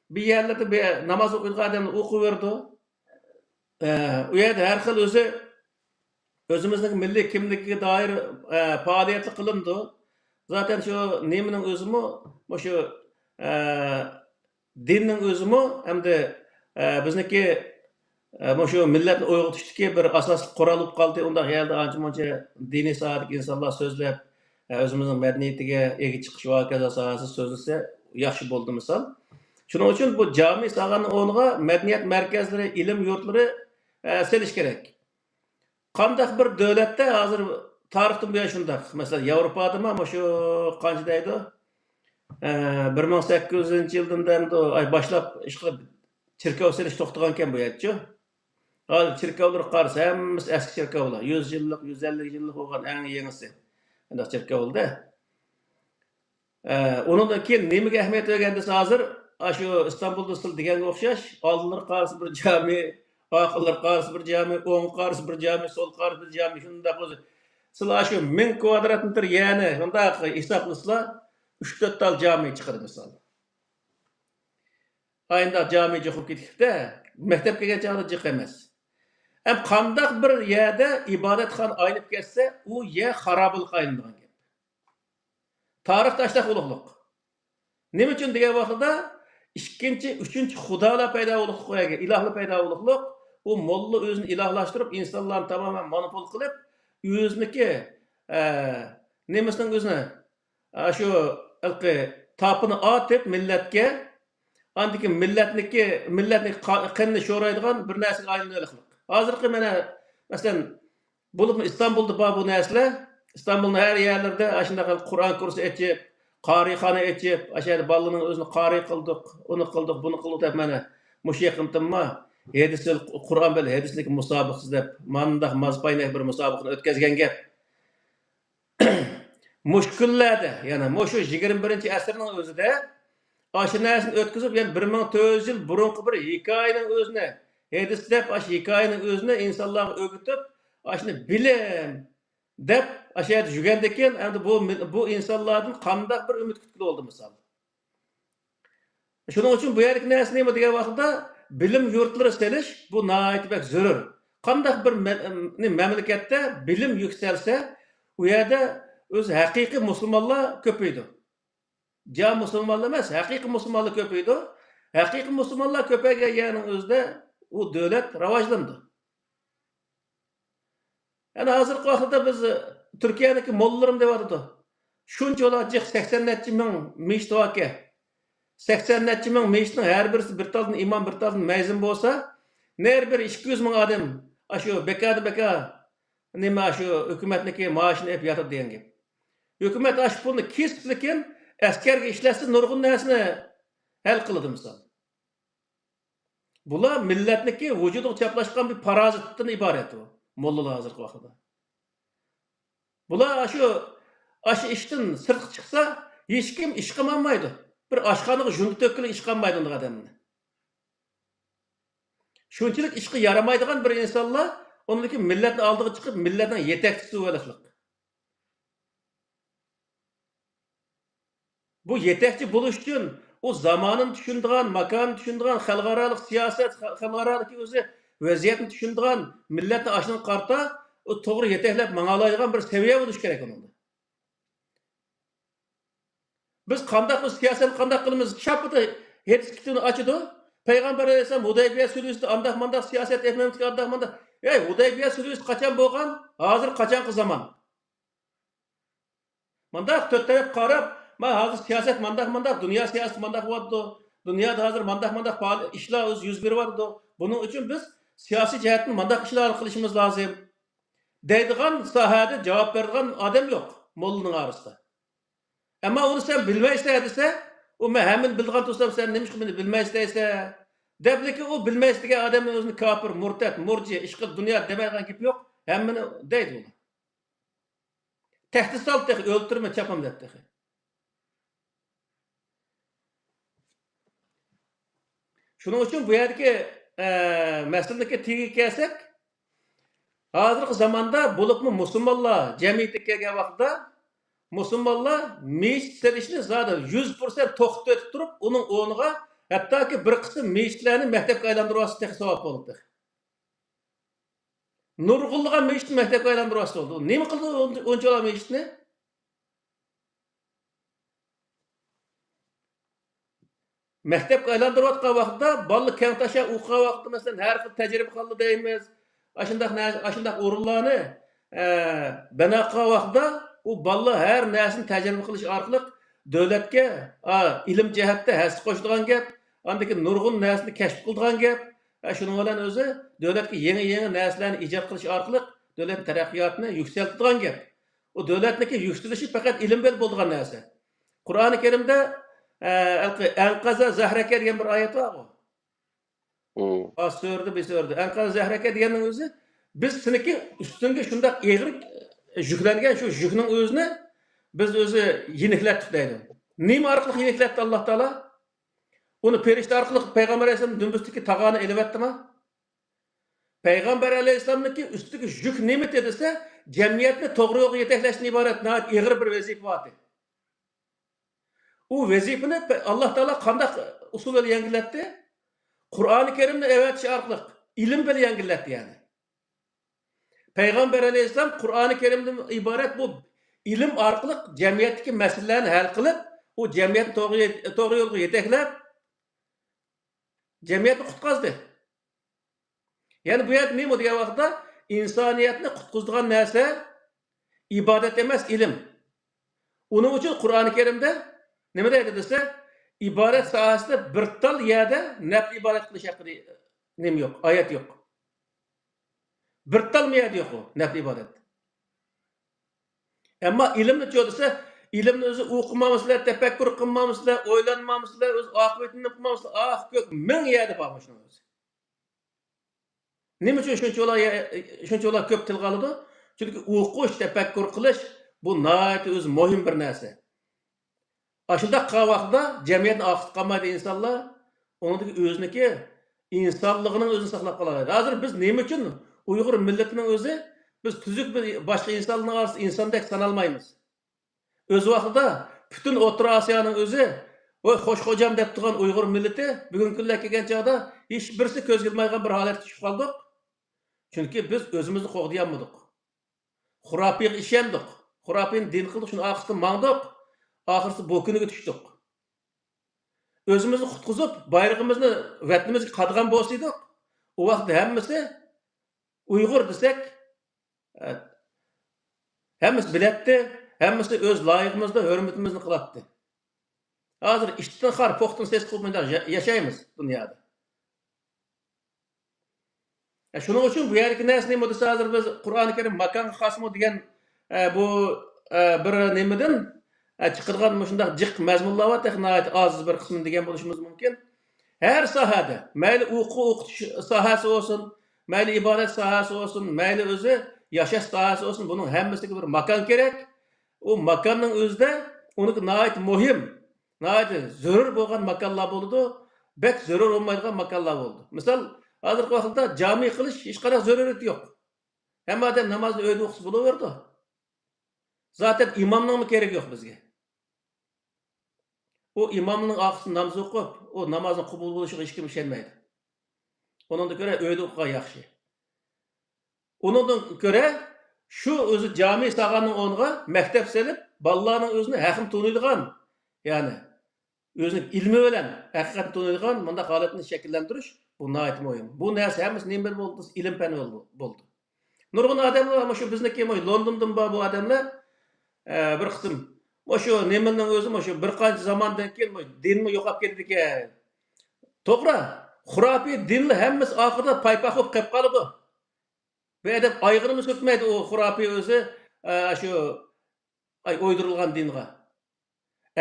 bir yerlerde bir namaz okuyduğun adamı okuverdi. O yerde her xil özümüzdeki milli kimlikine dair faaliyeti kılındı. Zaten şu neminin özümü, şu dinin özümü hem de bizdeki şu milletin oygutuştaki bir asaslı kural olup kaldı. Onda yerde anca dini saatlik insanlar sözlep özümüzün medeniyetiga egi çıkış vakası asası sözlese yaxşı boldu misal. Şunun için bu cami sağanın onuğa medeniyet merkezleri, ilim yurtları seliş gerek. Kandak bir devlette hazır tarihten bir şundak. Mesela Avrupa'da mı şu kancıdaydı? 1800 yıldan da başlap işte çirkev seliş toxtağanken bu yetçi. Hal çirkevler karşı hemmisi eski çirkevler. 100 yıllık, 150 yıllık olan en yenisi. Anda çirkev oldu. Onun da ki nemige ehmiyet vergendisi hazır şu İstanbul'da sıl degen okşaş aldılar karşı bir cami, akıllar karşı bir cami, oğun karşı bir cami, sol karşı bir cami şunda kozu. Sıla şu 1000 kvadrat metre yani şunda hesaplısla 3-4 tal cami çıkar misal. ayında camiye çıkıp gittikdə, məktəb gələn çağda cıq emas. Hem qandaq bir yerde ibadetxan ayınıp geçse, o yer harabılık ayınıdığın gibi. Tarih taşlaq uluqluq. Nima uchun degan vaqtida ikkinchi, uchinchi xudolar paydo uluqluq qo'yaga, ilohlar paydo uluqluq, u molla o'zini ilohlashtirib, insonlarni tamoman monopol qilib, o'ziniki nimasining o'zini shu ilqi topini otib millatga, andiki millatni qanni sho'raydigan bir narsaga aylanaylik. Hozirgi mana masalan bo'libmi Istanbulda bor bu narsalar, Istanbulning har yerlarida shunaqa Qur'on kursi etib, qarixona etib, aşağıda balalarning o'zini qari qildik, uni qildik, buni qildik deb mana mush yaqintimma hadisil Qur'on bilan hadislik musobaqasi deb mandaq mazbaynak bir musobaqani o'tkazgan gap. Mushkullarda, yana mushu 21-asrning o'zida aşı narsani o'tkazib, yani 1400 yil burunqi bir hikoyaning o'zini hadis deb ash hikoyaning o'zini insonlarga o'gitib, ashni bilim deb aşağıda jugandeken, endi bu insonlardan qandaq bir umid kutgili bo'ldi misol. Shuning uchun bu yerlik narsa nima degan vaqtda bilim yurtlari selish bu nihoyat bak zarur. Qandaq bir mamlakatda bilim yuksalsa, u yerda o'z haqiqiy musulmonlar ko'paydi. Ja musulmonlar emas, haqiqiy musulmonlar ko'paydi. Haqiqiy musulmonlar ko'payganning o'zida u davlat rivojlandi. Yani hozirgi vaqtda biz Türkiye'deki mollarim deyapti. Shunchalar 80 necha ming meshit aka. 80 necha ming meshitning har birisi bir taldan imom, bir taldan ma'zin bo'lsa, ner bir 200 ming odam shu beka nima shu hukumatniki maoshini ep yotib degan gap. Hukumat ash pulni kesib lekin askarga ishlatsa nurg'un narsani hal qiladi misol. Bular millatniki vujudiga chaplashgan bir parazitdan iborat u. Mollalar hozirgi vaqtda. Bular aşı işten sırtı çıksa hiç kim iş qilmaydi. Bir aşxonaga junti to'kilib ish qilmaydi unday odamni. Shunchalik ishga yaramaydigan bir insonlar oniki millatning oldiga chiqib, millatning yetakchisi bo'lishlik. Bu yetakchi bo'lish uchun o zamonini tushundigan, makonini tushundigan, xalqaro siyosat, xalqaro o'zi vaziyatni tushundigan millatni ashini qarta o to'g'ri yetaklab mang'alaydigan bir seviye bo'lish kerak unda. Biz qandaq siyosat qandaq qilamiz? Şapıda hadis kitobini ochdi. Payg'ambar alayhisalom Hudaybiya sulhida andaq mandaq siyosat etmaymiz, andaq mandaq. Ey, Hudaybiya sulhi qachon bo'lgan? Hozir qachonqi zamon? Mandaq to'rt taraf qarab, men hozir siyosat mandaq, dunyo siyosati mandaq bo'ldi. Dunyoda hozir mandaq ishlar o'z yuz beryapti. Buning uchun biz siyosiy jihatdan mandaq ishlar qilishimiz lozim. Deydigan sohada javob beradigan odam yo'q mollaning orasida. Ama onu sen bilmeysen dese, o hemen bildiğin tutsam sen neymiş ki bilmeysen debli ki o bilmeysen adamın özünü kafir, murtet, murci, işkıl, dünya demeyen gibi yok. Hemen deydi onu. Tehdit sal tehi, öldürme, çapam dedi tehi. Şunun için bu yerdeki meselindeki tigi kelsek, hazırki zamanda bulup mu Müslümanlar cemiyetlik gelgen vakitte Müslümanlar meclis serişini zaten 100% to'xtatib turib, uning o'rniga hattoki bir qism meclislarni maktabga aylantirib tek savab bo'ldi. Nurg'unlagan meclisni maktabga aylantirib oldi. Nima qildi o'nchalar meclisni? Maktabga aylantirib atgan vaqtda bolalar keng tasha o'qigan vaqtda masalan har xil tajriba qildi deymiz. Ashundaq o'rinlarni bana qilgan vaqtda u balla her narsani tajriba qilish orqali davlatga ilm jihatda hassa qo'shadigan gap, andaki nurg'un narsani kashf qiladigan gap, shuning bilan o'zi davlatga yangi narsalarni ijod qilish orqali davlat taraqqiyotini yuksaltiradigan gap. U davlatniki yuksalishi faqat ilm bilan bo'ladigan narsa. Qur'oni Karimda anqaza zahraka degan bir oyat bor. So'rdi. Anqaza zahraka deganning o'zi biz siniki ustunga shunday eg'ir yüklengen şu yükünün özüne biz özü yeniklettik deydi. Nima arqılık yenikletti Allah Teala? Onu perişte arqılık Peygamber Aleyhisselam dümbüsteki tağanı elevetti mi? Peygamber Aleyhisselam'daki üstteki yük nimet edilse cemiyetine doğru yolu yetekleştiğine ibaret nahit eğri bir vazife vardı. O vazifeni Allah Teala kandak usulü yengiletti. Qur'oni Karimni evetiş arqılıq ilim bilen yangillatdi yani. Peygamber Aleyhisselam Qur'oni Karimdan ibaret bu ilim arqılıq cemiyetdeki meselelerini hal qılıp, o cemiyetni to'g'ri yo'lga yeteklab, cemiyetni qutqazdı. Yani bu yer nima degan vaqtda insoniyatni qutqizadigan narsa ibodat emas, ilim. Uning uchun Qur'oni Karimda nima deydi desa, ibodat sohasida bir tal yerda nafl ibodat qilish haqida nima yo'q, oyat yo'q. Bir tal yerda yo'q u nafl ibodat. Ammo ilmni cho'disa, ilmni o'zi o'qimamizlar, tafakkur qilmamizlar, o'ylanmamizlar, o'z oqibatini qilmamizlar, ko'k ming yerda bor shuni o'zi. Nima uchun shunchalar ko'p tilga oladi? Chunki o'qish, tafakkur qilish bu nihoyat o'zi muhim bir narsa. Ashunda vaqtda jamiyatni oqib qolmaydi insonlar, uningdagi o'ziniki insonligining o'zini saqlab qoladi. Hozir biz nima uchun Uyg'ur millatining o'zi biz tuzuk bir boshqa insonlarning orasida insondek sanalmaymiz. O'z vaqtida butun O'rta Osiyoning o'zi voy xo'shxo'jam deb turgan Uyg'ur millati bugungi kunga kelgan chog'da hech birisi ko'zga ilmaydigan bir holatga tushib qoldik. Chunki biz o'zimizni qo'g'diyolmadik. Xurofiyga ishondik. Xurofiyni din qildik, shuni oxirida mangdik. Oxirida bu kuniga tushdik. O'zimizni qutqizib, bayrog'imizni vatanimizga qadg'an bo'lsaydik, u vaqtda hammasi Uyg'ur desak, hammasi bilatdi, hammasi o'z loyiqimizda hurmatimizni qilatdi. Hozir ishdan xor, po'xtin ses qilmay yashaymiz dunyoda. Shuning uchun bu yerga narsa nima desa, hozir biz Qur'oni Karim makanga xosmi degan bu bir nimadan chiqargan shunday jiq mazmunlar va texnologiya oziz bir qismi degan bo'lishimiz mumkin. Har sohada, mayli o'qitish sohasi bo'lsin, mayli ibodat sohasi bo'lsin, mayli o'zi yashash sohasi bo'lsin, buning hammasiga bir makon kerak. U makonning o'zida uni nihoyat muhim, nihoyat zarur bo'lgan makonlar bo'ldi, bek zarur bo'lmaydigan makonlar bo'ldi. Misol, hozirgi vaqtda jami qilish hech qanday zaruriyat yo'q. Hamma odam namozni uyda o'qisa bo'laverdi. Zaten imomning kerak yo'q bizga. O imomning oxirida namoz o'qib, o namozning qabul bo'lishiga hech kim ishonmaydi. Uningdan ko'ra uyda o'qigan yaxshi. Uningdan ko'ra shu o'zi jami sag'anning o'rniga maktab selib, bolalarning o'zini haqim to'naydigan, ya'ni o'zining ilmi bilan haqiqatni to'naydigan bunday holatni shakllantirish bu nihoyat muhim. Bu narsa hammasi nima bo'ldi? Ilm fani bo'ldi. Nurg'un odamlar mana shu bizniki Londondan bor bu odamlar bir qism shu nimaning o'zi shu bir qancha zamondan keyin dinni yo'qolib ketdi ekan. To'g'ri, xurofiy dinlar hammasi oxirida paypoq bo'lib qolib qoladi. Bu odam ayg'irimiz o'tmaydi u xurofiy o'zi shu o'ydirilgan dinga.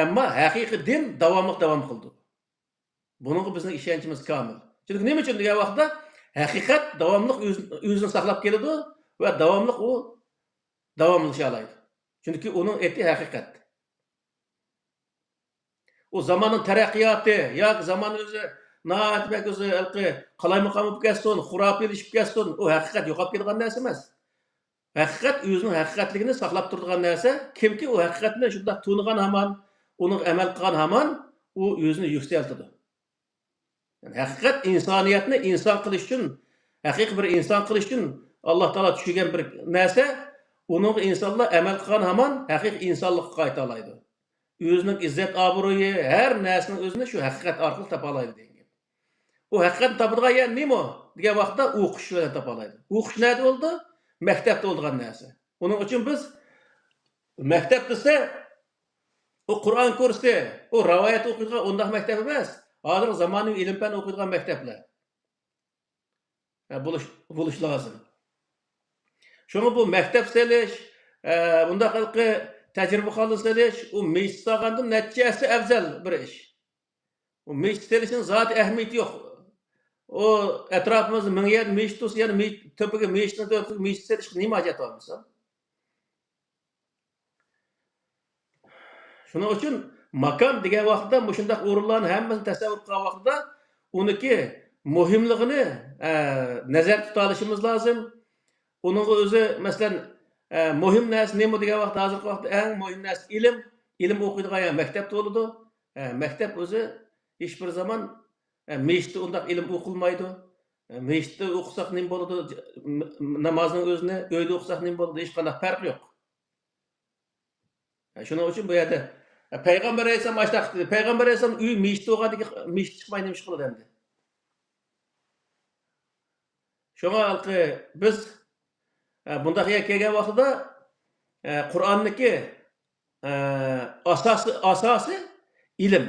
Ammo haqiqiy din davom qildi. Buningga bizning ishonchimiz komil. Chunki nima uchun degan vaqtda haqiqat davomli o'zini saqlab keladi va davomli u davomlasha oladi. Chunki uning eti haqiqat. O zamanın terakkiyatı, yoki zaman o'zi noatbek o'zi qalaymaqam bo'lib ketsin, xurofiylik ketsin, u haqiqat yo'qolib ketgan narsa emas. Haqiqat o'zining haqiqatligini saqlab turadigan narsa, kimki u haqiqatni shunday tunigan hamon, uni amal qilgan hamon, u o'zini yuksaltadi. Yani haqiqat insoniyatni inson qilish uchun, haqiqiy bir inson qilish uchun Alloh taolo tushirgan bir narsa, uning insonlar amal qilgan hamon haqiqiy insonlikka qayta oladi. O'zining izzat obro'yi, har narsani o'zini shu haqiqat orqali topa oladi degan. U haqiqatni topadigan yer nima? Degan vaqtda o'qish bilan topa oladi. O'qish nima bo'ldi? Maktabda bo'lgan narsa. Uning uchun biz maktab desa, o Qur'on kursi, o rivoyat o'qiydigan undaq maktab emas. Hozir zamonaviy ilm fan o'qiydigan maktablar. Bo'lish lozim. Shunga bu maktab selish, bundaq tecrübe kalısıyla o meclis sağlandı neticesi evzel bir iş. O meclislerin zaten ehemmiyeti yok. O etrafımızda min yer meclis olsa yani topıga meclisler iş nima hacet var mesela? Şunun için makam degan vaqtda mushundaq o'rinlarni hammasini tasavvur qilgan vaqtda uniki muhimligini nazarda tuta olishimiz lozim. Uning o'zi masalan muhim narsa nima degan vaqtda hozirgi vaqtda eng muhim narsa ilm o'qiydigan maktab bo'ladi. Maktab o'zi hech bir zaman Mecitde undaq ilim o'qilmaydi. Mecitde o'qisak nima bo'ladi? Namozning o'zini uyda o'qisak nima bo'ladi? Hech qanday farq yo'q. Shuning uchun bu yerda Payg'ambar alayhisalom ashtaq dedi. Payg'ambar alayhisalom uy mecitde o'qadigan mecit chiqmay nima ish qiladi endi? Şoňa halky biz bundaq ýer kelgen wagtda Qur'anniki asasy ilim.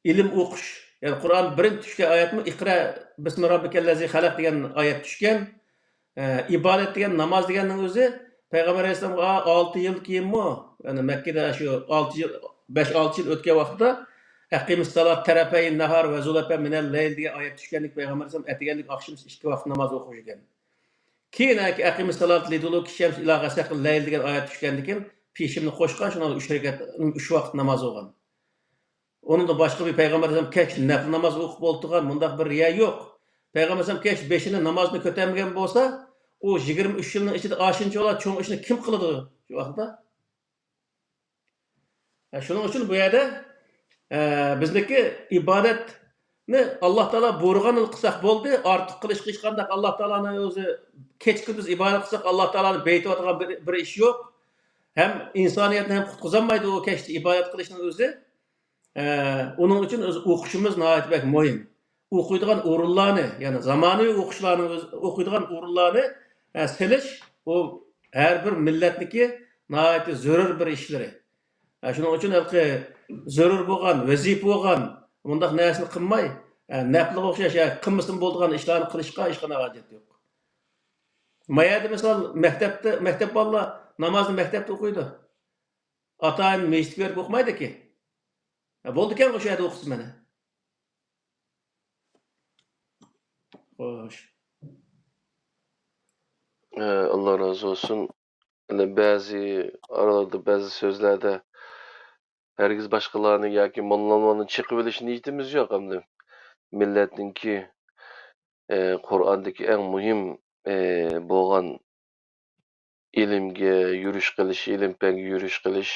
İlim okuş. Yani Kur'an birinci düşken ayet mi? İkra bismi rabbikellezi halak degan ayet düşken. İbadet degan namaz deganning o'zi Peygamber Aleyhisselam'a 6 yıl kiyinmi? Yani Mekke'de şu 6 yıl 5-6 yıl ötken vaqtda Aqimis salat tarafayn nahar ve zulafa minel leyl degan ayet düşkenlik Peygamber Aleyhisselam etigenlik akşam 2 vaqt namaz okuş ekan. Keyin Aqimis salat liduluki şems ila ghasaqil leyl degan ayet düşkendikin peşimni qo'shgan şuna 3 rekat 3 vaqt namaz o'qigan. Onun da başka bir Peygamber Aleyhisselam keç nafil namaz okup oltuğan bundaq bir riya yok. Peygamber Aleyhisselam keç 5'ini namazını kötemgen bolsa, o 23 yılın içinde aşınca ola çoğun işini kim kılıdı şu vaqtda? Şunun için bu yerde bizdeki ibadetni Allah Teala buyurgan qilsak bo'ldi, ortiq qilish hech qanday Allah Teala'nın o'zi keç gündüz ibadet qilsak Allah Teala'nın beyti atgan bir iş yok. Hem insaniyetni hem qutquzanmaydı o keç ibadet qilishning o'zi. Onun için okuşumuz nəhayət bək mühim. Okuyduğun orunlarını, yani zamanı okuşlarını, okuyduğun orunlarını siliş, o her bir milletniki nəhayət zörür bir işleri. Şunun için zörür bolğan, vazif bolğan, bundaq näsini qılmay, näpli oxşaş, qılmısın bolğan işlerini qilishqa hech qanday hojat yo'q. Mayada misal mektep balla namazını mektepte okuydu. Atayın meclis berip okumaydı ki. Bo'ldi ekan o'sha yerda o'qisiz mana. Xo'sh. Allah razı olsun. Yani bazı aralarda bazı sözlerde herkes başkalarını yoki mollalarning chiqib olish niyatimiz yo'q hamda millatninki Qur'ondagi eng muhim bo'lgan ilmga yurish qilish, ilm bilan yurish qilish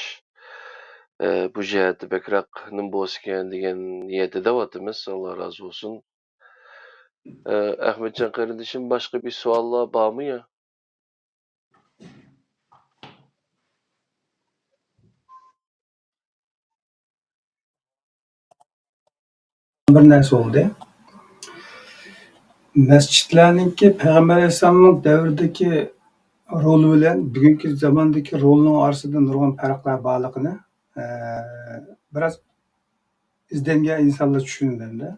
bu jihatda bakroq nim bo'lsin degan niyatda davatimiz. Allah razı olsun. Ahmetcan kardeşim başka bir suallar var mı ya? Bir narsa oldu. Mescitlerninki Peygamber Aleyhisselam'ın devrdeki rolü bilen bugünkü zamandaki rolünün arasında nurg'un farqlar borligini biraz izlengen insanlar tushundilar.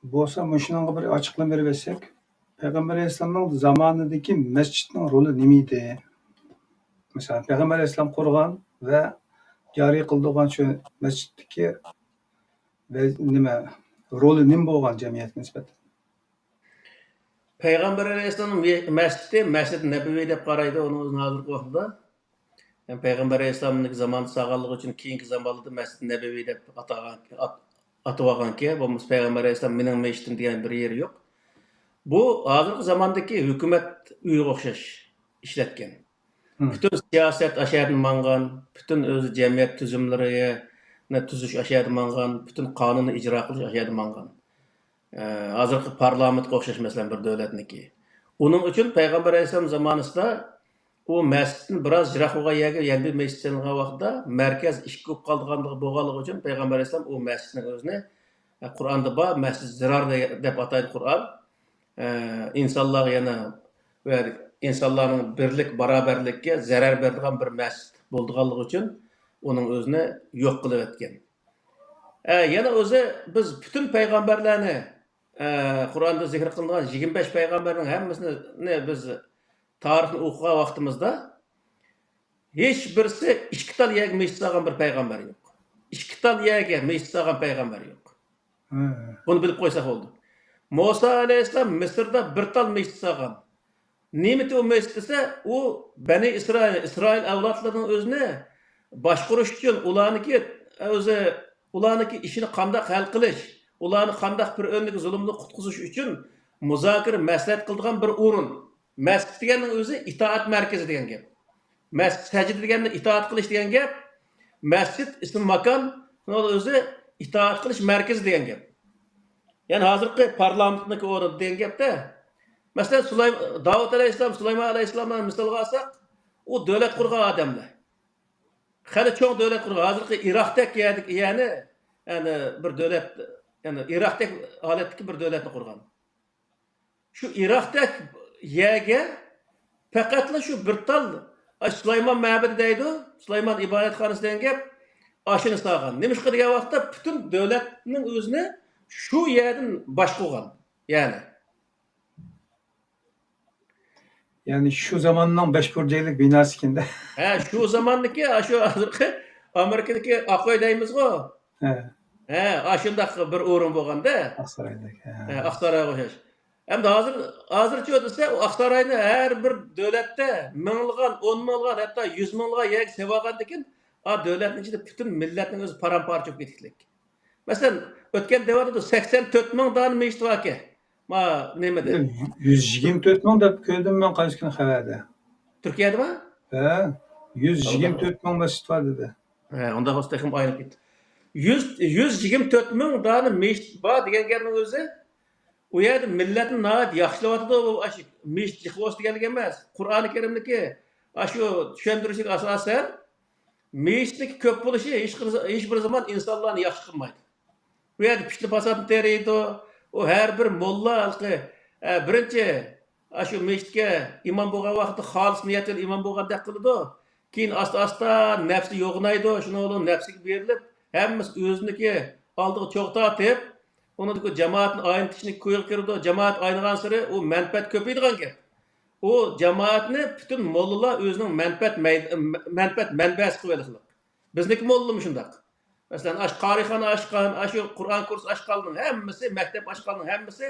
Bo'lsa, shunga bir ochiqlama berib bersak, Peygamber Aleyhisselam'ın zamanidagi mescitning roli nima edi? Mesela Peygamber Aleyhisselam qurgan ve joriy qildigan shu mescitdagi ve nima roli nima bo'lgan jamiyatga nisbatan? Peygamber Aleyhisselam'ın mescidi, Mescid-i Nebevi deb qaraydi onun hozirgi vaqtda. Yani Peygamber Aleyhisselam'ın zamanı sağallığı için keyinki zamanlarda Mescid-i Nebevi deb atılgan ki, bu Peygamber Aleyhisselam mening mescidim degan bir yeri yok. Bu hozirgi zamandaki hükümet uyga o'xshash ishlatgan. Bütün siyaset aşağıdan mangan, bütün özü cemiyet tüzümleri tuzuş aşağıdan mangan, bütün kanunu icra qilish aşağıdan mangan. Hozirgi parlamentga o'xshash masalan bir davlatniki. Onun için Peygamber Aleyhisselam zamanında o mescidin biraz jiroq bo'lgan yerga yangi mescid salingan vaqtda markaz ish ko'p qolganligi bo'lganligi uchun Peygamber Aleyhisselam o mescidning o'zini Qur'onda bor mescid zirar deb ataydi Qur'on. İnsanlar yana ve insanların birlik beraberlikka zarar beradigan bir mescid bo'lganligi uchun onun o'zini yo'q qilib o'tgan. Yana o'zi biz bütün peygamberlarni Qur'onda zikr qilingan 25 peygamberning hammasini biz tarixni o'qigan vaqtimizda hech birisi ikki tal yerga mescid solgan bir payg'ambar yo'q. Ikki tal yerga mescid solgan payg'ambar yo'q. Buni bilib qo'ysak bo'ldi. Musa alayhissalom Misrda bir tal mescid solgan. Nimati o mescid desa, u Bani İsrail avlodlarining o'zini boshqarish uchun ularniki ishini qanday hal qilish, ularni qanday bir o'rniki zulmni qutqizish uchun muzokara maslahat qiladigan bir o'rin. Masjid deganning o'zi itoat markazi degan gap. Masjid sajda deganda itoat qilish degan gap. Masjid ism makon o'zi itoat qilish markazi degan gap. Ya'ni hozirgi parlamentniki o'rni degan gapda. Masalan, Davud alayhissalom, Sulaymon alayhissalomdan misolga olsak, u davlat qurgan odamlar. Hali cho'ng davlat qurgan. Hozirgi Iroqdagi ya'ni bir davlat, ya'ni Iroqdagi holatdagi bir davlatni qurgan. Shu Iroqdagi yerga faqatla shu bir tal Sulaymon ma'badi deydi, Sulaymon ibodatxonasi degan gap oshini sog'an. Nimishqa degan vaqtda butun davlatning o'zini shu yerdan boshqargan. Yani şu zamandan 5 burcaylık binası kinde. Shu zamonniki, shu hozirgi Amerikadagi Aqoy deymizku. Shundaq bir o'rin bo'lganda, Aksaray'daki. Aqsaroyga o'xshash. Endi hozircha desa, u Aqsaroyni har bir davlatda minglagan, 10 minglagan, hatto 100 minglagan yer sevagan ekan, davlatning ichida butun millatning o'zi param-parcha bo'lib ketdik. Masalan, o'tgan davrda 84 ming dona meshit bor ekan. Ma nimada? 124 ming deb ko'rdim men qaysi kuni xabarda. Turkiyadami? 124 ming masjid var dedi. Unda hostahim aylanib ketdi. 124 ming dona meshit bor degan gapning o'zi u yerda millatni nayt yaxshilayotdi, u meshit yıqilish deganlik emas. Qur'oni Karimniki shu tushuntirishga asosan meshitning ko'p bo'lishi hech bir zaman insonlarni yaxshi qilmaydi. Bu yerda pishli fasodni teriydi. O her bir molla halkı birinci shu meshitga imom bo'lgan vaqtda xolis niyat bilan imom bo'lgandek qiladi. Keyin asta nafsi yo'g'naydi, shuni o'lib nafsiga berilib, hammasi o'ziniki oldiga cho'g'tatib, uni jamoatni aynitishni ko'yib kirdi. Jamoat aynigan sari u manfaat ko'paydigan gap. U jamoatni butun mollalar o'zining manfaat manbasi qilib oladi. Bizniki mollami shundaq. Masalan, qarixona ochgan, shu Qur'on kursi ochganning hammasi, maktab ochganning hammasi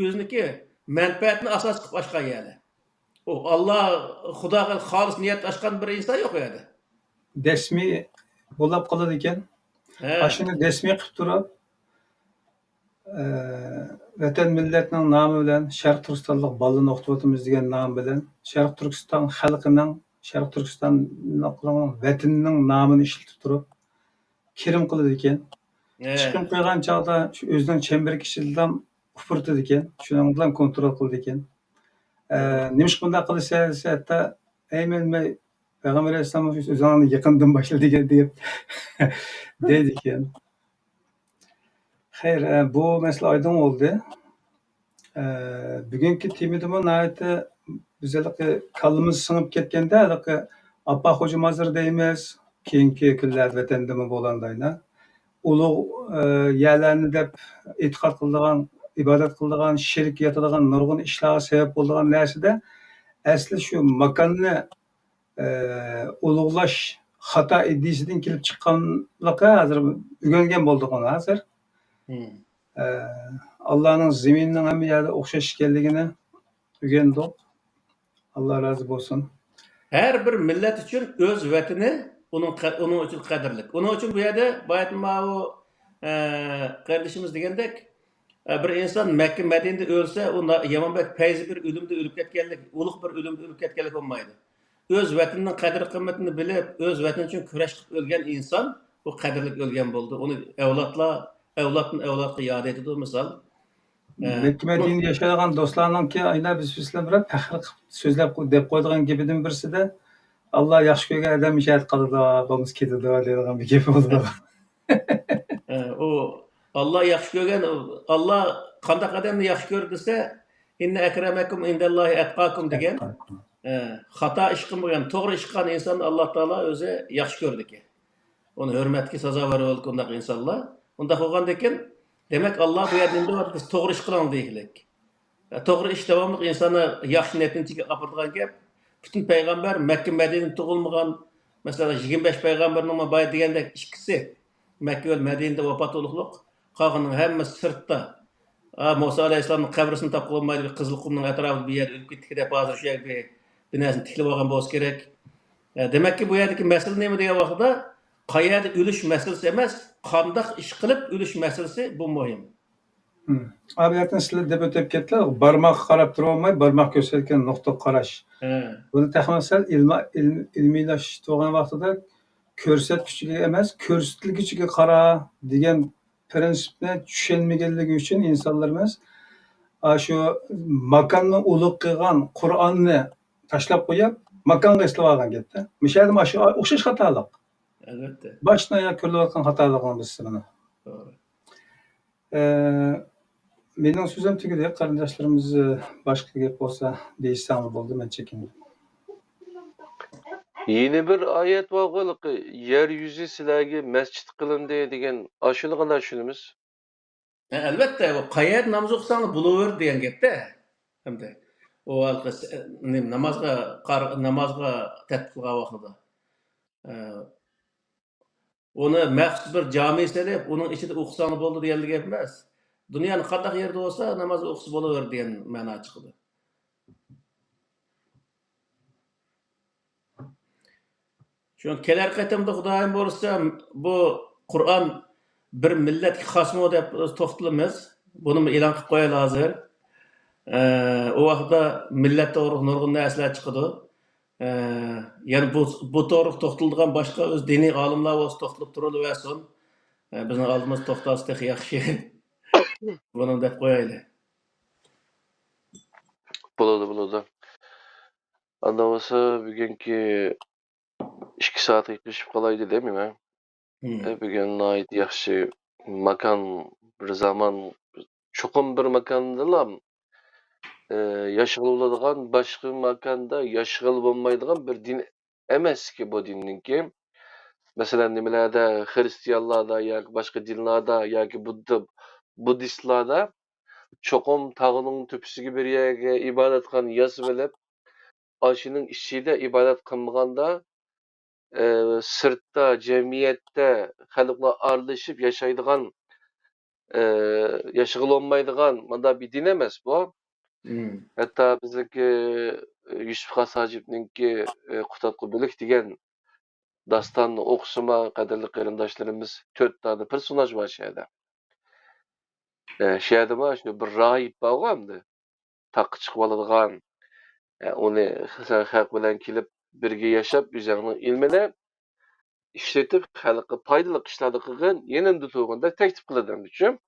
o'ziniki manfaatni asos qilib ochgan yerlar. O Allah Xudoga xolis niyat ochgan bir inson yo'q edi. Desmi bo'lib qoladi ekan. Ashuni desmi qilib turib, vatan millatning nomi bilan Sharq Turkistonlik bolalarni o'qitib degan nom bilan Sharq Turkiston xalqining, Sharq Turkistonning vatanining nomini ishlatib turib kirim qiladi ekan. Chiqim qo'ygan chog'da o'zining chemberi kishidan ufurtadi ekan. Shuning bilan kontrol qildi ekan. Nimish bunday qilsa hatto aymanmay Peygamber Aleyhisselam o'zini yaqindan boshladi deb deydi ekan. Xayr, bu masala oydin bo'ldi. Bugungi temada nihoyatda bizlarga kallamiz singib ketganda, Abba Xo'ja Mazir deymiz, keyingi kunlarda vatanda bo'lgandayna ulug' yerlarni deb e'tiqod qiladigan, ibodat qiladigan, shirk yotadigan nurg'un ishlarga sabab bo'lgan narsada asli shu makonni ulug'lash xato iddiasidan kelib chiqqanligi hozir o'rgangan bo'ldik uni hozir. Allah'ın zemininin hem yerde o'xshash ekanligini o'rgandik. Allah razı bo'lsin. Her bir millet için öz vatani onun için qadrlik. Onun için bu yerda bayatma o kardeşimiz degandek bir inson Mekke Medine'de ölse o Yamanbek feyzi bir ölümde ölüp ketganlik, ulug' bir ölümde ölüp ketganlik olmaydi. Öz vatanının qadr qimmatini bilib, öz vatani için kurash qilib o'lgan inson o qadrlik o'lgan bo'ldi. Uni avloddan avlodga yod etadi misol. Mekke Medine'de yaşayan dostlarınki ayna biz bilan faxr so'zlab deb qo'ydigan gapidan birisida Allah yaxshi ko'rgan odam ishat qiladi, bo'lmasa ketadi degan bir gap bo'ldi. O Allah yaxshi ko'rgan, Allah qanday odamni yaxshi ko'rdi desa, inna akramakum indallahi atqakum degan. Xato ish qilmagan, to'g'ri ish qilgan insonni Alloh taolo o'zi yaxshi ko'rdi ekan. Uni hurmatga sazovor bo'lgan undaq insonlar. Unda bo'lganda ekan, demak Allah bu yerda biz to'g'ri ish qiling deylik. To'g'ri ish davomli insonni yaxshi natijaga olib boradigan gap. Bütün payg'ambar Makka Madina tug'ilmagan, masalan 25 payg'ambarning boy degandek ikkisi Makka va Madinada vafot bo'lganlik, qolganning hammasi sirtda. Musa alayhissalomning qabrisini topib olmaydi, Qizilqumning atrofida bir yer o'lib ketdi deb hozir shu yerga binasini tiklab olgan bo'lsa kerak. Demakki bu yerdagi masala nima degan vaqtda qayerda o'lish masalasi emas, qanday ish qilib o'lish masalasi bu muhim. Abiyatin sizlar deb o'tib ketdilar, barmoq qarab turolmay, barmoq ko'rsatgan nuqta qarash. Buni taxminan ilmiylashtirish bo'lgan vaqtida ko'rsatkichiga emas, ko'rsatilgichiga qara degan prensipine düşenmegenligi üçün insanlarımız şu makanını uluk kılgan Kur'an'ı taşlap koyup makanı eslep algan gitti. Mişadim aşı okşaş hatalık. Elbette. Başına ya körlüp atkan hatalıkını biz sana. Doğru. Mening so'zim tugadi. Qarindoshlarimiz boshqa gap bo'lsa deyishsam bo'ldi, men chekindim. Yeni bir ayet var ki yeryüzü silagi mescit kılındı degen aşını kadar şunumuz. Elbette o qayerda namoz o'qisang bo'laver degan gapda. Hamda o namozga tatbiq qilgan vaqtida. Onu maxsus bir cami selib, onun içinde o'qisang bo'ldi degan gap emas. Dunyoning qanday yerda bo'lsa namoz o'qisa bo'laver degan ma'no chiqdi. Şu kelar qatimda Xudoyim bo'lsa bu Qur'on bir millatga xosmi deb to'xtalamiz. Buni e'lon qilib qo'yaylik hozir. O vaqtda millat to'g'ri nurg'un narsalar chiqadi. Yani bu to'g'ri to'xtaladigan boshqa o'z diniy olimlar bo'lsa to'xtalib turilaversin. Bizning oldimiz to'xtalsa yaxshi. Buni deb qo'yaylik. Buladı. Ondan olsa bugünkü 2 saat yaklaşıp kalaydı değil mi? Bugün ait yaxşı makan bir zaman çokum bir makandalar yaşalı oladigan başka makanda yaşalı olmaydigan bir din emas ki bu dinninki. Mesela nimelerde Hristiyanlarda ya başka dinlerde ya ki Budistlarda çokum tağının tüpüsü bir yerge ibadet kılan yazı bilip aşının içinde ibadet kılmaganda sırtta, cemiyette halkla aralashib yaşaydigan yaşıgıl olmaydigan manda bir din emas bu. Hatta bizdeki Yusuf Hasajibninki Qutatqı Bölük degan dastanını oqusuma qadirli qarindoshlarimiz 4 tane personaj var şeyde. Şeyde var şu bir rahib bağamdı. Taqı chiqib oladigan. Onu xalq bilan kelib birga yashab o'zining ilmini işletip xalqqa foydali ishlarni qilgan yanında to'g'anda taklif qiladigan uchun.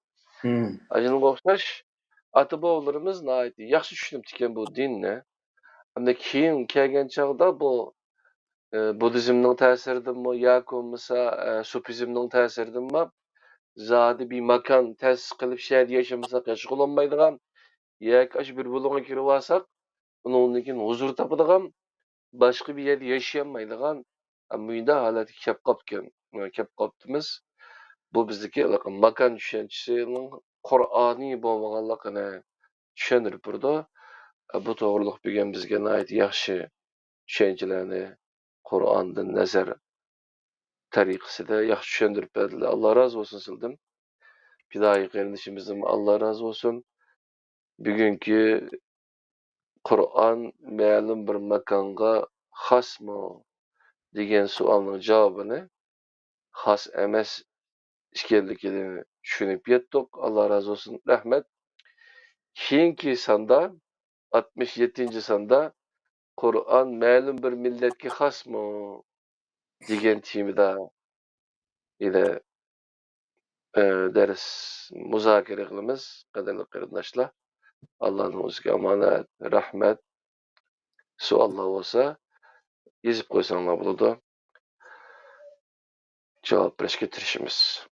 Ajinga o'xshash ata-bobolarimiz yaxshi tushunib ekan bu dinni. Hamda keyin kelgan chog'da bu Budizmning ta'siridanmi yoki bo'lmasa sufizmning ta'siridanmi zodi bir makon ta'sis qilib shahar yashamasak yashg'ul olmaydigan yoki bir bo'longa kirib olsak undan keyin huzur topadigan boshqa bir yerda yashaolmaydigan bunda holatga kelib qolibmiz. Bu bizdeki makon tushunchasining Qur'oniy bo'lmaganligini tushuntirib turdi. Bu to'g'riliq bugun bizga yaxshi tushunchalarni Qur'ondan nazar tariqasida yaxshi tushuntirib berdilar. Alloh razı olsun sildim. Fidoyi qarindishimizdan Alloh razı olsun. Bugungi Qur'on ma'lum bir makonga xosmi degan savolning javobini xos emas ekanligini tushunib yetdik. Alloh razı olsun. Rahmat. Keyingi sonda 67. sonda Qur'on ma'lum bir millatga xosmi degan temada ila ders muzokara qilamiz. Qadrli qarindoshlar, Allohning o'ziga omonat, rahmat. Savollar bo'lsa, yozib qo'ysanglar bo'ladi. Javob berishga tirishamiz.